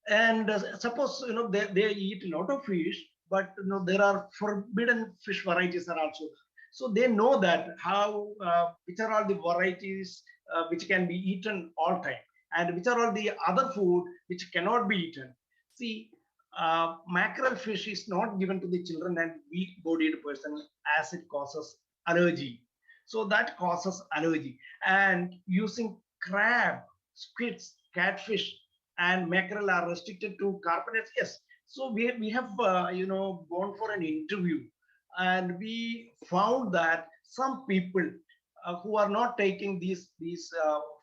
And suppose they eat a lot of fish, but there are forbidden fish varieties are also there. So they know that how which are all the varieties which can be eaten all time, and which are all the other food which cannot be eaten. See, mackerel fish is not given to the children and weak-bodied person as it causes allergy. So that causes allergy. And using crab, squids, catfish, and mackerel are restricted to carbonates. Yes. So we have gone for an interview, and we found that some people who are not taking these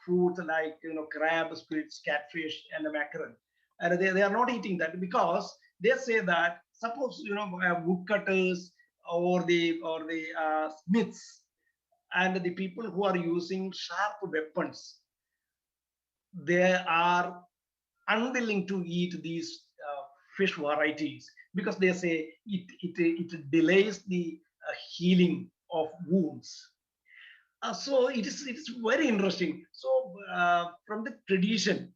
foods like crab, squids, catfish, and the mackerel, and they are not eating that because they say that suppose woodcutters or the smiths and the people who are using sharp weapons, they are unwilling to eat these fish varieties because they say it delays the healing of wounds. So it is very interesting. So from the tradition,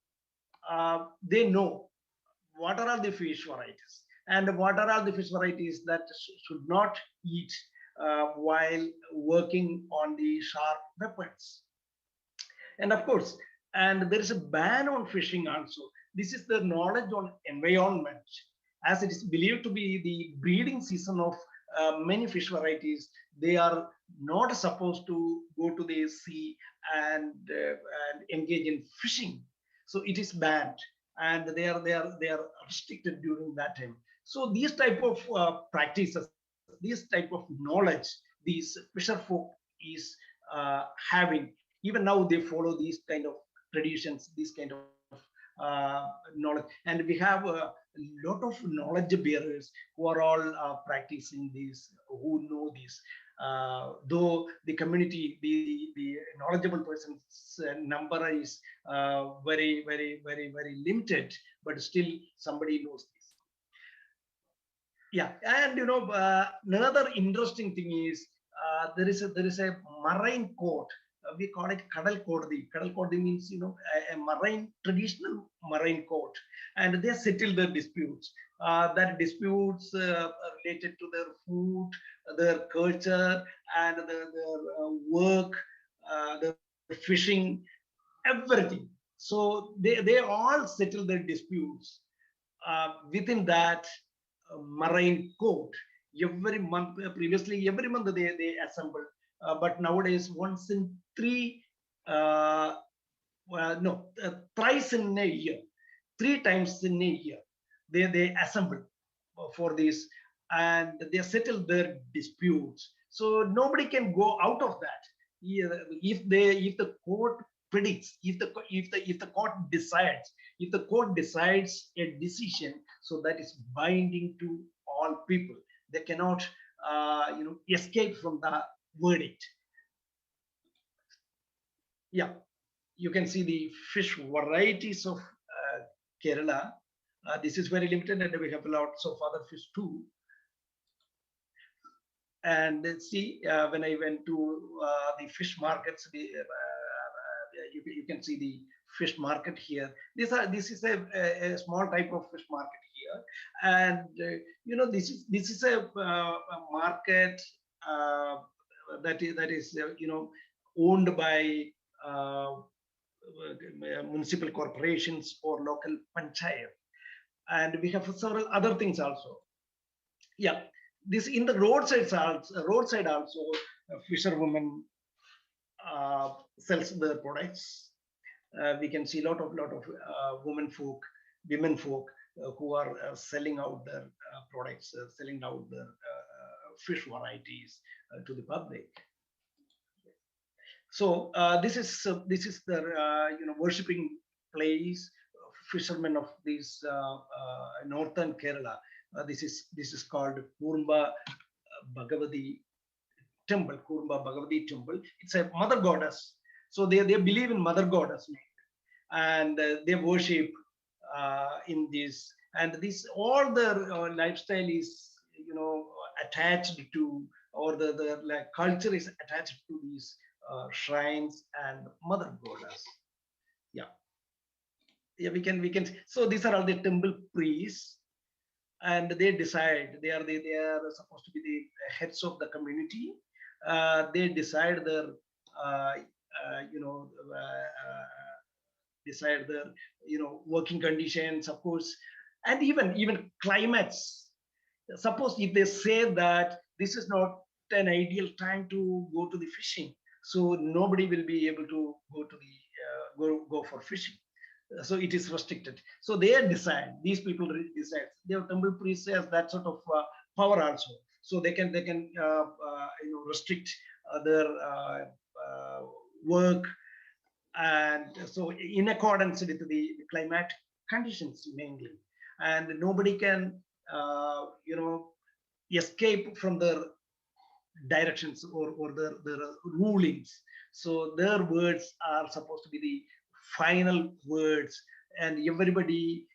they know what are all the fish varieties and what are all the fish varieties that should not eat while working on the sharp weapons. And of course, and there is a ban on fishing also. This is the knowledge on environment, as it is believed to be the breeding season of many fish varieties. They are not supposed to go to the sea and engage in fishing. So it is banned, and they are restricted during that time. So these type of practices, these type of knowledge, these fisher folk is having. Even now they follow these kind of traditions, these kind of knowledge, and we have a lot of knowledge bearers who are all practicing this, who know this. Though the community, the knowledgeable persons number is very limited, but still somebody knows this. Yeah, and another interesting thing is there is a marine code. We call it kadal koddi. Kadal koddi means a marine, traditional marine code, and they settle their disputes. That disputes related to their food, their culture, and their work, their fishing, everything. So they all settle their disputes within that marine code every month. Previously every month they assemble, but nowadays once in three no thrice in a year, three times in a year they assemble for this, and they settle their disputes. So nobody can go out of that. If the court predicts, if the court decides, if the court decides a decision, so that is binding to all people. they cannot escape from the verdict. Yeah, you can see the fish varieties of Kerala. This is very limited, and we have lots of other fish too. And see, when I went to the fish markets, you can see the fish market here. This is a small type of fish market here, and this is a market that is owned by municipal corporations or local panchayat, and we have several other things also. Yeah, this in the roadside also fisherwomen sells their products. We can see lot of women folk who are selling out their products, selling out their fish varieties to the public. So this is the worshipping place, fishermen of this northern Kerala. This is called Kurumba Bhagavati temple, Kurumba Bhagavati temple. It's a mother goddess. So they believe in mother goddess, and they worship in this. And this all their lifestyle is attached to, or the like culture is attached to these shrines and mother goddess. Yeah, we can. So these are all the temple priests, and they decide. They are supposed to be the heads of the community. They decide their decide their working conditions, of course, and even climates. Suppose if they say that this is not an ideal time to go to the fishing, so nobody will be able to go to the go for fishing. So it is restricted. So they decide. These people decide. Their temple priest has that sort of power also. So they can restrict their work, and so in accordance with the climatic conditions mainly, and nobody can escape from their directions or their rulings. So their words are supposed to be the final words, and everybody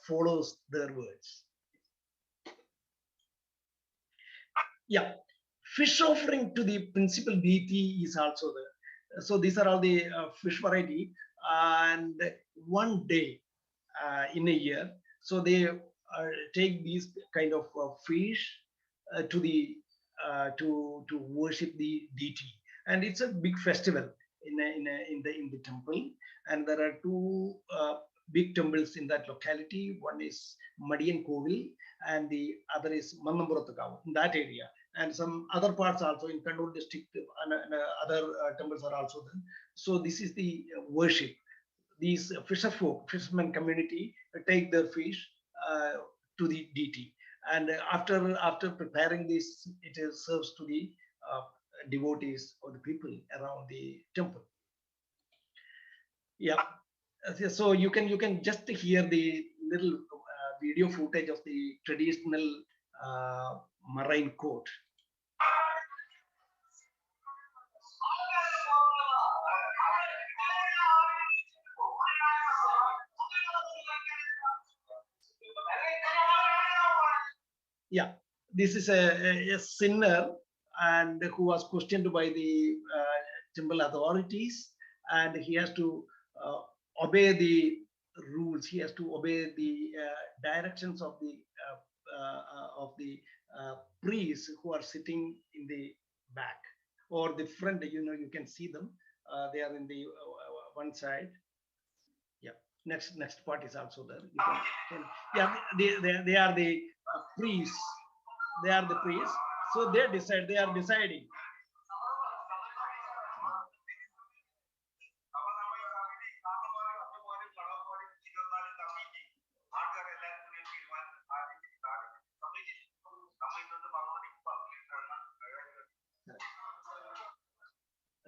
follows their words. Yeah, fish offering to the principal deity is also there. So these are all the fish variety, and one day in a year, so they take these kind of fish to the to worship the deity, and it's a big festival in the temple. And there are two big temples in that locality. One is Madiyan Kovil, and the other is Mannampurathukavu in that area. And some other parts also in Kannur district, and other temples are also there. So this is the worship. These fishermen community take their fish to the deity, and after preparing this, it is serves to the devotees or the people around the temple. Yeah, so you can just hear the little video footage of the traditional marine court. Yeah, this is a sinner, and who was questioned by the temple authorities, and he has to obey the rules. He has to obey the directions of the priests who are sitting in the back or the front. You can see them. They are in the one side. Yeah, next part is also there. Yeah, they are the priests. They are the priests. So they decide. They are deciding.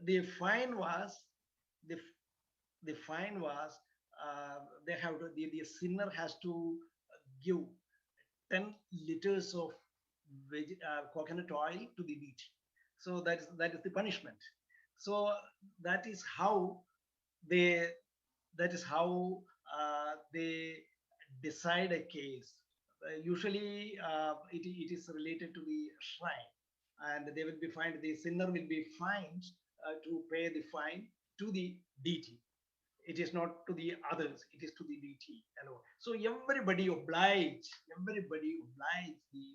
The fine was the fine was they have to, the sinner has to give 10 liters of coconut oil to the deity. So that is the punishment. So that is how they they decide a case. Usually, it is related to the shrine, and they will be fined. The sinner will be fined to pay the fine to the deity. It is not to the others, it is to the deity alone. So everybody oblige the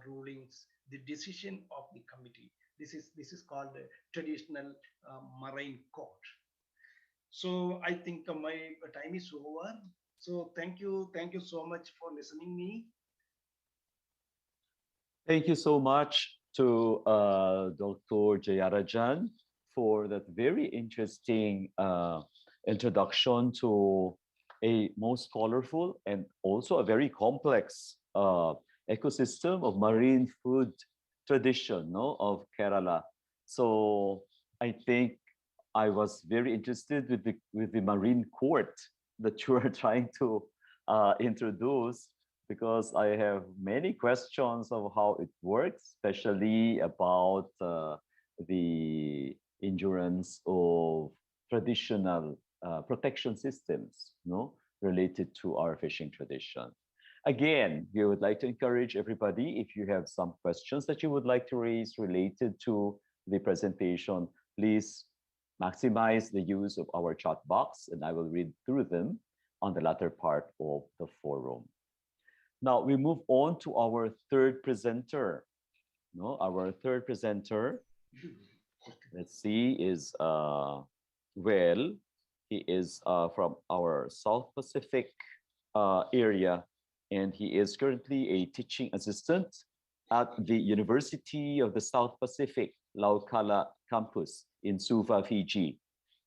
rulings, the decision of the committee. This is called a traditional marine court. So I think my time is over. So thank you so much for listening me. Thank you so much to Dr. Jayarajan for that very interesting introduction to a most colorful and also a very complex ecosystem of marine food tradition, no, of Kerala. So I think I was very interested with the marine court that you are trying to introduce, because I have many questions of how it works, especially about the endurance of traditional protection systems, no, related to our fishing tradition. Again, we would like to encourage everybody, if you have some questions that you would like to raise related to the presentation, please maximize the use of our chat box, and I will read through them on the latter part of the forum. Now we move on to our third presenter. No, our third presenter, let's see, is well, he is from our South Pacific area, and he is currently a teaching assistant at the University of the South Pacific Laukala campus in Suva, Fiji.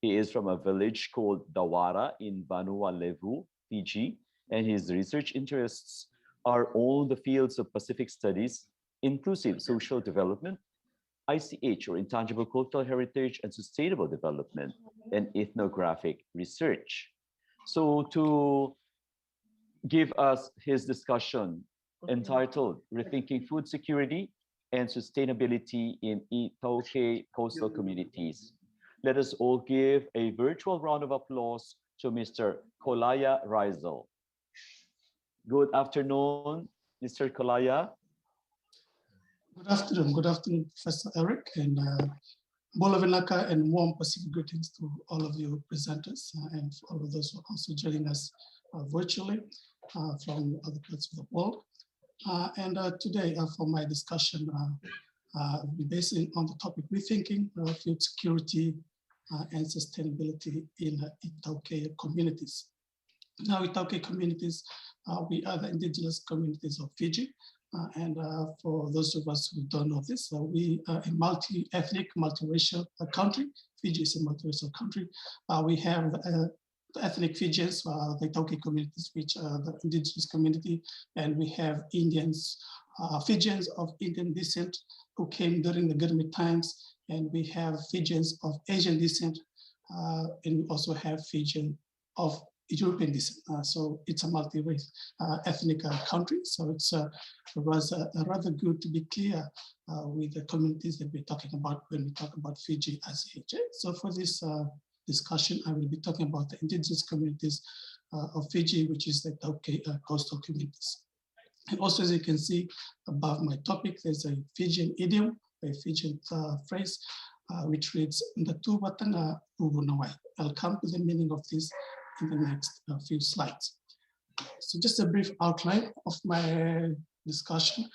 He is from a village called Dawara in Vanua Levu, Fiji, and his research interests are all the fields of Pacific studies, inclusive social development, ICH or intangible cultural heritage and sustainable development, and ethnographic research. So to give us his discussion entitled Rethinking Food Security and Sustainability in Itoke Coastal Communities, let us all give a virtual round of applause to Mr. Kolaya Rizal. Good afternoon, Mr. Kolaya. Good afternoon, Professor Eric, and Bolavinaka, and warm Pacific greetings to all of you presenters and for all of those who are also joining us virtually from other parts of the world. Today, for my discussion, I'll be based on the topic rethinking food security and sustainability in Itoke communities. Now, Itoke communities, we are the indigenous communities of Fiji. For those of us who don't know this, we are a multi-ethnic, multiracial country. Fiji is a multiracial country. We have ethnic Fijians, the Itoke communities, which are the indigenous community, and we have Indians, Fijians of Indian descent who came during the Gurmit times, and we have Fijians of Asian descent, and we also have Fijian of European descent. So it's a multi-race ethnic country. So it was rather good to be clear with the communities that we're talking about when we talk about Fiji as a. So for this discussion, I will be talking about the indigenous communities of Fiji, which is the Itoke coastal communities. And also, as you can see above my topic, there's a Fijian idiom, a Fijian phrase, which reads, "Ndatuwatana uvunawai." I'll come to the meaning of this in the next few slides. So just a brief outline of my discussion.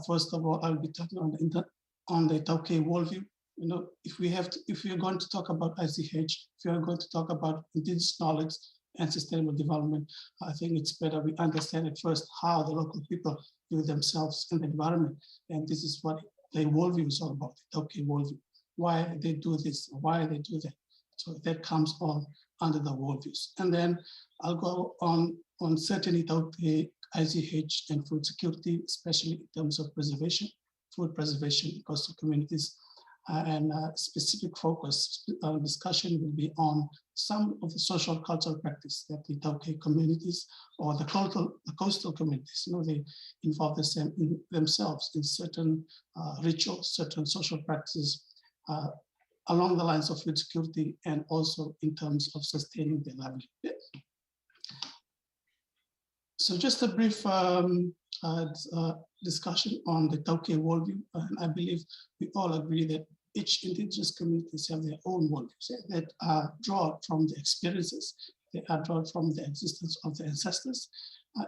First of all, I'll be talking on the Itoke worldview. You know, if we are going to talk about ICH, if we are going to talk about indigenous knowledge and sustainable development, I think it's better we understand at first how the local people view themselves and the environment. And this is what the worldview is all about, the Itoke worldview. Why they do this, why they do that. So that comes on under the worldviews. And then I'll go on certain Itoke, ICH, and food security, especially in terms of preservation, food preservation in coastal communities. and specific focus discussion will be on some of the social cultural practice that the Tauke communities or the coastal communities, they involve themselves in certain rituals, certain social practices along the lines of food security and also in terms of sustaining their livelihood. So just a brief discussion on the Tauke worldview. And I believe we all agree that each indigenous communities have their own worldviews that are drawn from the experiences, they are drawn from the existence of the ancestors.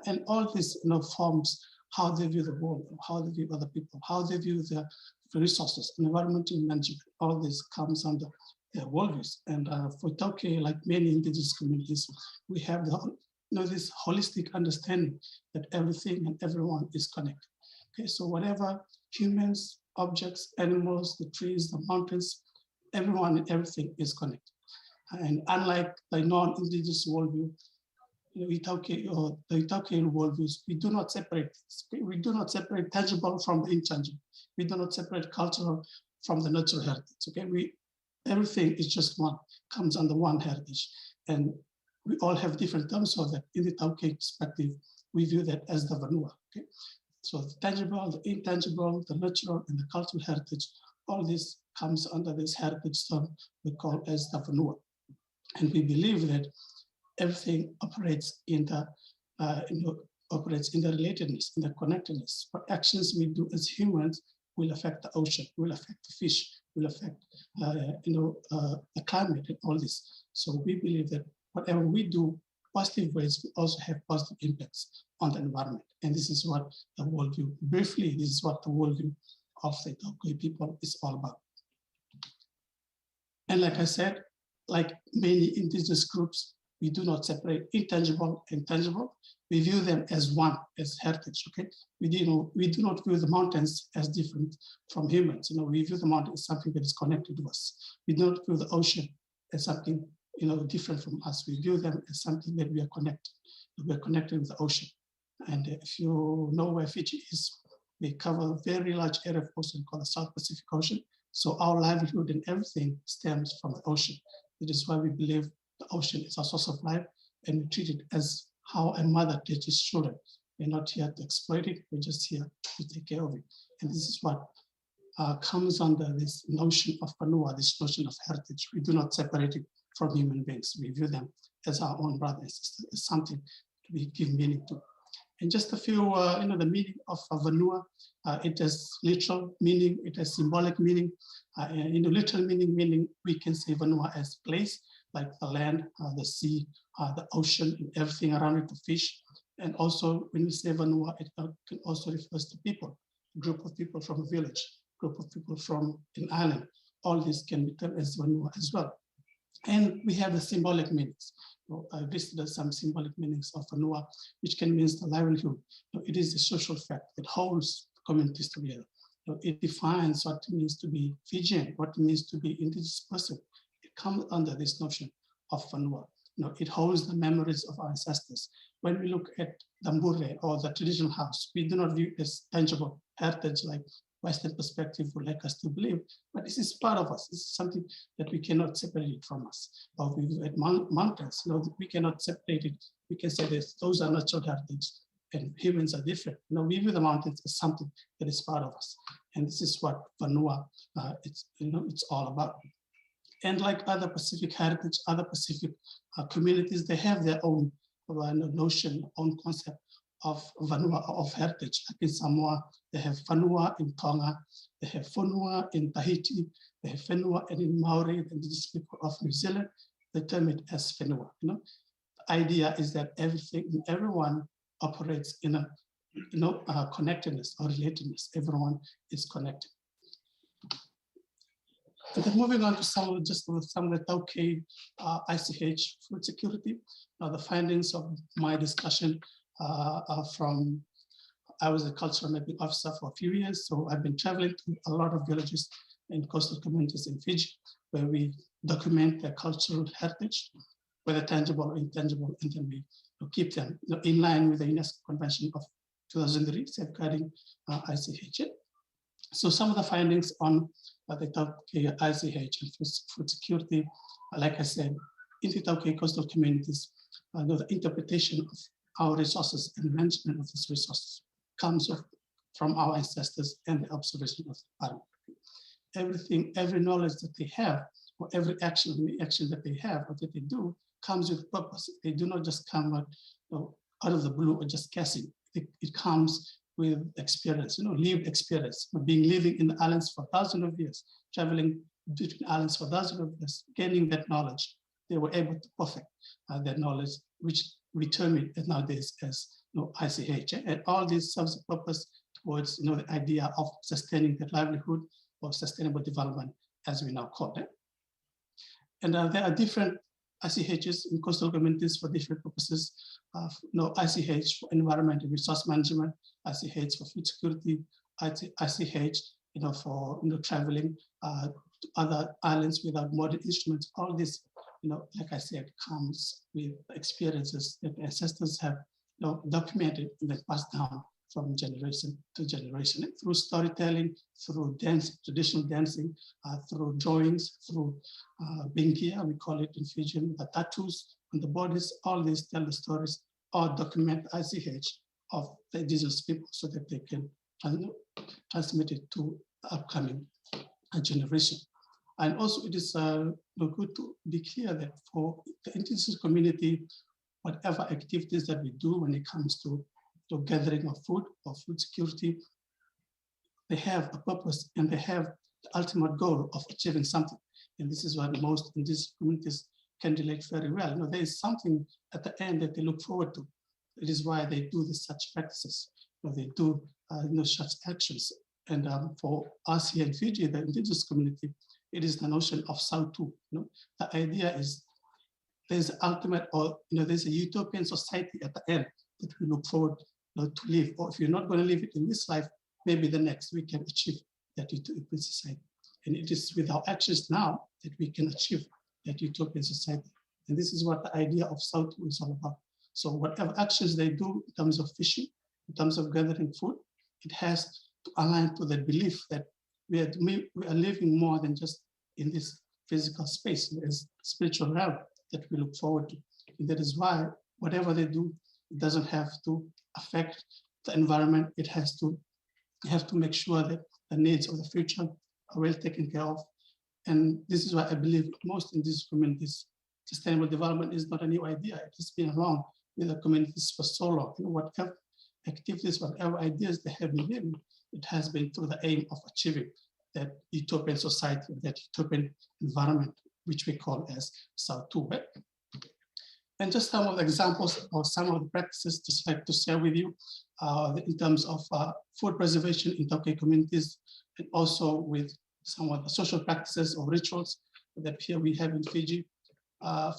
And all this forms how they view the world, how they view other people, how they view the resources, environmental management. All this comes under their worldviews. And for Tauke, like many indigenous communities, we have this holistic understanding that everything and everyone is connected. Okay, so whatever humans, objects, animals, the trees, the mountains, everyone and everything is connected. And unlike the non-indigenous worldview, the Itauke worldviews, we do not separate things. We do not separate tangible from the intangible. We do not separate cultural from the natural heritage. Okay, everything is just one, comes under one heritage. And we all have different terms for that. In the Tauke perspective, we view that as the vanua. Okay? So the tangible, the intangible, the natural, and the cultural heritage, all this comes under this heritage term we call as the vanua. And we believe that everything operates in the relatedness, in the connectedness. What actions we do as humans will affect the ocean, will affect the fish, will affect the climate and all this. So we believe that whatever we do, positive ways, we also have positive impacts on the environment. And this is what the worldview, briefly, this is what the worldview of the Tauke people is all about. And like I said, like many indigenous groups, we do not separate intangible and tangible. We view them as one, as heritage, okay? We do not view the mountains as different from humans. We view the mountain as something that is connected to us. We do not view the ocean as something different from us. We view them as something that we are connected. We are connected with the ocean. And if you know where Fiji is, we cover a very large area of ocean called the South Pacific Ocean. So our livelihood and everything stems from the ocean. It is why we believe the ocean is our source of life, and we treat it as how a mother teaches children. We're not here to exploit it, we're just here to take care of it. And this is what comes under this notion of vanua, this notion of heritage. We do not separate it from human beings. We view them as our own brothers and sisters, as something we give meaning to. And just a few, the meaning of vanua, it has literal meaning, it has symbolic meaning. Literal meaning, we can say vanua as place, like the land, the sea, the ocean, and everything around it, the fish. And also, when we say vanua, it can also refers to people, a group of people from a village, group of people from an island. All this can be termed as vanua as well. And we have the symbolic meanings. I listed some symbolic meanings of vanua, which can mean the livelihood. It is a social fact that holds communities together. It defines what it means to be Fijian, what it means to be indigenous person. It comes under this notion of vanua. It holds the memories of our ancestors. When we look at the mbure or the traditional house, we do not view it as tangible heritage like Western perspective would like us to believe, but this is part of us. This is something that we cannot separate it from us. Or we view at mountains, we cannot separate it. We can say this, those are natural heritage and humans are different. We view the mountains as something that is part of us. And this is what vanua, it's all about. And like other Pacific heritage, other Pacific communities, they have their own notion, own concept of vanua, of heritage. Like in Samoa, they have vanua in Tonga, they have vanua in Tahiti, they have vanua in Maori, the indigenous people of New Zealand, they term it as vanua. The idea is that everything and everyone operates in a connectedness or relatedness. Everyone is connected. And then moving on to some of the Tauke ICH food security. The findings of my discussion from, I was a cultural mapping officer for a few years, so I've been traveling to a lot of villages and coastal communities in Fiji, where we document their cultural heritage, whether tangible or intangible, and then we keep them in line with the UNESCO Convention of 2003, safeguarding ICH. So some of the findings on the Tauke ICH and food security, like I said, in the Tauke coastal communities, the interpretation of our resources and management of these resources comes from our ancestors and the observation of the environment. Everything, every knowledge that they have, or every action that they have or that they do comes with purpose. They do not just come out of the blue or just guessing. It comes with experience, lived experience, living in the islands for thousands of years, traveling between islands for thousands of years, gaining that knowledge. They were able to perfect that knowledge, which we term it nowadays as ICH. And all this serves a purpose towards the idea of sustaining that livelihood or sustainable development, as we now call it. And there are different ICHs in coastal communities for different purposes. ICH for environment and resource management, ICH for food security, ICH for traveling to other islands without modern instruments. All this, like I said, comes with experiences that ancestors have documented and then passed down from generation to generation through storytelling, through dance, traditional dancing, through drawings, through bingia, we call it in Fijian, the tattoos on the bodies. All these tell the stories or document ICH of the indigenous people so that they can transmit it to the upcoming generation. And also it is good to be clear that for the indigenous community, whatever activities that we do when it comes to gathering of food or food security, they have a purpose and they have the ultimate goal of achieving something. And this is what most indigenous communities can relate very well. There is something at the end that they look forward to. It is why they do such practices. They do such actions. And for us here in Fiji, the indigenous community, it is the notion of Sautu. The idea is there's ultimate, or there's a utopian society at the end that we look forward to live. Or if you're not going to live it in this life, maybe the next we can achieve that utopian society. And it is with our actions now that we can achieve that utopian society. And this is what the idea of Sautu is all about. So whatever actions they do in terms of fishing, in terms of gathering food, it has to align to the belief that we are living more than just in this physical space. There's spiritual realm that we look forward to. And that is why whatever they do, it doesn't have to affect the environment. It has to, you have to make sure that the needs of the future are well taken care of. And this is why I believe most in these communities, sustainable development is not a new idea. It has been along with the communities for so long. Whatever activities, whatever ideas they have been living, it has been through the aim of achieving that utopian society, that utopian environment, which we call as Sautu. And just some of the examples or some of the practices just like to share with you in terms of food preservation in Tauke communities, and also with some of the social practices or rituals that here we have in Fiji.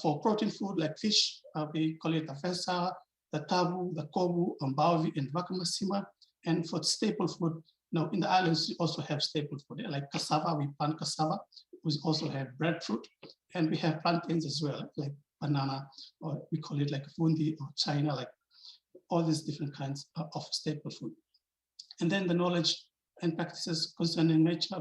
For protein food like fish, we call it the fesa, the tabu, the kobu, ambavi, and wakamasima. And for staple food, in the islands, we also have staple food, like cassava, we plant cassava. We also have breadfruit, and we have plantains as well, like banana, or we call it like fundi or china, like all these different kinds of staple food. And then the knowledge and practices concerning nature,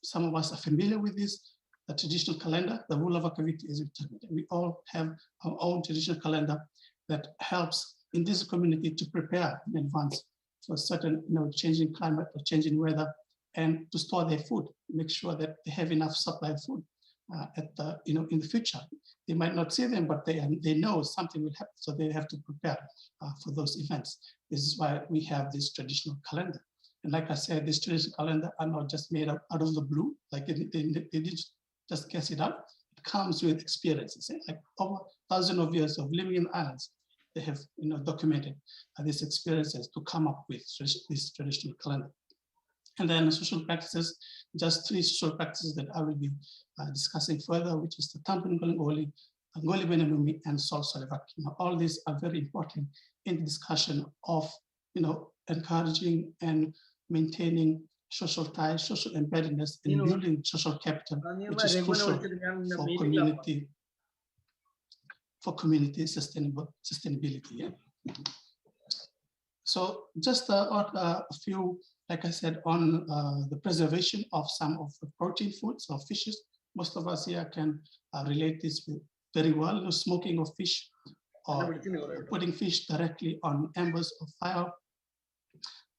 some of us are familiar with this, the traditional calendar, the rule of akaviti is determined. We all have our own traditional calendar that helps in this community to prepare in advance for certain changing climate or changing weather, and to store their food, make sure that they have enough supply of food at the, in the future. They might not see them, but they know something will happen, so they have to prepare for those events. This is why we have this traditional calendar. And like I said, this traditional calendar are not just made up out of the blue, like they didn't just guess it out. It comes with experiences, like over thousands of years of living in the islands. They have documented these experiences to come up with this traditional calendar. And then social practices, just 3 social practices that I will be discussing further, which is the Tampin Ngoli, Ngoli Benamumi, and Sol Solivaki. All these are very important in the discussion of encouraging and maintaining social ties, social embeddedness, and building social capital, which is crucial for community sustainability. Yeah? So just a few like I said, on the preservation of some of the protein foods or fishes. Most of us here can relate this very well. The smoking of fish or putting fish directly on embers of fire.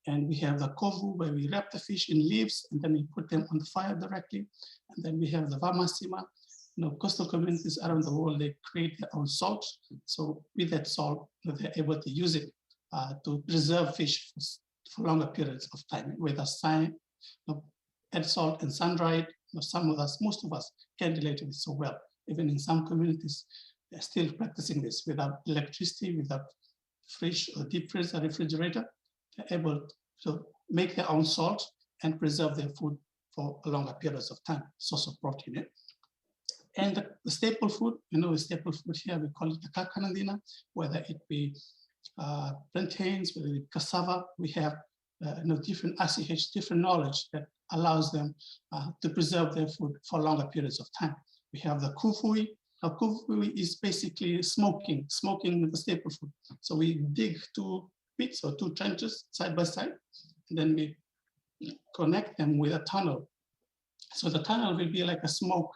And we have the kovu, where we wrap the fish in leaves and then we put them on the fire directly. And then we have the vamasima. Coastal communities around the world, they create their own salt. So with that salt, they're able to use it to preserve fish for longer periods of time. With a add salt and sun-dried, some of us, most of us can relate to it so well. Even in some communities, they're still practicing this without electricity, without fridge or deep freezer, refrigerator. They're able to make their own salt and preserve their food for longer periods of time, source of protein. And the staple food, the staple food here, we call it the kakanandina, whether it be plantains, whether it be cassava, we have different ICH, different knowledge that allows them to preserve their food for longer periods of time. We have the kufui. Now, kufui is basically smoking the staple food. So we dig 2 pits or 2 trenches side by side, and then we connect them with a tunnel. So the tunnel will be like a smoke,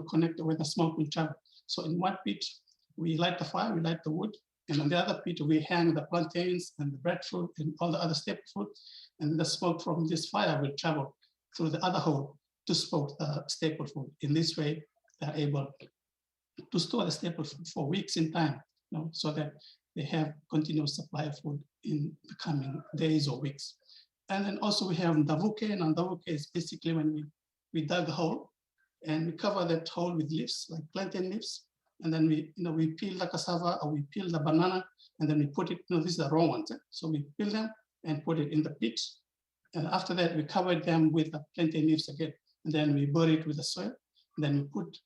connected with the smoke will travel. So in one pit, we light the fire, we light the wood, and on the other pit, we hang the plantains and the breadfruit and all the other staple food, and the smoke from this fire will travel through the other hole to smoke the staple food. In this way, they're able to store the staple food for weeks in time, so that they have continuous supply of food in the coming days or weeks. And then also we have ndavuke, and ndavuke is basically when we dug a hole and we cover that hole with leaves, like plantain leaves, and then we peel the cassava or we peel the banana, and then we put it, these are raw ones, so we peel them and put it in the pit. And after that, we cover them with the plantain leaves again, and then we bury it with the soil, and then we put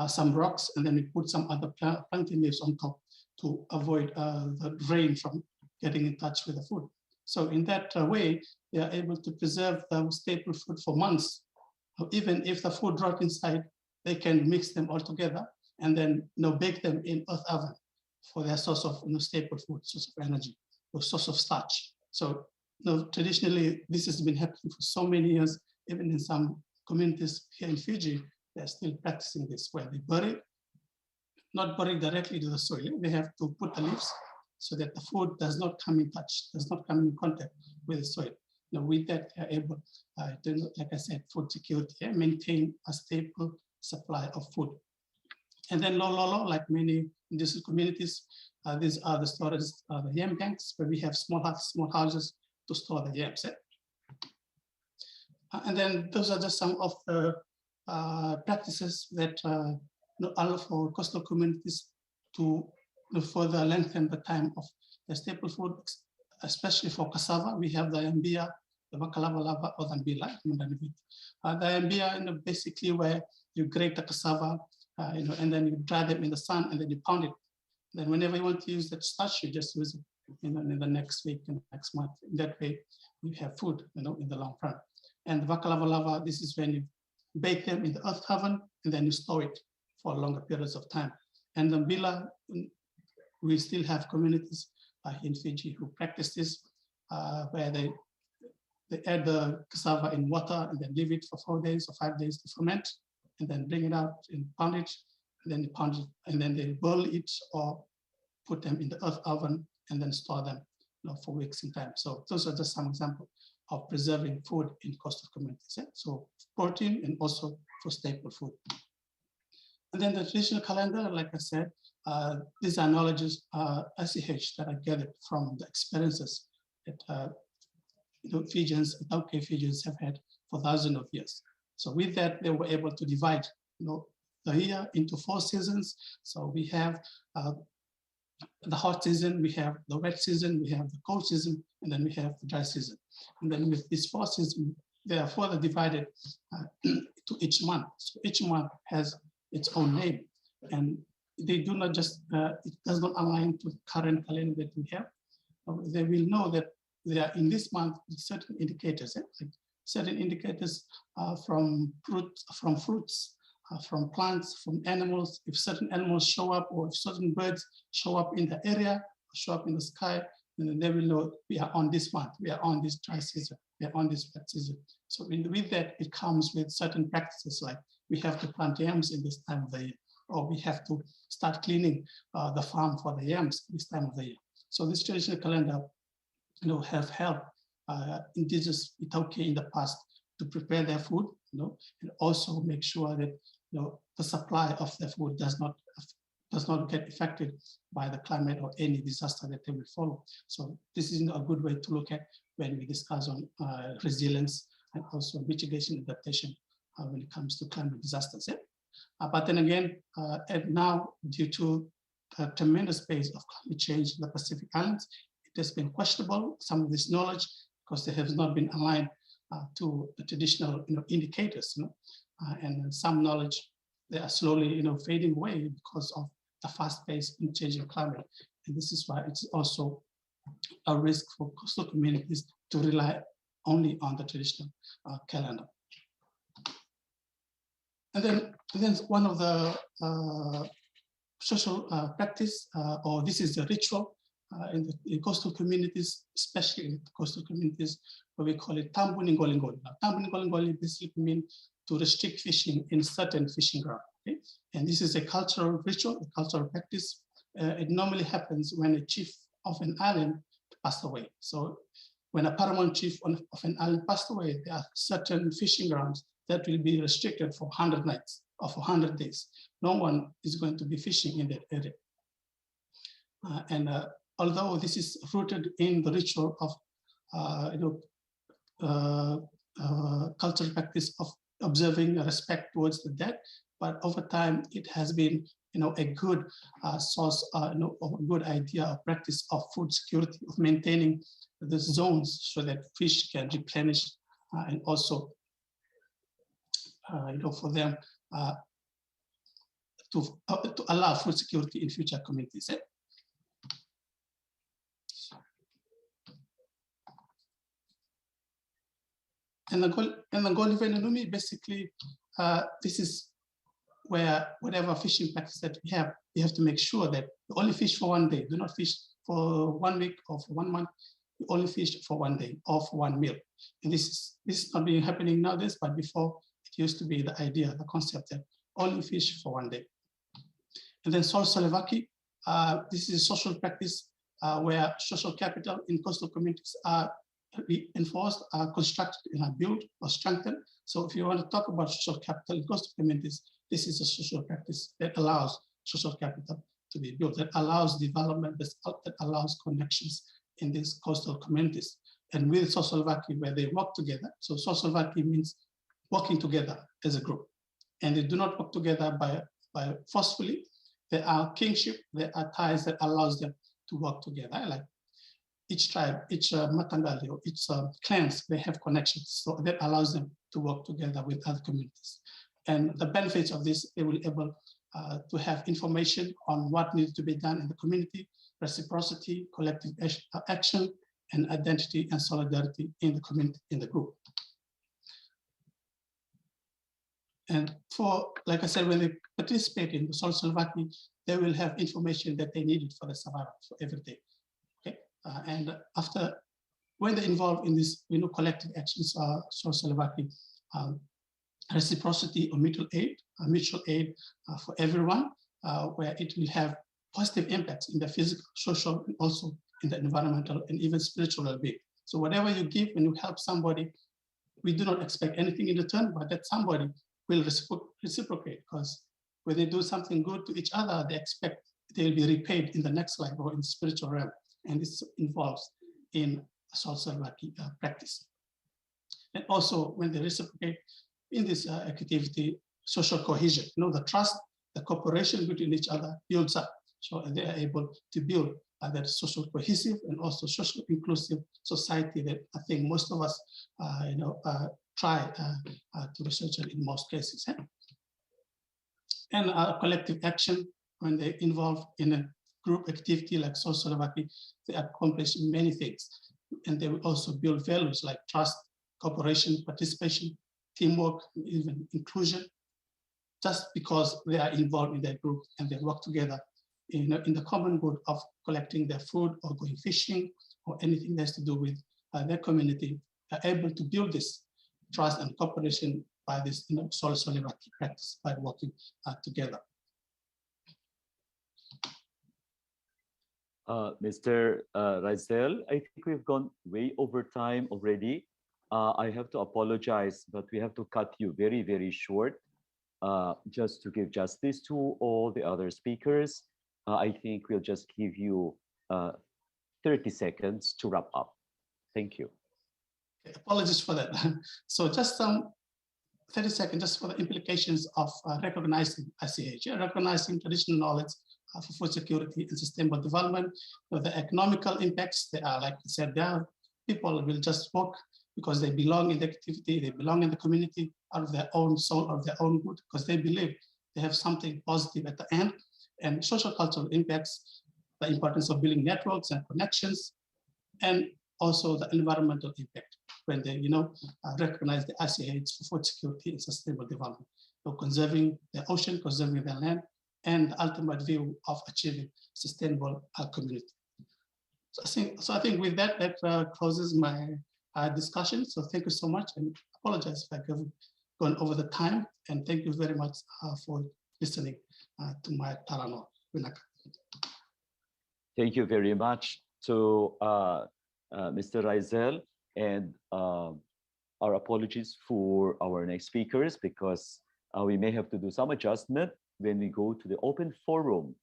some rocks, and then we put some other plantain leaves on top to avoid the rain from getting in touch with the food. So in that way, they are able to preserve the staple food for months. Even if the food rot inside, they can mix them all together and then bake them in earth oven for their source of staple food, source of energy, or source of starch. So traditionally, this has been happening for so many years. Even in some communities here in Fiji, they're still practicing this, where they bury, not bury directly to the soil. They have to put the leaves so that the food does not come in touch, does not come in contact with the soil. With that, they're able to, like I said, food security, maintain a stable supply of food. And then Lololo, like many indigenous communities, these are the storage, the yam banks, where we have small houses to store the yams. And then those are just some of the practices that allow for coastal communities to further lengthen the time of the staple food, especially for cassava. We have the yambia, the bakalava or the mbila. The yambia, basically where you grate the cassava, and then you dry them in the sun, and then you pound it. Then whenever you want to use that starch, you just use it in the next week and next month. In that way, you have food, in the long run. And the bakalava, this is when you bake them in the earth oven, and then you store it for longer periods of time. And the mbila, we still have communities in Fiji who practice this, where they add the cassava in water and then leave it for 4 days or 5 days to ferment, and then bring it out and pound it, and then pound it, and then they boil it or put them in the earth oven and then store them for weeks in time. So those are just some examples of preserving food in coastal communities. So protein and also for staple food. And then the traditional calendar, like I said, these are knowledges, ICH, that are gathered from the experiences that Fijians, Tauke Fijians have had for thousands of years. So with that, they were able to divide the year into 4 seasons. So we have the hot season, we have the wet season, we have the cold season, and then we have the dry season. And then with these 4 seasons, they are further divided to each month. So each month has its own name, and they do not just, it does not align to the current calendar that we have. They will know that they are in this month with certain indicators, like certain indicators from fruits, from plants, from animals. If certain animals show up, or if certain birds show up in the area, show up in the sky, and they will know we are on this month, we are on this dry season, we are on this wet season. So with that, it comes with certain practices like we have to plant yams in this time of the year, or we have to start cleaning the farm for the yams this time of the year. So this traditional calendar, have helped indigenous Itaukei in the past to prepare their food, and also make sure that the supply of their food does not get affected by the climate or any disaster that they will follow. So this is a good way to look at when we discuss on resilience and also mitigation adaptation when it comes to climate disasters. Yeah? But then again, and now due to the tremendous pace of climate change in the Pacific Islands, it has been questionable, some of this knowledge, because they have not been aligned to the traditional indicators. And some knowledge, they are slowly fading away because of the fast pace in changing climate. And this is why it's also a risk for coastal communities to rely only on the traditional calendar. And then one of the social practice, or this is the ritual in coastal communities, especially in coastal communities, where we call it tambuningolingoli. Tambuningolingoli basically means to restrict fishing in certain fishing ground. Okay? And this is a cultural ritual, a cultural practice. It normally happens when a chief of an island passed away. So when a paramount chief of an island passed away, there are certain fishing grounds that will be restricted for 100 nights or for 100 days. No one is going to be fishing in that area. And although this is rooted in the ritual of cultural practice of observing respect towards the dead, but over time it has been a good source, of a good idea of practice of food security, of maintaining the zones so that fish can replenish and also for them to allow food security in future communities. And the goal of Enunumi, basically, this is where whatever fishing practice that we have to make sure that you only fish for one day. Do not fish for 1 week or for 1 month. You only fish for 1 day or for one meal. And this is not being happening nowadays, but before it used to be the idea, the concept that only fish for 1 day. And then Socio-cultural, this is a social practice where social capital in coastal communities are reinforced, are constructed, and are built or strengthened. So if you want to talk about social capital in coastal communities, this is a social practice that allows social capital to be built, that allows development, that allows connections in these coastal communities. And with Socio-cultural, where they work together, so Socio-cultural means working together as a group. And they do not work together by forcefully. There are kingship, there are ties that allows them to work together. Like each tribe, each matangali, or each clans, they have connections. So that allows them to work together with other communities. And the benefits of this, they will be able to have information on what needs to be done in the community, reciprocity, collective action, and identity and solidarity in the community, in the group. And for, like I said, when they participate in the Socio-cultural, they will have information that they needed for the survival for every day. Okay, and after, when they're involved in this, collective actions, Socio-cultural, reciprocity or mutual aid for everyone, where it will have positive impacts in the physical, social, and also in the environmental and even spiritual well-being. So whatever you give when you help somebody, we do not expect anything in return, but that somebody will reciprocate, because when they do something good to each other, they expect they'll be repaid in the next life or in the spiritual realm. And this involves in Socio-cultural practice. And also when they reciprocate in this activity, social cohesion, the trust, the cooperation between each other builds up. So they are able to build that social cohesive and also social inclusive society that I think most of us, try to research it in most cases. And collective action, when they involve in a group activity like Socio-cultural, they accomplish many things. And they will also build values like trust, cooperation, participation, teamwork, even inclusion, just because they are involved in that group and they work together in the common good of collecting their food or going fishing or anything that has to do with their community, are able to build this trust and cooperation by this soil solidarity practice by working together. Mr. Razel, I think we've gone way over time already. I have to apologize, but we have to cut you very, very short just to give justice to all the other speakers. I think we'll just give you 30 seconds to wrap up. Thank you. Apologies for that. So just 30 seconds just for the implications of recognizing ICH, recognizing traditional knowledge for food security and sustainable development. The economical impacts, they are, like I said, there people will just work because they belong in the activity, they belong in the community out of their own soul, of their own good, because they believe they have something positive at the end. And social cultural impacts, the importance of building networks and connections, and also the environmental impact when they, recognize the ICH for food security and sustainable development. So conserving the ocean, conserving the land, and the ultimate view of achieving sustainable community. So I think with that, that closes my discussion. So thank you so much, and apologize if I've gone over the time. And thank you very much for listening to my Tarano. Thank you very much to Mr. Razel, and our apologies for our next speakers, because we may have to do some adjustment when we go to the open forum.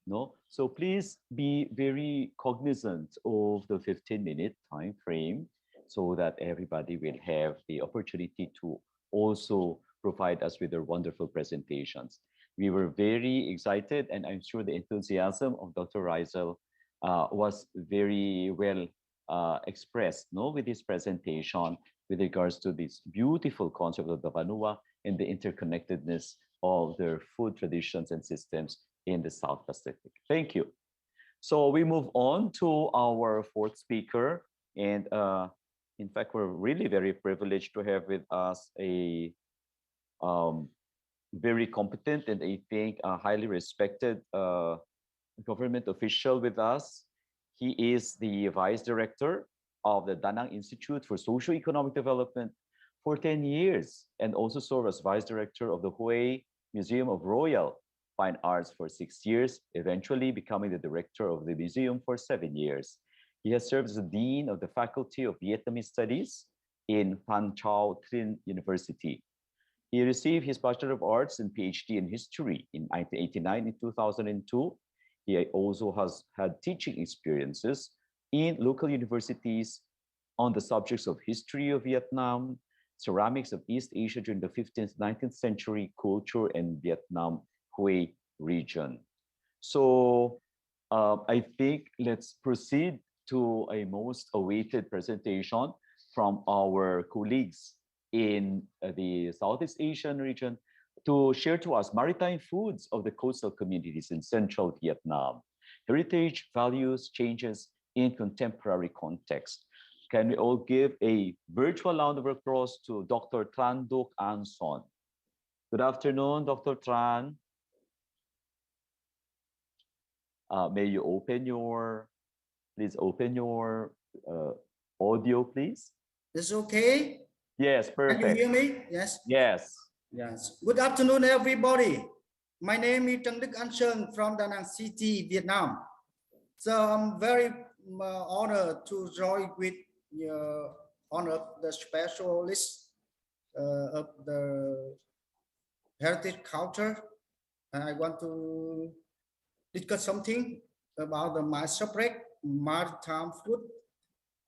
No, so please be very cognizant of the 15-minute time frame so that everybody will have the opportunity to also provide us with their wonderful presentations. We were very excited, and I'm sure the enthusiasm of Dr. Razel was very well expressed, with his presentation with regards to this beautiful concept of the Vanua and the interconnectedness of their food traditions and systems in the South Pacific. Thank you. So we move on to our fourth speaker. And in fact, we're really very privileged to have with us a very competent and I think a highly respected government official with us. He is the Vice Director of the Da Nang Institute for Socio-Economic Development for 10 years, and also served as Vice Director of the Hue Museum of Royal Fine Arts for 6 years, eventually becoming the Director of the museum for 7 years. He has served as the Dean of the Faculty of Vietnamese Studies in Phan Châu Trinh University. He received his Bachelor of Arts and PhD in History in 1989 and 2002. He also has had teaching experiences in local universities on the subjects of history of Vietnam, ceramics of East Asia during the 15th, 19th century, culture, and Vietnam Hue region. So I think let's proceed to a most awaited presentation from our colleagues in the Southeast Asian region to share to us maritime foods of the coastal communities in central Vietnam, heritage, values, changes in contemporary context. Can we all give a virtual round of applause to Dr. Tran Duc An Son? Good afternoon, Dr. Tran. May you please open your audio, please. It's okay? Yes, perfect. Can you hear me? Yes? Yes. Yes. Good afternoon, everybody. My name is Tran Duc An Son from Da Nang City, Vietnam. So I'm very honored to join with one of the specialists of the heritage culture. And I want to discuss something about my subject, maritime food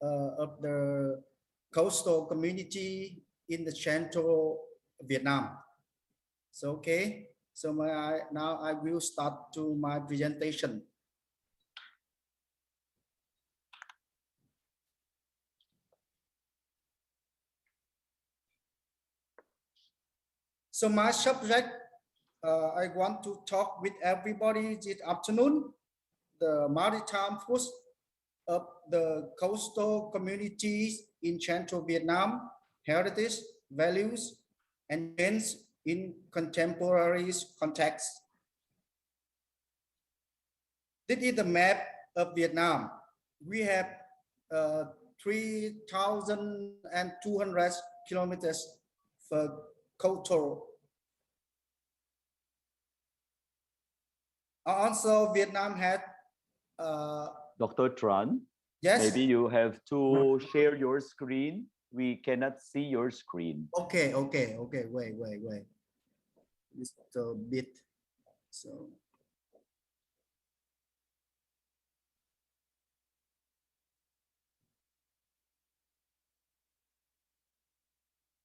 of the coastal community in the central Vietnam. So, okay. So now I will start to my presentation. So my subject, I want to talk with everybody this afternoon, the maritime foods of the coastal communities in central Vietnam, heritage, values, and trends in contemporary context. This is the map of Vietnam. We have 3,200 kilometers for coastal. Also, Vietnam had. Dr. Tran, yes. Maybe you have to share your screen. We cannot see your screen. Okay. Wait. Just a bit. So.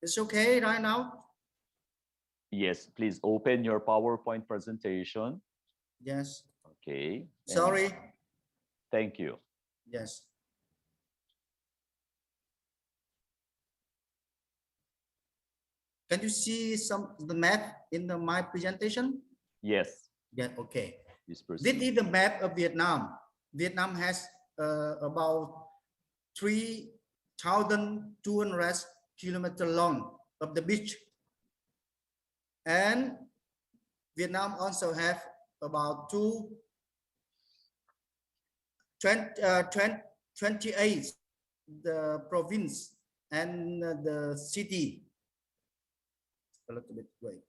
It's okay right now? Yes, please open your PowerPoint presentation. Yes. Okay. Sorry. Thank you. Yes. Can you see the map in my presentation? Yes. Yeah, okay. This is the map of Vietnam. Vietnam has about 3,200 kilometers long of the beach. And Vietnam also have about 28 the province and the city. A little bit wait.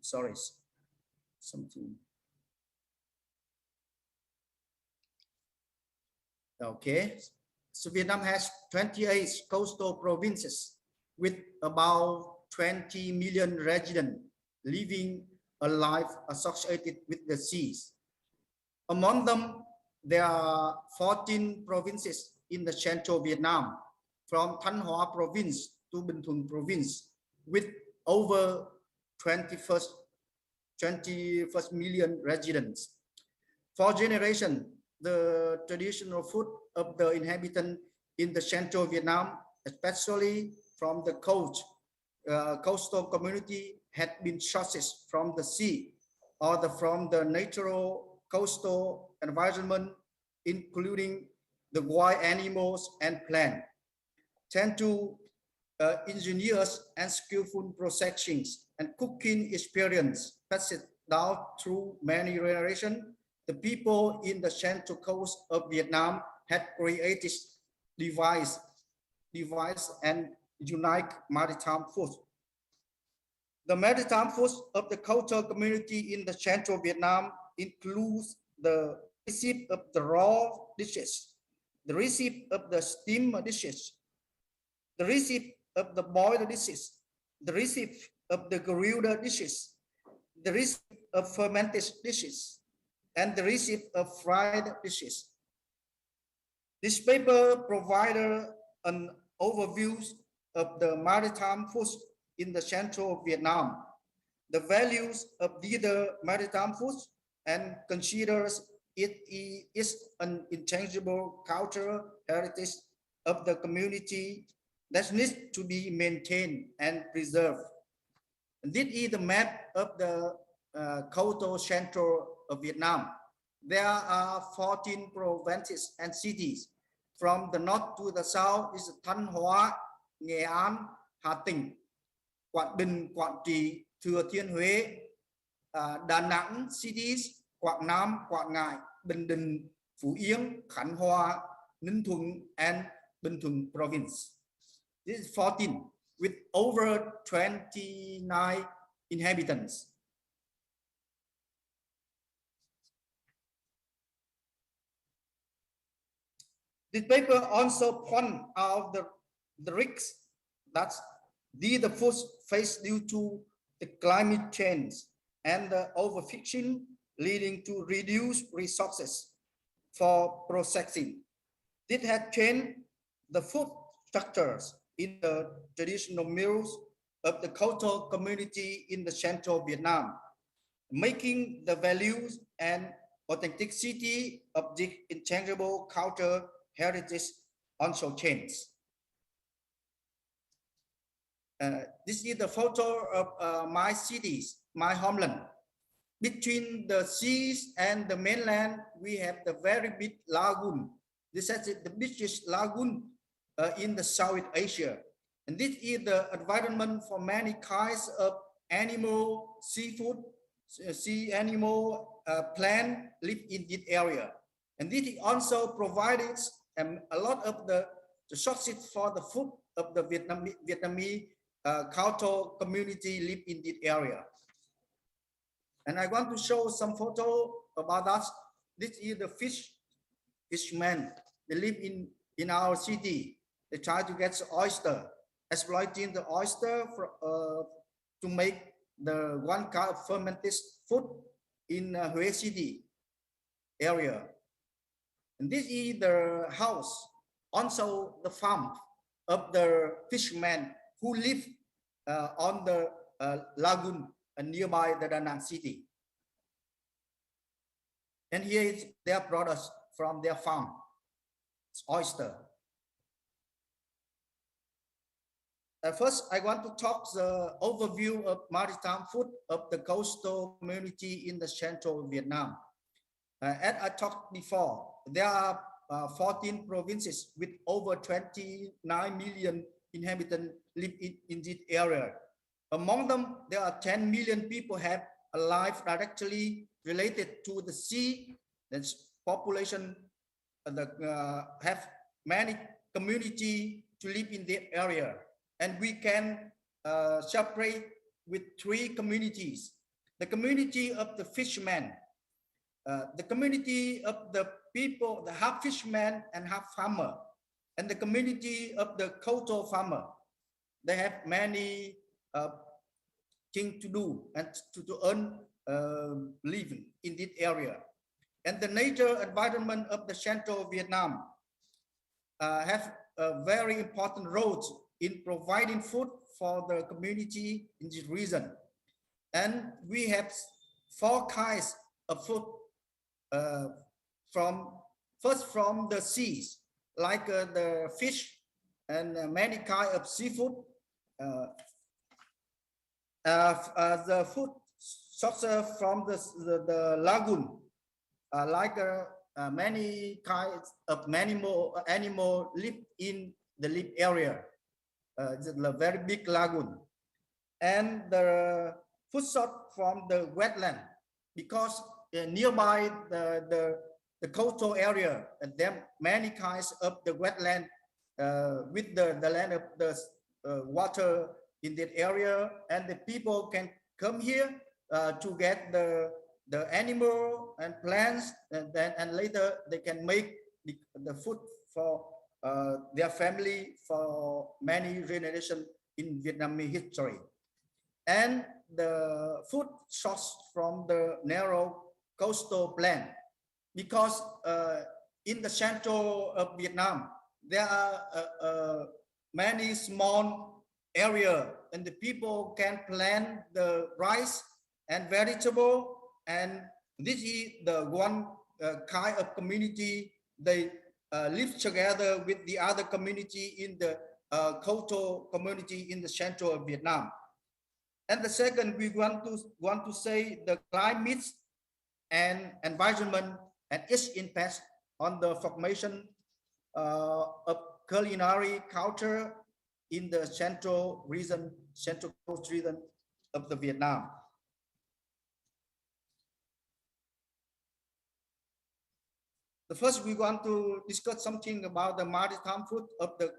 Sorry, something. Okay, so Vietnam has 28 coastal provinces with about 20 million residents living a life associated with the seas. Among them, there are 14 provinces in the central Vietnam, from Thanh Hóa province to Bình Thuận province, with over 21st million residents. For generations, the traditional food of the inhabitants in the central Vietnam, especially from the coastal community, had been sources from the sea or from the natural coastal environment, including the wild animals and plants. Tend to ingenious and skillful processings and cooking experience passed down through many generations. The people in the central coast of Vietnam had created device and unique maritime food. The maritime food of the coastal community in the central Vietnam includes the recipe of the raw dishes, the recipe of the steamed dishes, the recipe of the boiled dishes, the recipe of the grilled dishes, the recipe of fermented dishes, and the recipe of fried dishes. This paper provided an overview of the maritime foods in the central Vietnam, the values of the maritime foods, and considers it is an intangible cultural heritage of the community that needs to be maintained and preserved. This is the map of the coastal central of Vietnam. There are 14 provinces and cities. From the north to the south is Thanh Hóa, Nghệ An, Hà Tĩnh, Quảng Bình, Quảng Trị, Thừa Thiên Huế, Đà Nẵng cities, Quảng Nam, Quảng Ngãi, Bình Định, Phú Yên, Khánh Hòa, Ninh Thuận, and Bình Thuận province. This is 14 with over 29 inhabitants. This paper also points out the risks that the food face due to the climate change and the overfishing, leading to reduced resources for processing. This has changed the food structures in the traditional meals of the coastal community in the central Vietnam, making the values and authenticity of the intangible culture heritage also change. This is the photo of my cities, my homeland. Between the seas and the mainland, we have the very big lagoon. This is the biggest lagoon in the South Asia. And this is the environment for many kinds of animal, seafood, sea animal, plant live in this area. And this also provided a lot of the sources for the food of the Vietnamese cultural community live in this area. And I want to show some photo about that. This is the fishermen. They live in our city. They try to get oyster, exploiting the oyster to make the one kind of fermented food in Hue City area. And this is the house, also the farm of the fishermen who live on the lagoon nearby the Da Nang city. And here is their products from their farm, it's oyster. First, I want to talk the overview of maritime food of the coastal community in the central Vietnam. As I talked before, there are 14 provinces with over 29 million inhabitants live in this area. Among them, there are 10 million people have a life directly related to the sea. That's population have many community to live in the area. And we can separate with three communities. The community of the fishermen, the community of the people, the half fishermen and half farmer, and the community of the coastal farmer. They have many things to do and to earn living in this area. And the nature environment of the central Vietnam have a very important role in providing food for the community in this region. And we have 4 kinds of food from the seas, like the fish and many kinds of seafood. The food sourced from the lagoon, like many kinds of animal live in the lip area. It's a very big lagoon. And the food source from the wetland, because nearby the coastal area, and there many kinds of the wetland with the land of the water in that area, and the people can come here to get the animal and plants, and later they can make the food for their family for many generations in Vietnamese history. And the food sourced from the narrow coastal plain, because in the central of Vietnam, there are many small area, and the people can plant the rice and vegetable, and this is the one kind of community. They live together with the other community in the coastal community in the central of Vietnam. And the second, we want to say the climate and environment and its impact on the formation of culinary culture in the central coast region of the Vietnam. The first, we want to discuss something about the maritime food of the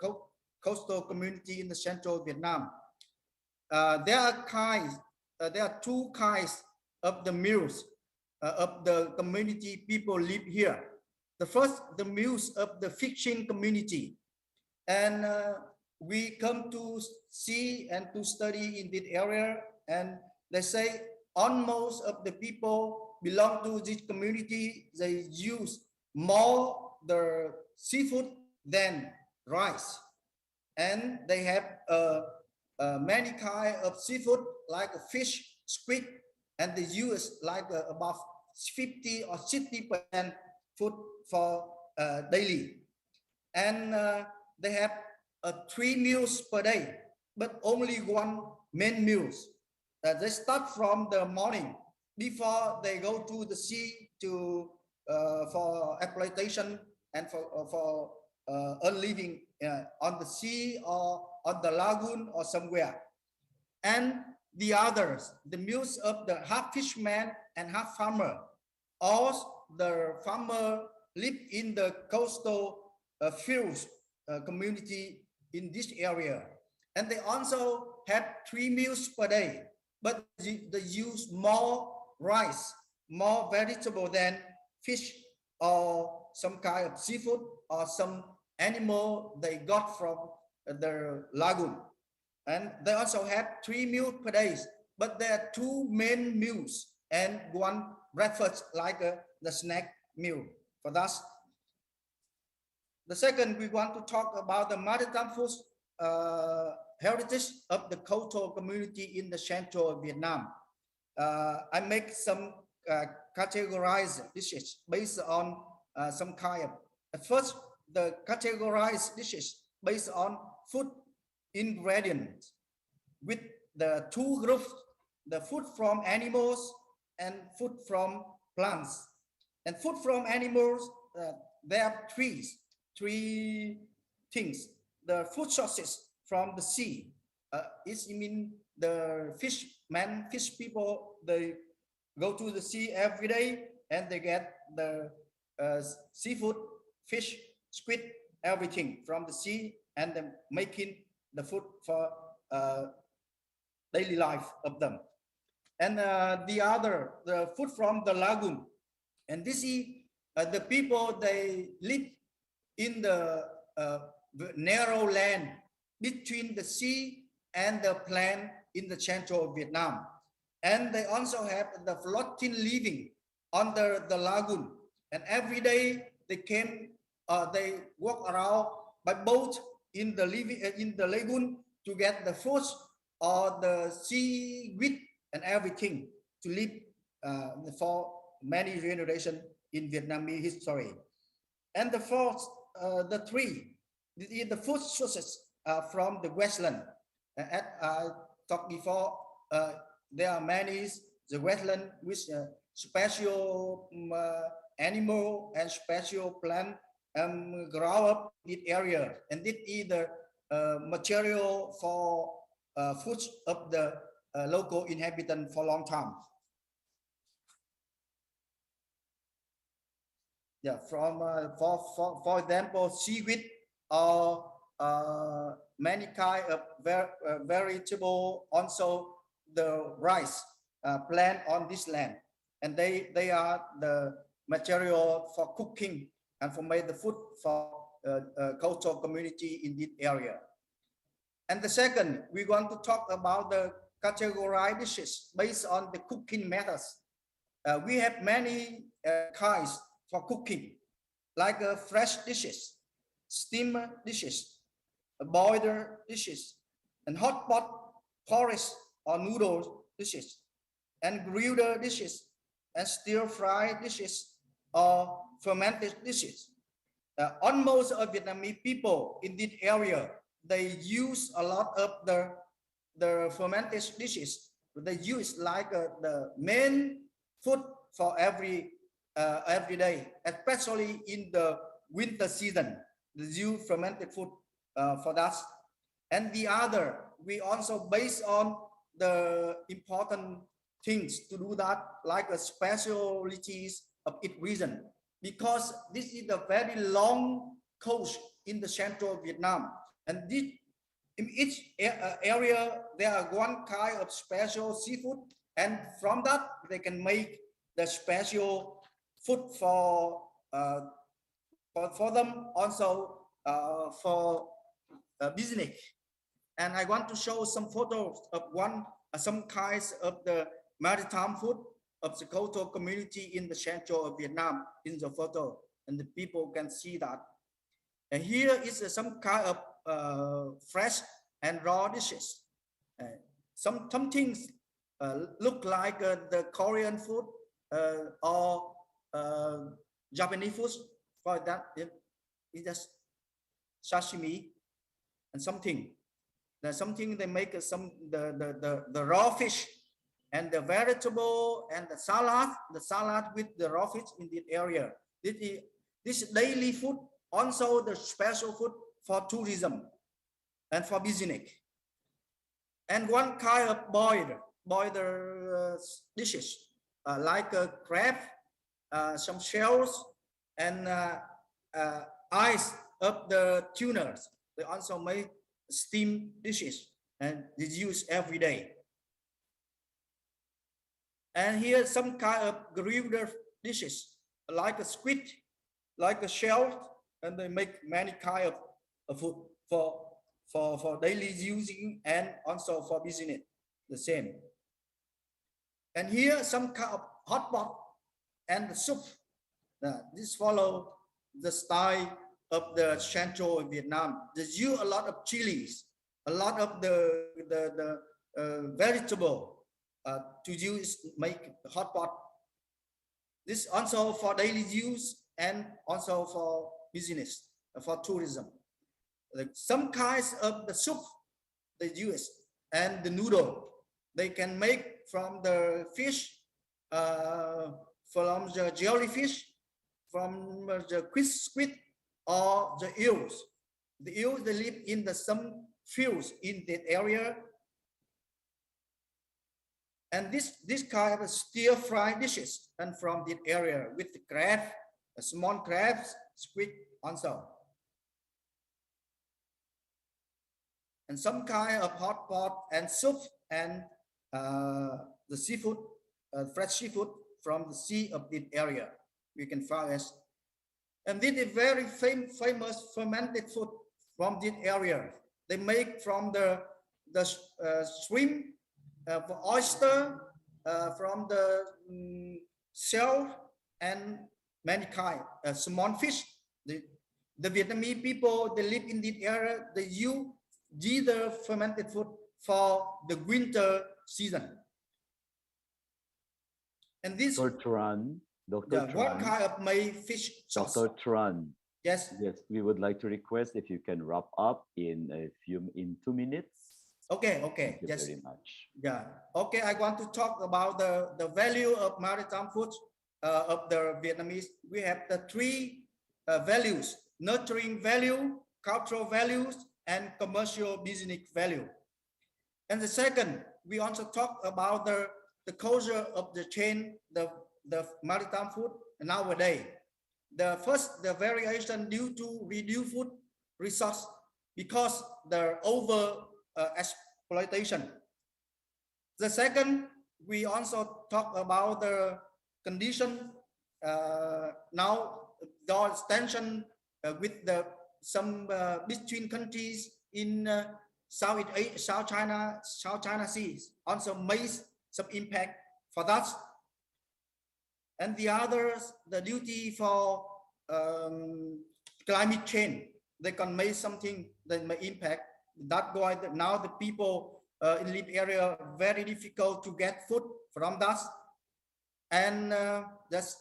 coastal community in the central Vietnam. There are 2 kinds of the meals of the community people live here. The first, the meals of the fishing community, and we come to see and to study in this area, and they say almost of the people belong to this community, they use more the seafood than rice, and they have many kind of seafood like fish, squid, and they use like about 50 or 60% food for daily, and they have 3 meals per day, but only 1 main meals. They start from the morning before they go to the sea to for exploitation and for earn living on the sea or on the lagoon or somewhere. And the others, the meals of the half fisherman and half farmer. All the farmer live in the coastal fields community in this area. And they also had 3 meals per day, but they use more rice, more vegetable than fish or some kind of seafood or some animal they got from the lagoon. And they also had 3 meals per day, but there are 2 main meals and 1 breakfast like the snack meal for that. The second, we want to talk about the maritime food heritage of the cultural community in the central Vietnam. I make some categorized dishes based on some kind of. At first, the categorized dishes based on food ingredients with the 2 groups, the food from animals and food from plants. And food from animals, there are 3 things. The food sources from the sea. It means the fish people, they go to the sea every day and they get the seafood, fish, squid, everything from the sea, and then making the food for daily life of them. And the other, the food from the lagoon. And this is the people, they live in the narrow land between the sea and the plain in the central Vietnam. And they also have the floating living under the lagoon. And every day they walk around by boat in the lagoon to get the food or the seaweed and everything to live for many generations in Vietnamese history. And the fourth, the 3, the food sources from the westland. As I talked before, there are many the wetland with special animal and special plant grow up in this area, and this is the material for food of the local inhabitant for a long time. Yeah, from for example, seaweed or many kind of vegetable, also the rice plant on this land, and they are the material for cooking and for make the food for cultural community in this area. And the second, we want to talk about the categorized dishes based on the cooking methods. We have many kinds for cooking, like fresh dishes, steamed dishes, boiled dishes, and hot pot porridge or noodle dishes, and grilled dishes, and stir-fried dishes, or fermented dishes. Almost all Vietnamese people in this area, they use a lot of the fermented dishes. They use like the main food for every day, especially in the winter season. They use fermented food for that. And the other, we also based on the important things to do that, like the specialties of each region, because this is a very long coast in the central Vietnam, and this in each area there are 1 kind of special seafood, and from that they can make the special food for them, also for business. And I want to show some photos of some kinds of the maritime food of the cultural community in the central of Vietnam in the photo, and the people can see that. And here is some kind of fresh and raw dishes. Some things look like the Korean food or Japanese food. For that, it's just sashimi and something. There's something they make the raw fish and the vegetable and the salad with the raw fish in this area. This daily food also the special food for tourism and for business. And one kind of boiled dishes like crab, some shells, and ice of the tunas. They also make steamed dishes and is used every day. And here some kind of grilled dishes like a squid, like a shell, and they make many kind of food for daily using and also for business, the same. And here some kind of hot pot and the soup. This follow the style of the Central Vietnam. There's use a lot of chilies, a lot of the vegetable to use make hot pot. This also for daily use and also for business, for tourism. Like some kinds of the soup they use and the noodle they can make from the fish, from the jellyfish, from the squid or the eels. The eels they live in the some fields in that area. And this kind of stir fry dishes and from that area with the crab, small crabs, squid also. And some kind of hot pot and soup and the seafood, fresh seafood from the sea of that area we can find as. And this is very famous fermented food from this area. They make from the shrimp, oyster, from the shell and many kind, small fish. The Vietnamese people, they live in this area, they use either fermented food for the winter season. And this Dr. Tran, one kind of made fish sauce. Dr. Tran. Yes. Yes, we would like to request if you can wrap up in 2 minutes. Okay. Thank you Yes. very much. Yeah. Okay. I want to talk about the value of maritime food of the Vietnamese. We have the three values: nurturing value, cultural values, and commercial business value. And the second, we also talk about the culture of the chain, the maritime food nowadays. The first, the variation due to reduced food resource because the over exploitation. The second, we also talk about the condition now there's tension with some between countries in South China Seas also makes some impact for that. And the others, the duty for climate change, they can make something that may impact. That why now the people in the area very difficult to get food from that, and that's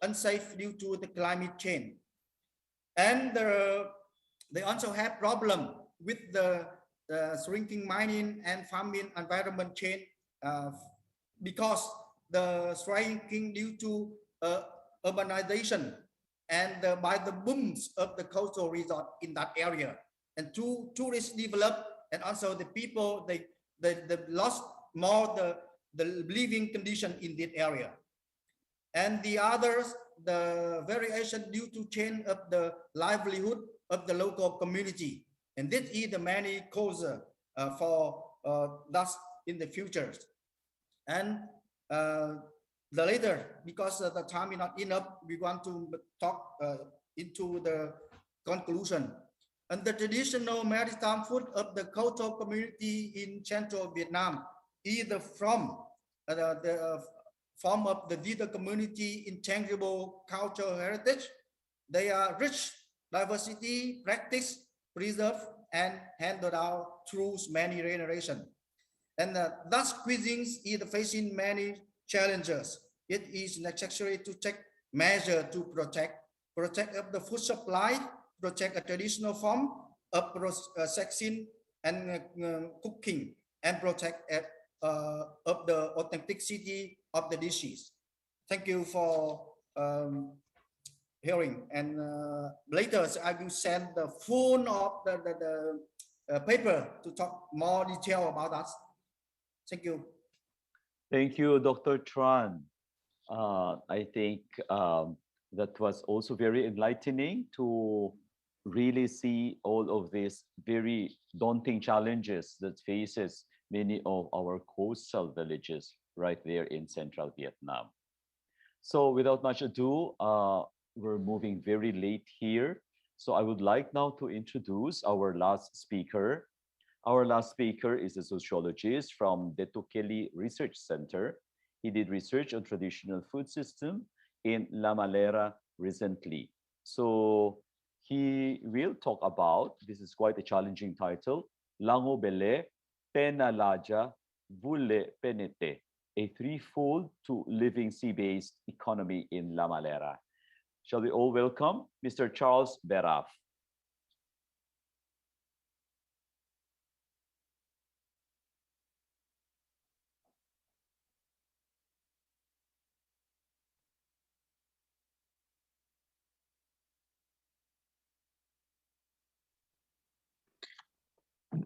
unsafe due to the climate change. And they also have problem with the shrinking mining and farming environment change because the shrinking due to urbanization and by the booms of the coastal resort in that area, and tourists develop, and also the people they lost more the living condition in that area. And the others, the variation due to change of the livelihood of the local community, and this is the many causes for that in the future. And the later, because the time is not enough, we want to talk into the conclusion. And the traditional maritime food of the coastal community in central Vietnam, either from the form of the Vita community intangible cultural heritage, they are rich diversity, practice, preserved, and handed out through many generations. And thus cuisines is facing many challenges. It is necessary to take measure to protect of the food supply, protect a traditional form of processing and cooking, and protect of the authenticity of the dishes. Thank you for hearing. And later I will send the full of the paper to talk more detail about that. Thank you. Thank you, Dr. Tran. I think that was also very enlightening to really see all of these very daunting challenges that faces many of our coastal villages right there in central Vietnam. So without much ado, we're moving very late here. So I would like now to introduce our last speaker. Our last speaker is a sociologist from the Tukeli Research Center. He did research on traditional food system in La Malera recently. So he will talk about, this is quite a challenging title, Lango Bele, Penalaja, Vule Penete, a threefold to living sea-based economy in La Malera. Shall we all welcome Mr. Charles Beraf.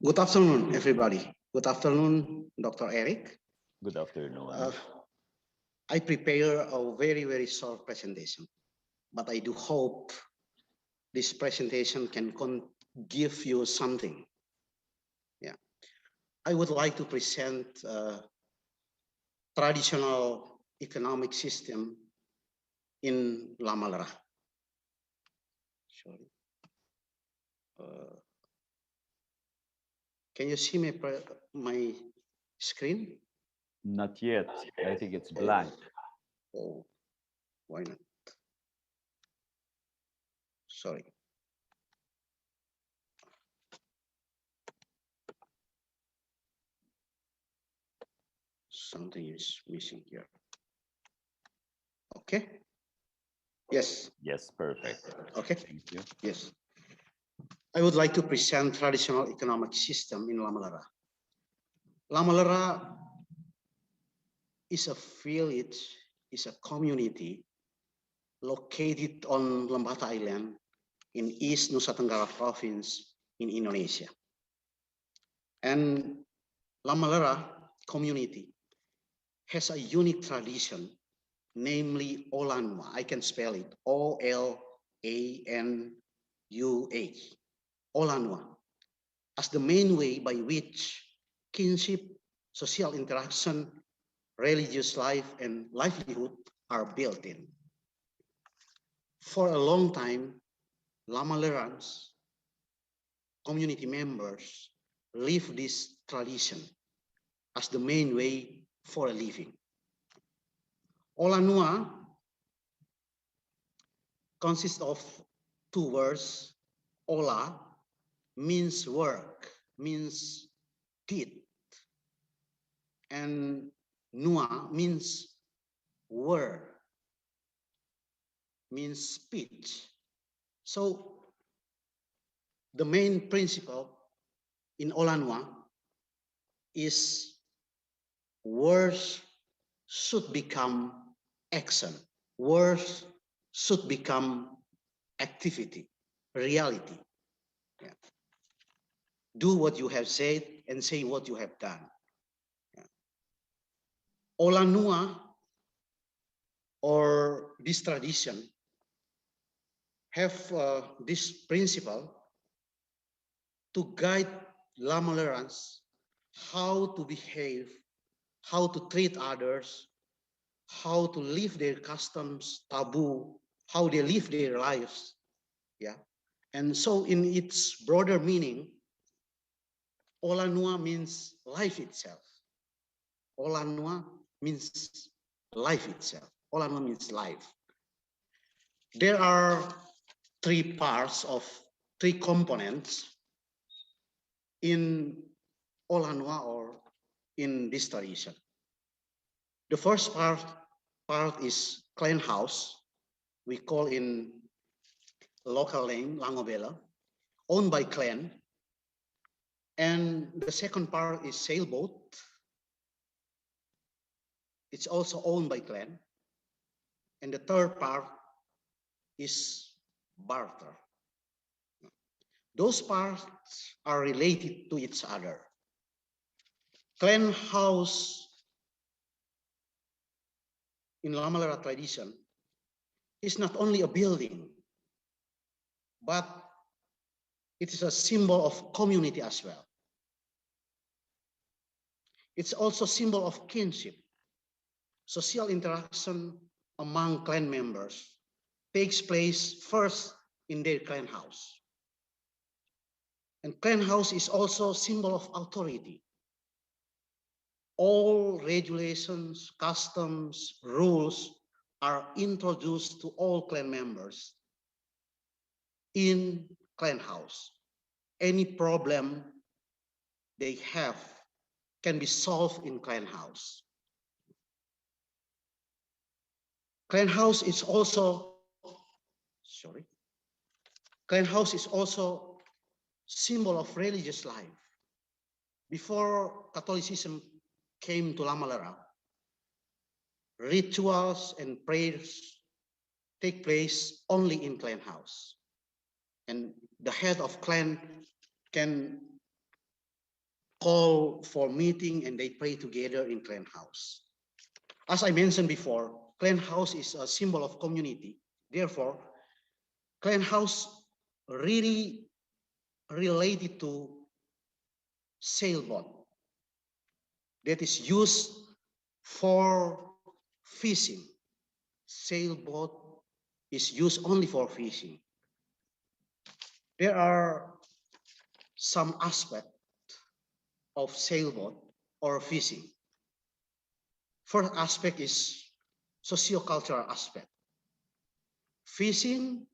Good afternoon, everybody. Good afternoon, Dr. Eric. Good afternoon. I prepare a very, very short presentation, but I do hope this presentation can give you something. Yeah, I would like to present traditional economic system in La Malera. Sorry. Can you see my screen? Not yet. I think it's blank. Oh, why not? Sorry. Something is missing here. Okay. Yes. Yes, perfect. Okay. Thank you. Yes. I would like to present traditional economic system in La Malera. La Malera is a village, is a community located on Lembata Island in East Nusa Tenggara Province in Indonesia. And La Malera community has a unique tradition, namely Olanua. I can spell it, O-L-A-N-U-A. Olanua, as the main way by which kinship, social interaction, religious life, and livelihood are built in. For a long time, La Malerans, community members, live this tradition as the main way for a living. Olanua consists of two words. Ola means work, means deed, and Nua means word, means speech. So the main principle in Olanua is words should become action. Words should become activity, reality. Yeah. Do what you have said and say what you have done. Yeah. Olanua, or this tradition, have this principle to guide La Malerans how to behave, how to treat others, how to live their customs, taboo, how they live their lives. Yeah. And so in its broader meaning, Olanua means life itself. Olanua means life itself. Olanua means life. There are three components in Olanua or in this tradition. The first part is clan house. We call in local name Langobela, owned by clan. And the second part is sailboat. It's also owned by clan. And the third part is barter. Those parts are related to each other. Clan house in Lamalara tradition is not only a building, but it is a symbol of community as well. It's also a symbol of kinship. Social interaction among clan members takes place first in their clan house. And clan house is also a symbol of authority. All regulations, customs, rules are introduced to all clan members in clan house. Any problem they have can be solved in clan house. Clan house is also, clan house is also symbol of religious life. Before Catholicism came to Lamalara, rituals and prayers take place only in clan house. And the head of clan can call for meeting and they pray together in clan house. As I mentioned before, clan house is a symbol of community. Therefore, clan house really related to sailboat that is used for fishing. Sailboat is used only for fishing. There are some aspects of sailboat or fishing. First aspect is socio-cultural aspect. Fishing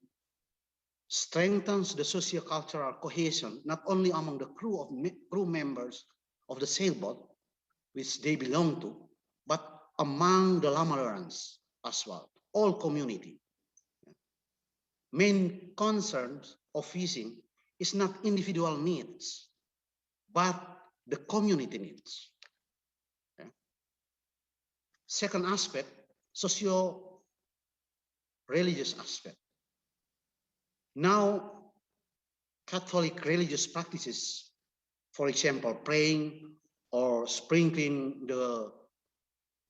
strengthens the socio-cultural cohesion, not only among the crew members of the sailboat, which they belong to, but among the Lamalarans as well, all community. Main concerns of fishing is not individual needs, but the community needs. Okay. Second aspect, socio-religious aspect. Now, Catholic religious practices, for example, praying or sprinkling the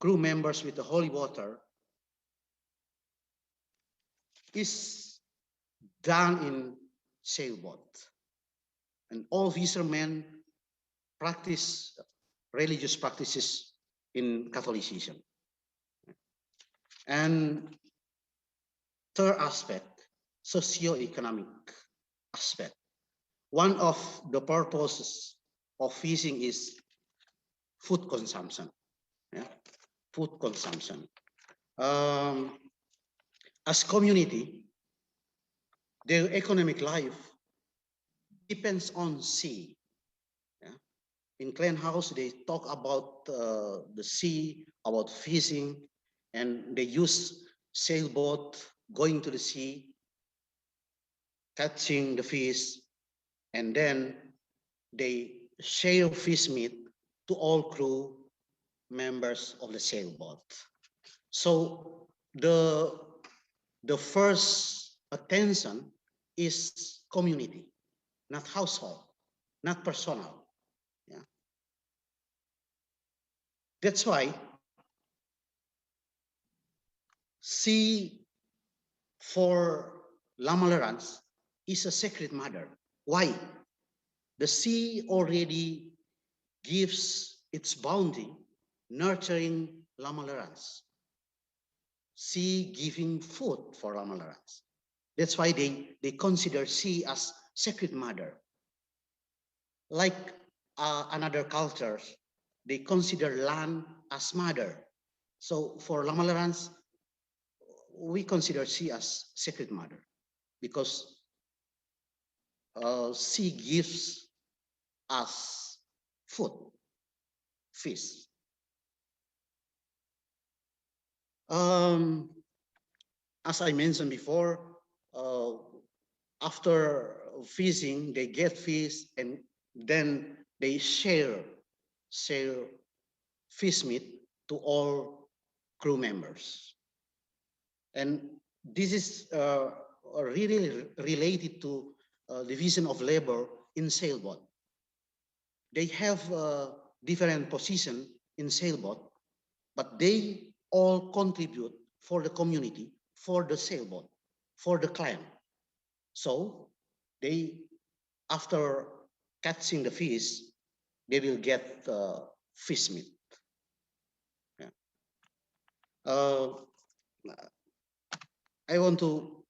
crew members with the holy water, is done in sailboat. And all fishermen practice religious practices in Catholicism. And third aspect, socio-economic aspect. One of the purposes of fishing is food consumption. Yeah? Food consumption. As community, their economic life depends on sea. Yeah? In clan house, they talk about the sea, about fishing, and they use sailboat going to the sea, catching the fish, and then they share fish meat to all crew members of the sailboat. So the first attention is community, not household, not personal. Yeah. That's why sea for Lamalarans is a sacred mother. Why? The sea already gives its bounty, nurturing Lamalarans. Sea giving food for Lamalarans. That's why they consider sea as sacred mother. Like another cultures, they consider land as mother. So for Lamalarans, we consider sea as sacred mother because sea gives us food, fish. As I mentioned before, after fishing, they get fish and then they share fish meat to all crew members. And this is really related to division of labor in sailboat. They have different position in sailboat, but they all contribute for the community, for the sailboat, for the clan. So they, after catching the fish, they will get fish meat. Yeah. I want to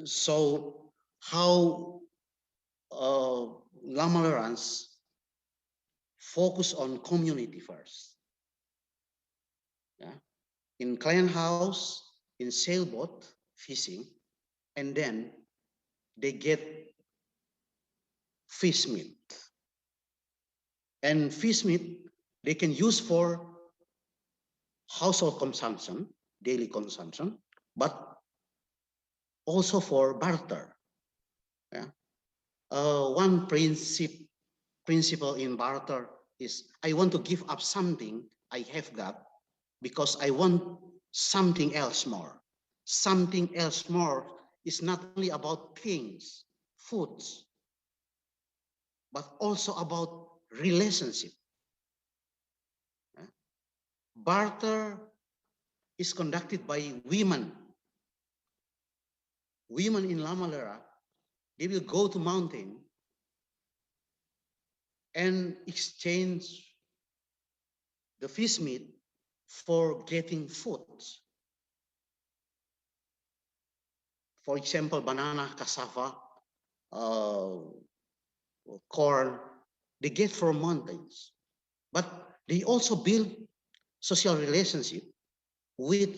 show how Lamalerans focus on community first. Yeah. In clan house, in sailboat fishing, and then they get fish meat. And fish meat they can use for household consumption, daily consumption, but also for barter. Yeah. One principle in barter is I want to give up something I have got because I want something else more. Something else more is not only about things, foods, but also about relationship. Barter is conducted by women. Women in Lamalera, they will go to mountain and exchange the fish meat for getting food. For example, banana, cassava, uh, corn, they get from mountains. But they also build social relationship with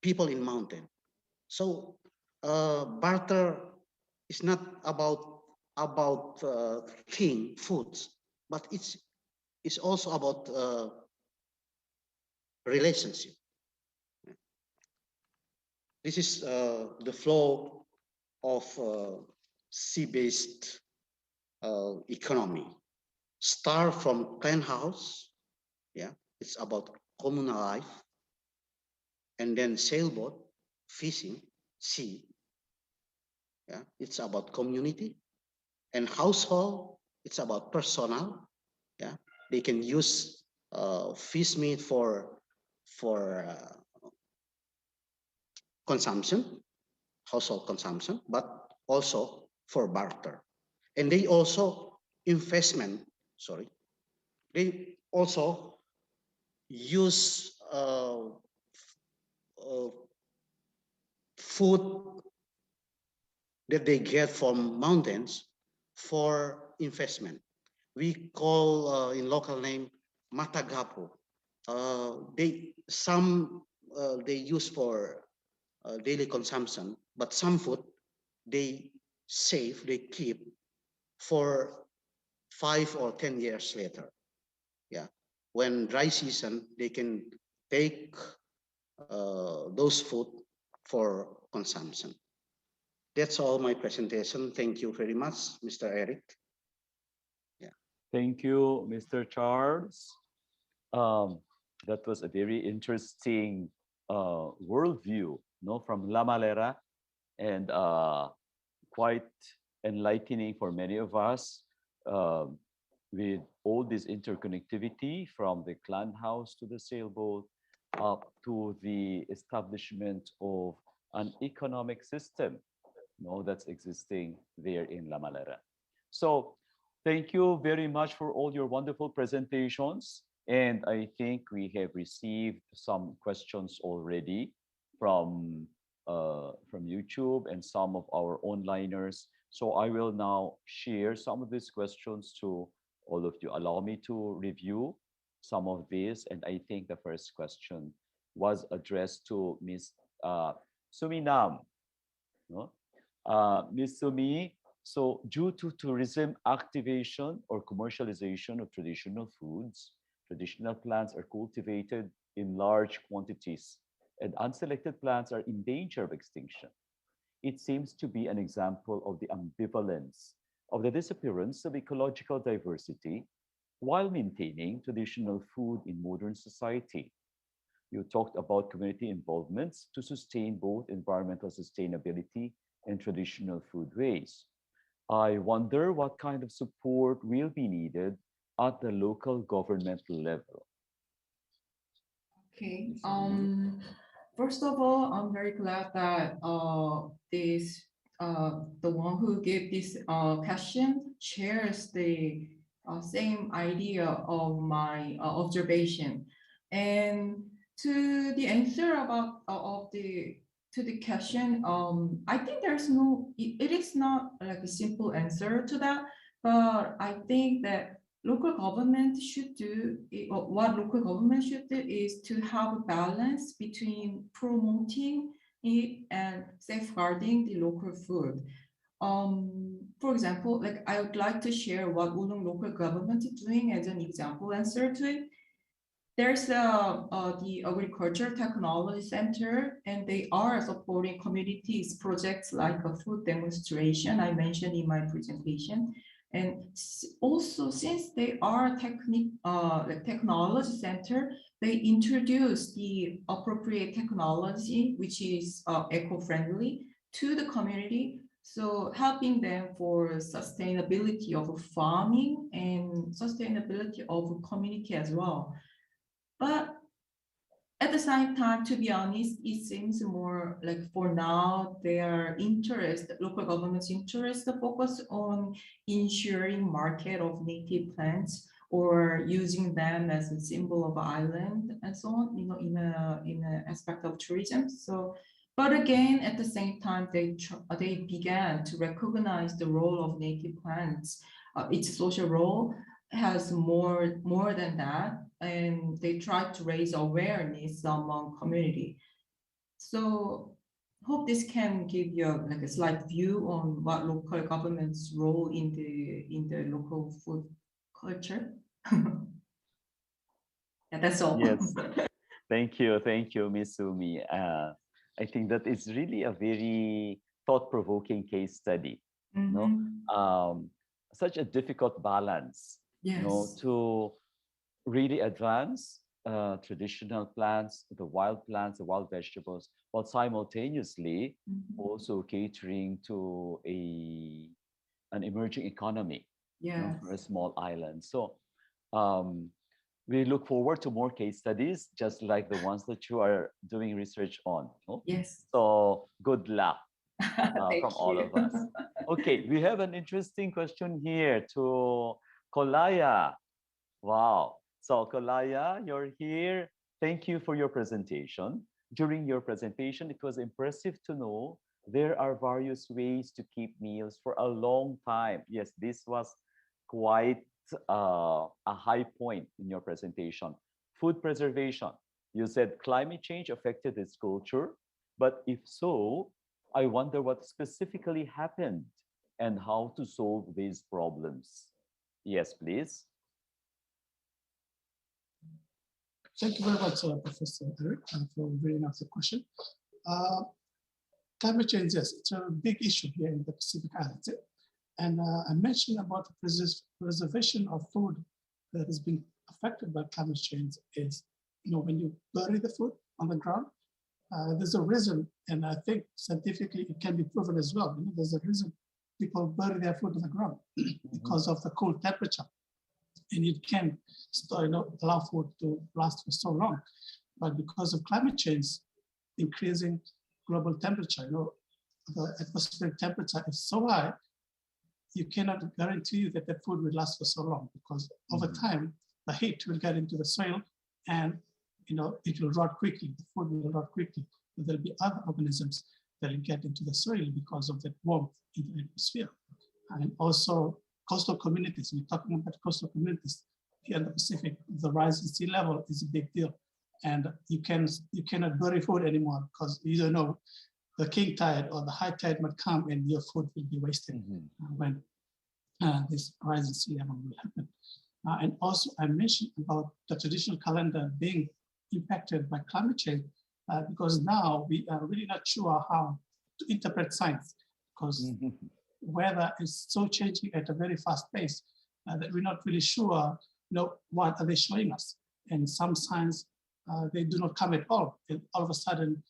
people in mountain. So barter is not about thing, foods, but it's also about relationship. This is the flow of sea-based economy. Start from clan house, yeah, it's about communal life, and then sailboat, fishing, sea, yeah, it's about community, and household, it's about personal, yeah, they can use fish meat for consumption, household consumption, but also for barter. And they also investment, sorry, they also use food that they get from mountains for investment. We call in local name matagapo. They use for daily consumption, but some food they save, they keep for 5 or 10 years later. Yeah, when dry season, they can take those food for consumption. That's all my presentation. Thank you very much, Mr. Eric. Yeah. Thank you, Mr. Charles. Um, that was a very interesting worldview, no, from La Malera, and quite enlightening for many of us um, with all this interconnectivity from the clan house to the sailboat up to the establishment of an economic system, that's existing there in La Malera. So thank you very much for all your wonderful presentations. And I think we have received some questions already from YouTube and some of our onliners. So I will now share some of these questions to all of you. Allow me to review some of these. And I think the first question was addressed to Ms. Suminam. No? Ms. Sumi, so due to tourism activation or commercialization of traditional foods, traditional plants are cultivated in large quantities and unselected plants are in danger of extinction. It seems to be an example of the ambivalence of the disappearance of ecological diversity while maintaining traditional food in modern society. You talked about community involvements to sustain both environmental sustainability and traditional foodways. I wonder what kind of support will be needed at the local governmental level. Okay. First of all, I'm very glad that the one who gave this question shares the same idea of my observation. And to the answer about of the to the question, I think there's no. It is not like a simple answer to that, but I think that local government should do, what local government should do is to have a balance between promoting it and safeguarding the local food. For example, like I would like to share what Ulung local government is doing as an example answer to it. There's the Agriculture Technology Center, and they are supporting communities projects like a food demonstration I mentioned in my presentation. And also, since they are the technology center, they introduce the appropriate technology, which is eco-friendly, to the community. So helping them for sustainability of farming and sustainability of community as well. But at the same time, to be honest, it seems more like for now, their interest, local government's interest, focus on ensuring market of native plants or using them as a symbol of island and so on, in a aspect of tourism. So, but again, at the same time, they began to recognize the role of native plants, its social role has more than that, and they try to raise awareness among community. So hope this can give you like a slight view on what local government's role in the local food culture. Yeah, that's all. Yes, thank you, Miss Sumi. I think that is really a very thought-provoking case study. No, such a difficult balance. Yes. To really advance traditional plants, the wild vegetables, while simultaneously also catering to an emerging economy for a small island. So we look forward to more case studies, just like the ones that you are doing research on. No? Yes. So good luck from you. all of us. Okay, we have an interesting question here to Kolaya. Wow. So Kolaya, you're here. Thank you for your presentation. During your presentation, it was impressive to know there are various ways to keep meals for a long time. Yes, this was quite a high point in your presentation. Food preservation. You said climate change affected this culture, but if so, I wonder what specifically happened and how to solve these problems. Yes, please. Thank you very much, Professor Eric, for bringing up the question. Climate change, yes, it's a big issue here in the Pacific Islands. And I mentioned about the preservation of food that is being affected by climate change is, when you bury the food on the ground, there's a reason, and I think scientifically it can be proven as well. There's a reason people bury their food on the ground because of the cold temperature. And it can allow food to last for so long. But because of climate change, increasing global temperature, the atmospheric temperature is so high, you cannot guarantee that the food will last for so long, because over time, the heat will get into the soil and it will rot quickly. The food will rot quickly. But there'll be other organisms that will get into the soil because of that warmth in the atmosphere. And also coastal communities, we're talking about coastal communities here in the Pacific, the rise in sea level is a big deal. And you cannot bury food anymore because you don't know the king tide or the high tide might come and your food will be wasted when this rise in sea level will happen. And also I mentioned about the traditional calendar being impacted by climate change because now we are really not sure how to interpret science because weather is so changing at a very fast pace that we're not really sure, what are they showing us. And some signs they do not come at all. And all of a sudden,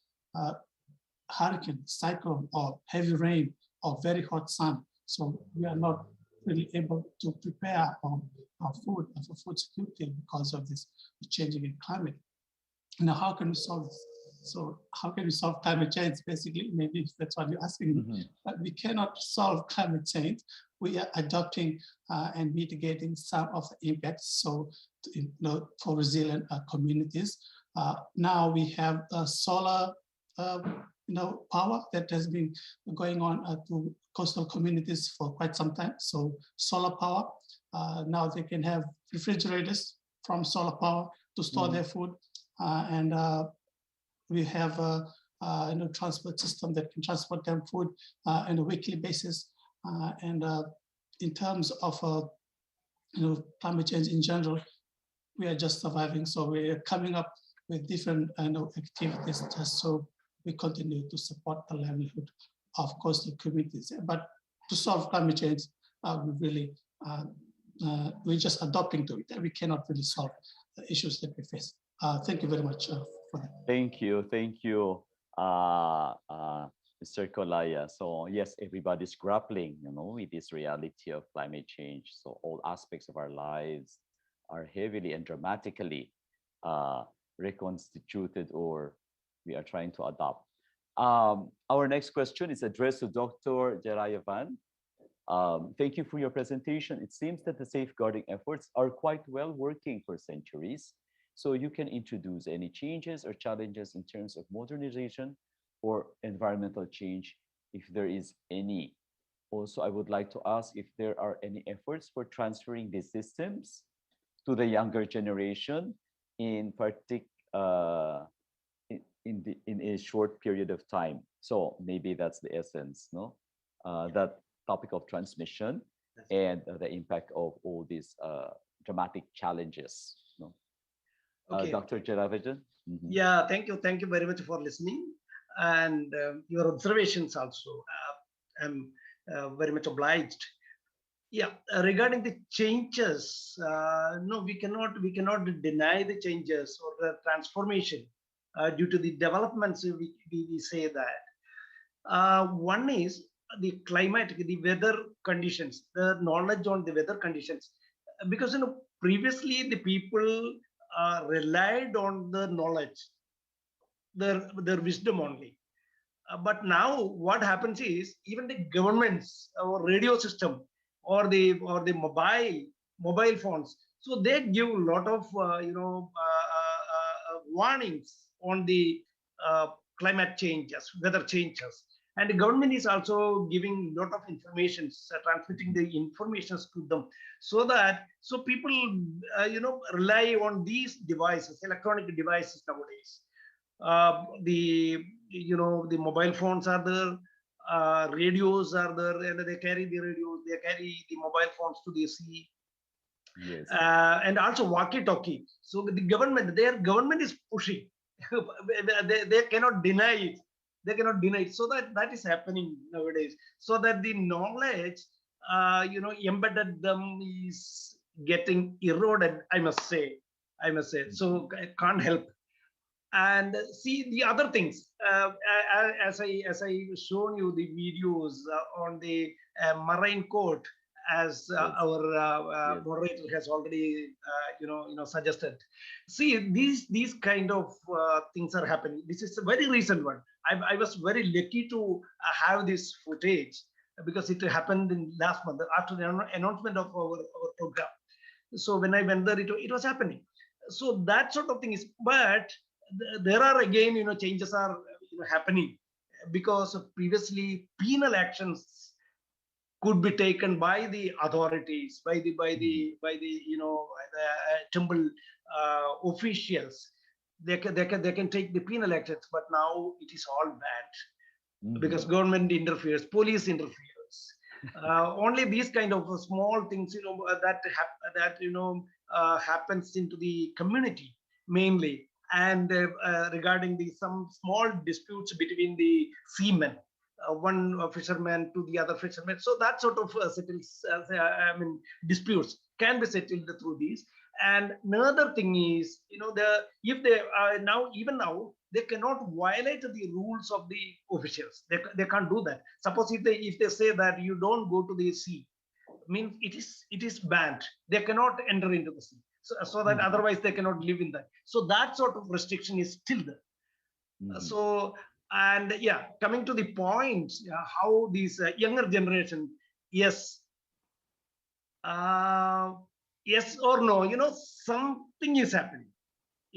hurricane, cyclone, or heavy rain, or very hot sun. So we are not really able to prepare our food for food security because of this changing in climate. Now, how can we solve this? So how can we solve climate change? Basically, maybe that's what you're asking. But we cannot solve climate change. We are adopting and mitigating some of the impacts. So, for resilient communities. Now we have solar, power that has been going on to coastal communities for quite some time. So solar power. Now they can have refrigerators from solar power to store their food, and we have a transport system that can transport them food on a weekly basis. And in terms of climate change in general, we are just surviving. So we're coming up with different activities just so we continue to support the livelihood of coastal communities. But to solve climate change, we're just adapting to it. We cannot really solve the issues that we face. Thank you very much for that. Thank you, Mr. Kolaya. So yes, everybody's grappling, with this reality of climate change. So all aspects of our lives are heavily and dramatically reconstituted, or we are trying to adopt. Our next question is addressed to Dr. Jerayavan. Thank you for your presentation. It seems that the safeguarding efforts are quite well working for centuries. So you can introduce any changes or challenges in terms of modernization or environmental change, if there is any. Also, I would like to ask if there are any efforts for transferring these systems to the younger generation in a short period of time. So maybe that's the essence, no? That topic of transmission and the impact of all these dramatic challenges. No? Okay. Dr. Jerayavan? Yeah, thank you. Thank you very much for listening. And your observations also. I'm very much obliged. Yeah, regarding the changes, no, we cannot deny the changes or the transformation due to the developments. We say that one is the climate, the weather conditions, the knowledge on the weather conditions, because previously the people relied on the knowledge, their wisdom only. But now what happens is even the governments or radio system or the mobile phones, so they give a lot of warnings on the climate changes, weather changes, and the government is also giving a lot of information, transmitting the informations to them, so people rely on these devices, electronic devices nowadays. The mobile phones are there, radios are there, and they carry the radios, they carry the mobile phones to the sea. Yes. And also walkie-talkie. So their government is pushing. they cannot deny it. They cannot deny it. So that is happening nowadays. So that the knowledge, embedded them is getting eroded. I must say. So I can't help. And see the other things, as I shown you the videos on the marine court, as our moderator has already suggested. See, these kind of things are happening. This is a very recent one. I was very lucky to have this footage because it happened in last month after the announcement of our program. So when I went there, it was happening. So that sort of thing is, but there are again changes are happening because of previously penal actions could be taken by the authorities, by the temple officials. They can take the penal actions, but now it is all bad because government interferes, police interferes. Only these kind of small things that happens into the community mainly. And regarding some small disputes between the seamen, one fisherman to the other fisherman, so that sort of settles. Disputes can be settled through these. And another thing is, if they even now they cannot violate the rules of the officials. They can't do that. Suppose if they say that you don't go to the sea, means it is banned. They cannot enter into the sea. So that otherwise they cannot live in that. So that sort of restriction is still there. So, and yeah, coming to the point, how these younger generation, yes, yes or no, something is happening.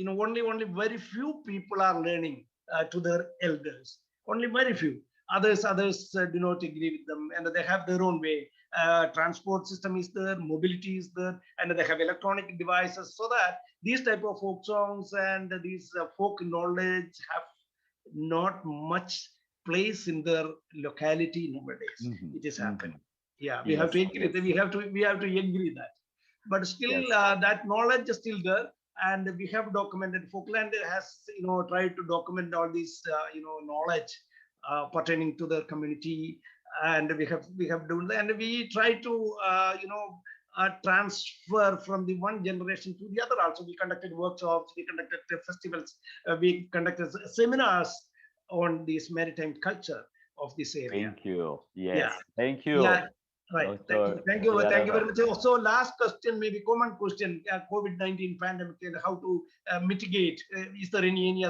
Only very few people are learning to their elders. Only very few. Others do not agree with them, and they have their own way. Transport system is there, mobility is there, and they have electronic devices, so that these type of folk songs and these folk knowledge have not much place in their locality nowadays. It is happening. Yeah, we have to agree. We have to agree that. But still, that knowledge is still there, and we have documented. Falkland has tried to document all this knowledge pertaining to their community, and we have done that, and we try to transfer from the one generation to the other. Also, we conducted workshops, we conducted festivals, we conducted seminars on this maritime culture of this area. Thank you. Yes. Yeah. Thank you. Yeah. Right. Thank you. Thank you very much. Also, last question, maybe common question: COVID-19 pandemic and how to mitigate. Is there any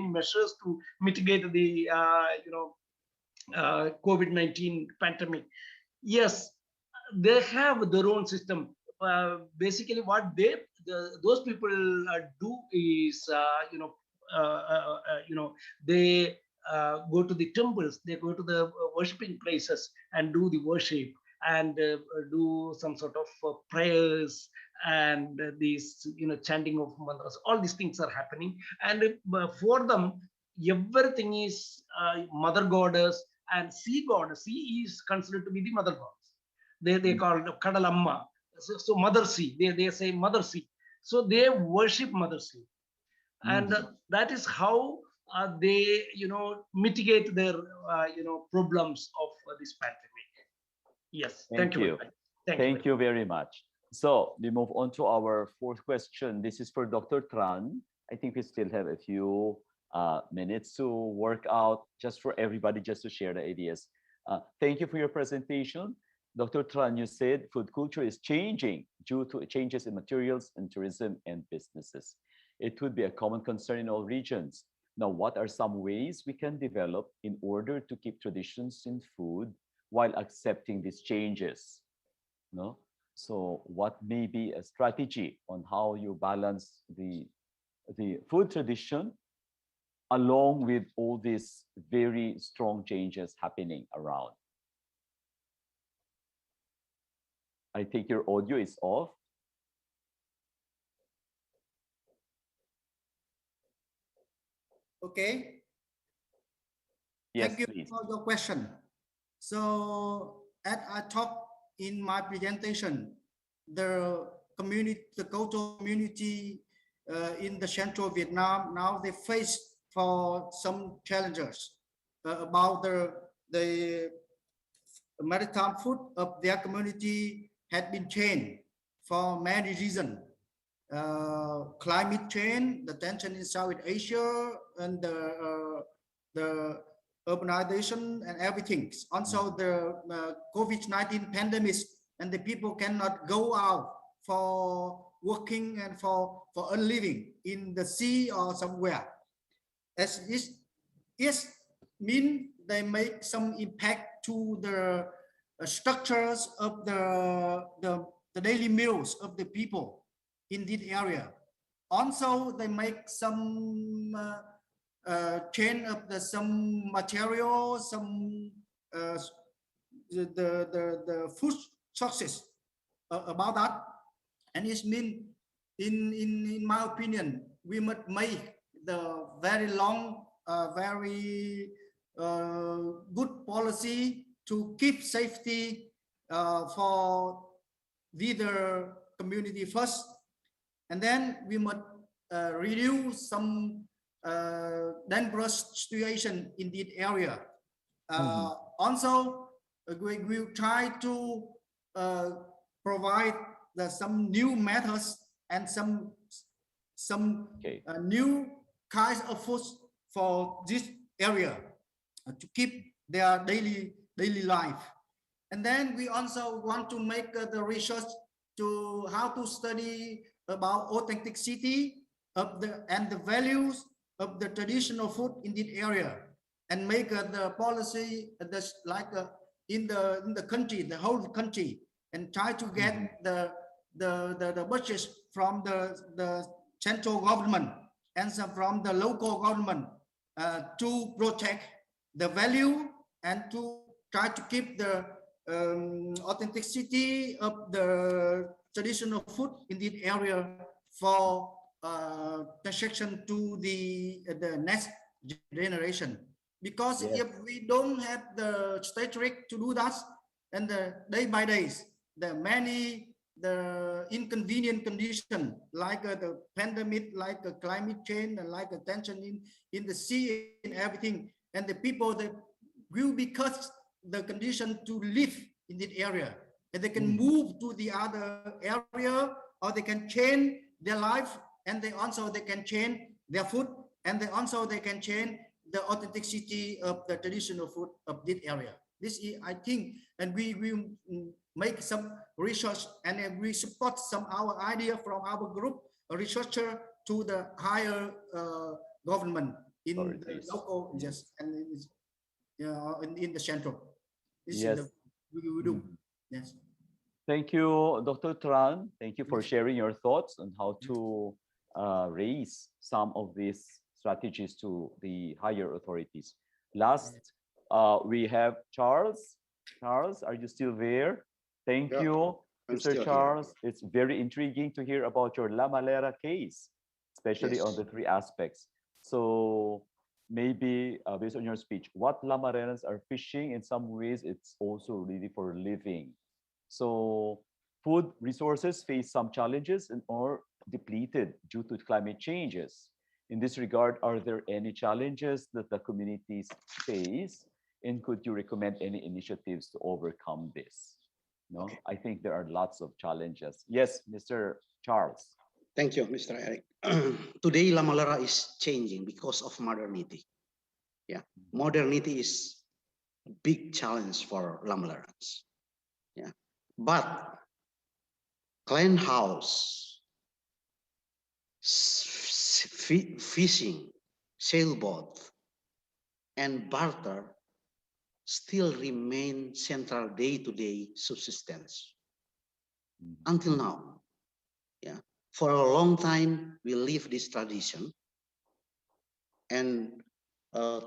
measures to mitigate the COVID-19 pandemic? Yes, they have their own system. Basically, what those people do is they go to the temples, they go to the worshiping places and do the worship, and do some sort of prayers, and these chanting of mantras. All these things are happening, and for them everything is mother goddess and sea goddess. Sea is considered to be the mother goddess. They call it Kadalamma. So Mother Sea, they say Mother Sea. So they worship Mother Sea, and that is how they mitigate their problems of this pandemic. Yes. Thank you. Thank you very much. So we move on to our fourth question. This is for Dr. Tran. I think we still have a few minutes to work out, just for everybody, just to share the ideas. Thank you for your presentation. Dr. Tran, you said food culture is changing due to changes in materials and tourism and businesses. It would be a common concern in all regions. Now, what are some ways we can develop in order to keep traditions in food while accepting these changes? No? So what may be a strategy on how you balance the food tradition along with all these very strong changes happening around? I think your audio is off. Okay. Yes, Thank you please. for your question. So, as I talked in my presentation, the cultural community in the central Vietnam, now they face for some challenges about the maritime food of their community had been changed for many reasons. Climate change, the tension in South Asia, and the urbanization and everything. Also, the COVID-19 pandemic, and the people cannot go out for working and for a living in the sea or somewhere. As it mean they make some impact to the structures of the daily meals of the people in this area. Also, they make some change of some material, some the food sources about that. And it means, in my opinion, we must make the very long, very good policy to keep safety for the community first, and then we must reduce some dangerous situation in this area. Also, we will try to provide some new methods and some Okay. new kinds of foods for this area to keep their daily life. And then we also want to make the research to how to study about authenticity of the values of the traditional food in this area, and make the policy in the country, the whole country, and try to get the budgets from the central government and some from the local government to protect the value and to try to keep the authenticity of the traditional food in this area for transaction to the next generation. Because Yes. if we don't have the strategy to do that, and the day by days, the inconvenient condition like the pandemic, like climate change, and like the tension in the sea and everything, and the people that will because the condition to live in this area, and they can move to the other area, or they can change their life, and they can change their food, and they can change the authenticity of the traditional food of this area. This is, I think, and we will make some research, and we support some our idea from our group a researcher to the higher government in the local, yes, and in the central. This is Yes. the we will do. Yes. Thank you, Dr. Tran. Thank you for sharing your thoughts on how to raise some of these strategies to the higher authorities. Last, we have Charles. Charles, are you still there? Thank Yeah, you, I'm Mr. still Charles. It's very intriguing to hear about your La Malera case, especially on Yes. the three aspects. So maybe based on your speech, what La Mareras are fishing, in some ways, it's also really for living. So food resources face some challenges and are depleted due to climate changes. In this regard, are there any challenges that the communities face? And could you recommend any initiatives to overcome this? No, I think there are lots of challenges. Yes, Mr. Charles. Thank you, Mr. Eric. Today, La Malera is changing because of modernity. Yeah, modernity is a big challenge for La Malerans. Yeah, but clan house, fishing, sailboat, and barter still remain central day-to-day subsistence until now. Yeah, for a long time we live this tradition, and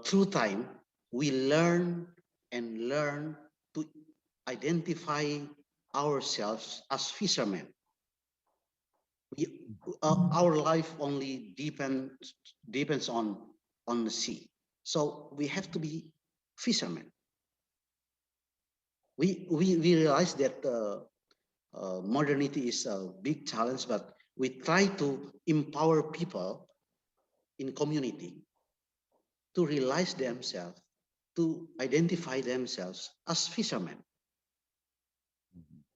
through time we learn and learn to identify ourselves as fishermen. Our life only depends on the sea, so we have to be fishermen. We realize that modernity is a big challenge, but we try to empower people in community to realize themselves, to identify themselves as fishermen.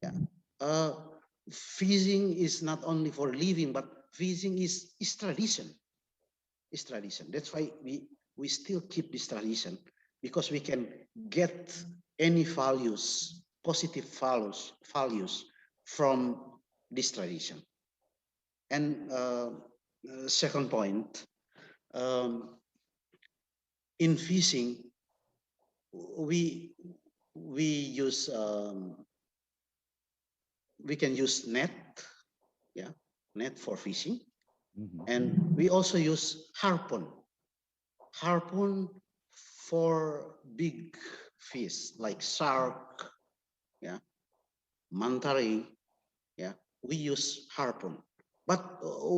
Yeah. Fishing is not only for living, but fishing is tradition. It's tradition. That's why we still keep this tradition, because we can get any values, positive values from this tradition. And second point, in fishing, we use we can use net, yeah, net for fishing, and we also use harpoon for big fish like shark, yeah, manta, yeah. We use harpoon, but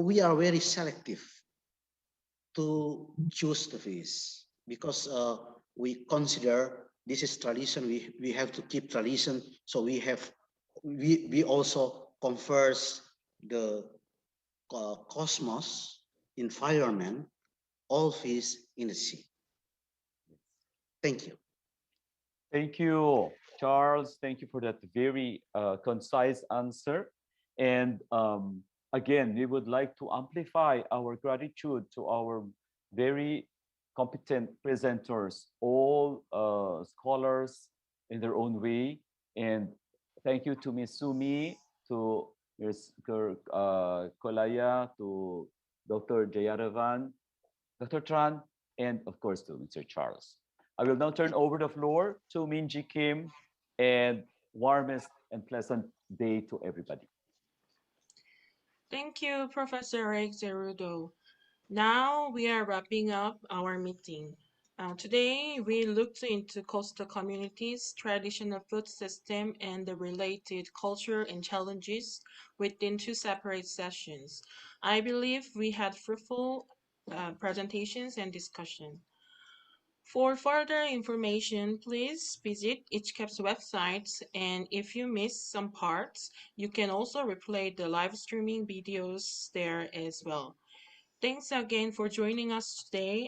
we are very selective to choose the fish, because we consider this is tradition. We have to keep tradition, so we also converse the cosmos, environment, all fish in the sea. Thank you. Thank you, Charles. Thank you for that very concise answer. And again, we would like to amplify our gratitude to our very competent presenters, all scholars in their own way. And thank you to Ms. Sumi, to Ms. Kolaya, to Dr. Jayaravan, Dr. Tran, and of course to Mr. Charles. I will now turn over the floor to Minji Kim, and warmest and pleasant day to everybody. Thank you, Professor Eric Zerudo. Now we are wrapping up our meeting. Today, we looked into coastal communities, traditional food system, and the related culture and challenges within two separate sessions. I believe we had fruitful presentations and discussion. For further information, please visit ICCAP's website, and if you missed some parts, you can also replay the live streaming videos there as well. Thanks again for joining us today,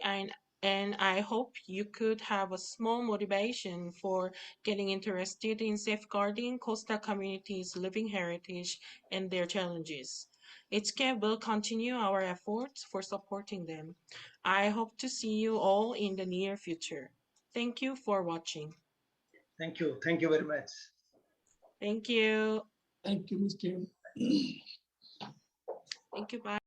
and I hope you could have a small motivation for getting interested in safeguarding coastal communities' living heritage and their challenges. ICCAP will continue our efforts for supporting them. I hope to see you all in the near future. Thank you for watching. Thank you. Thank you very much. Thank you. Thank you, Ms. Kim. Thank you. Bye.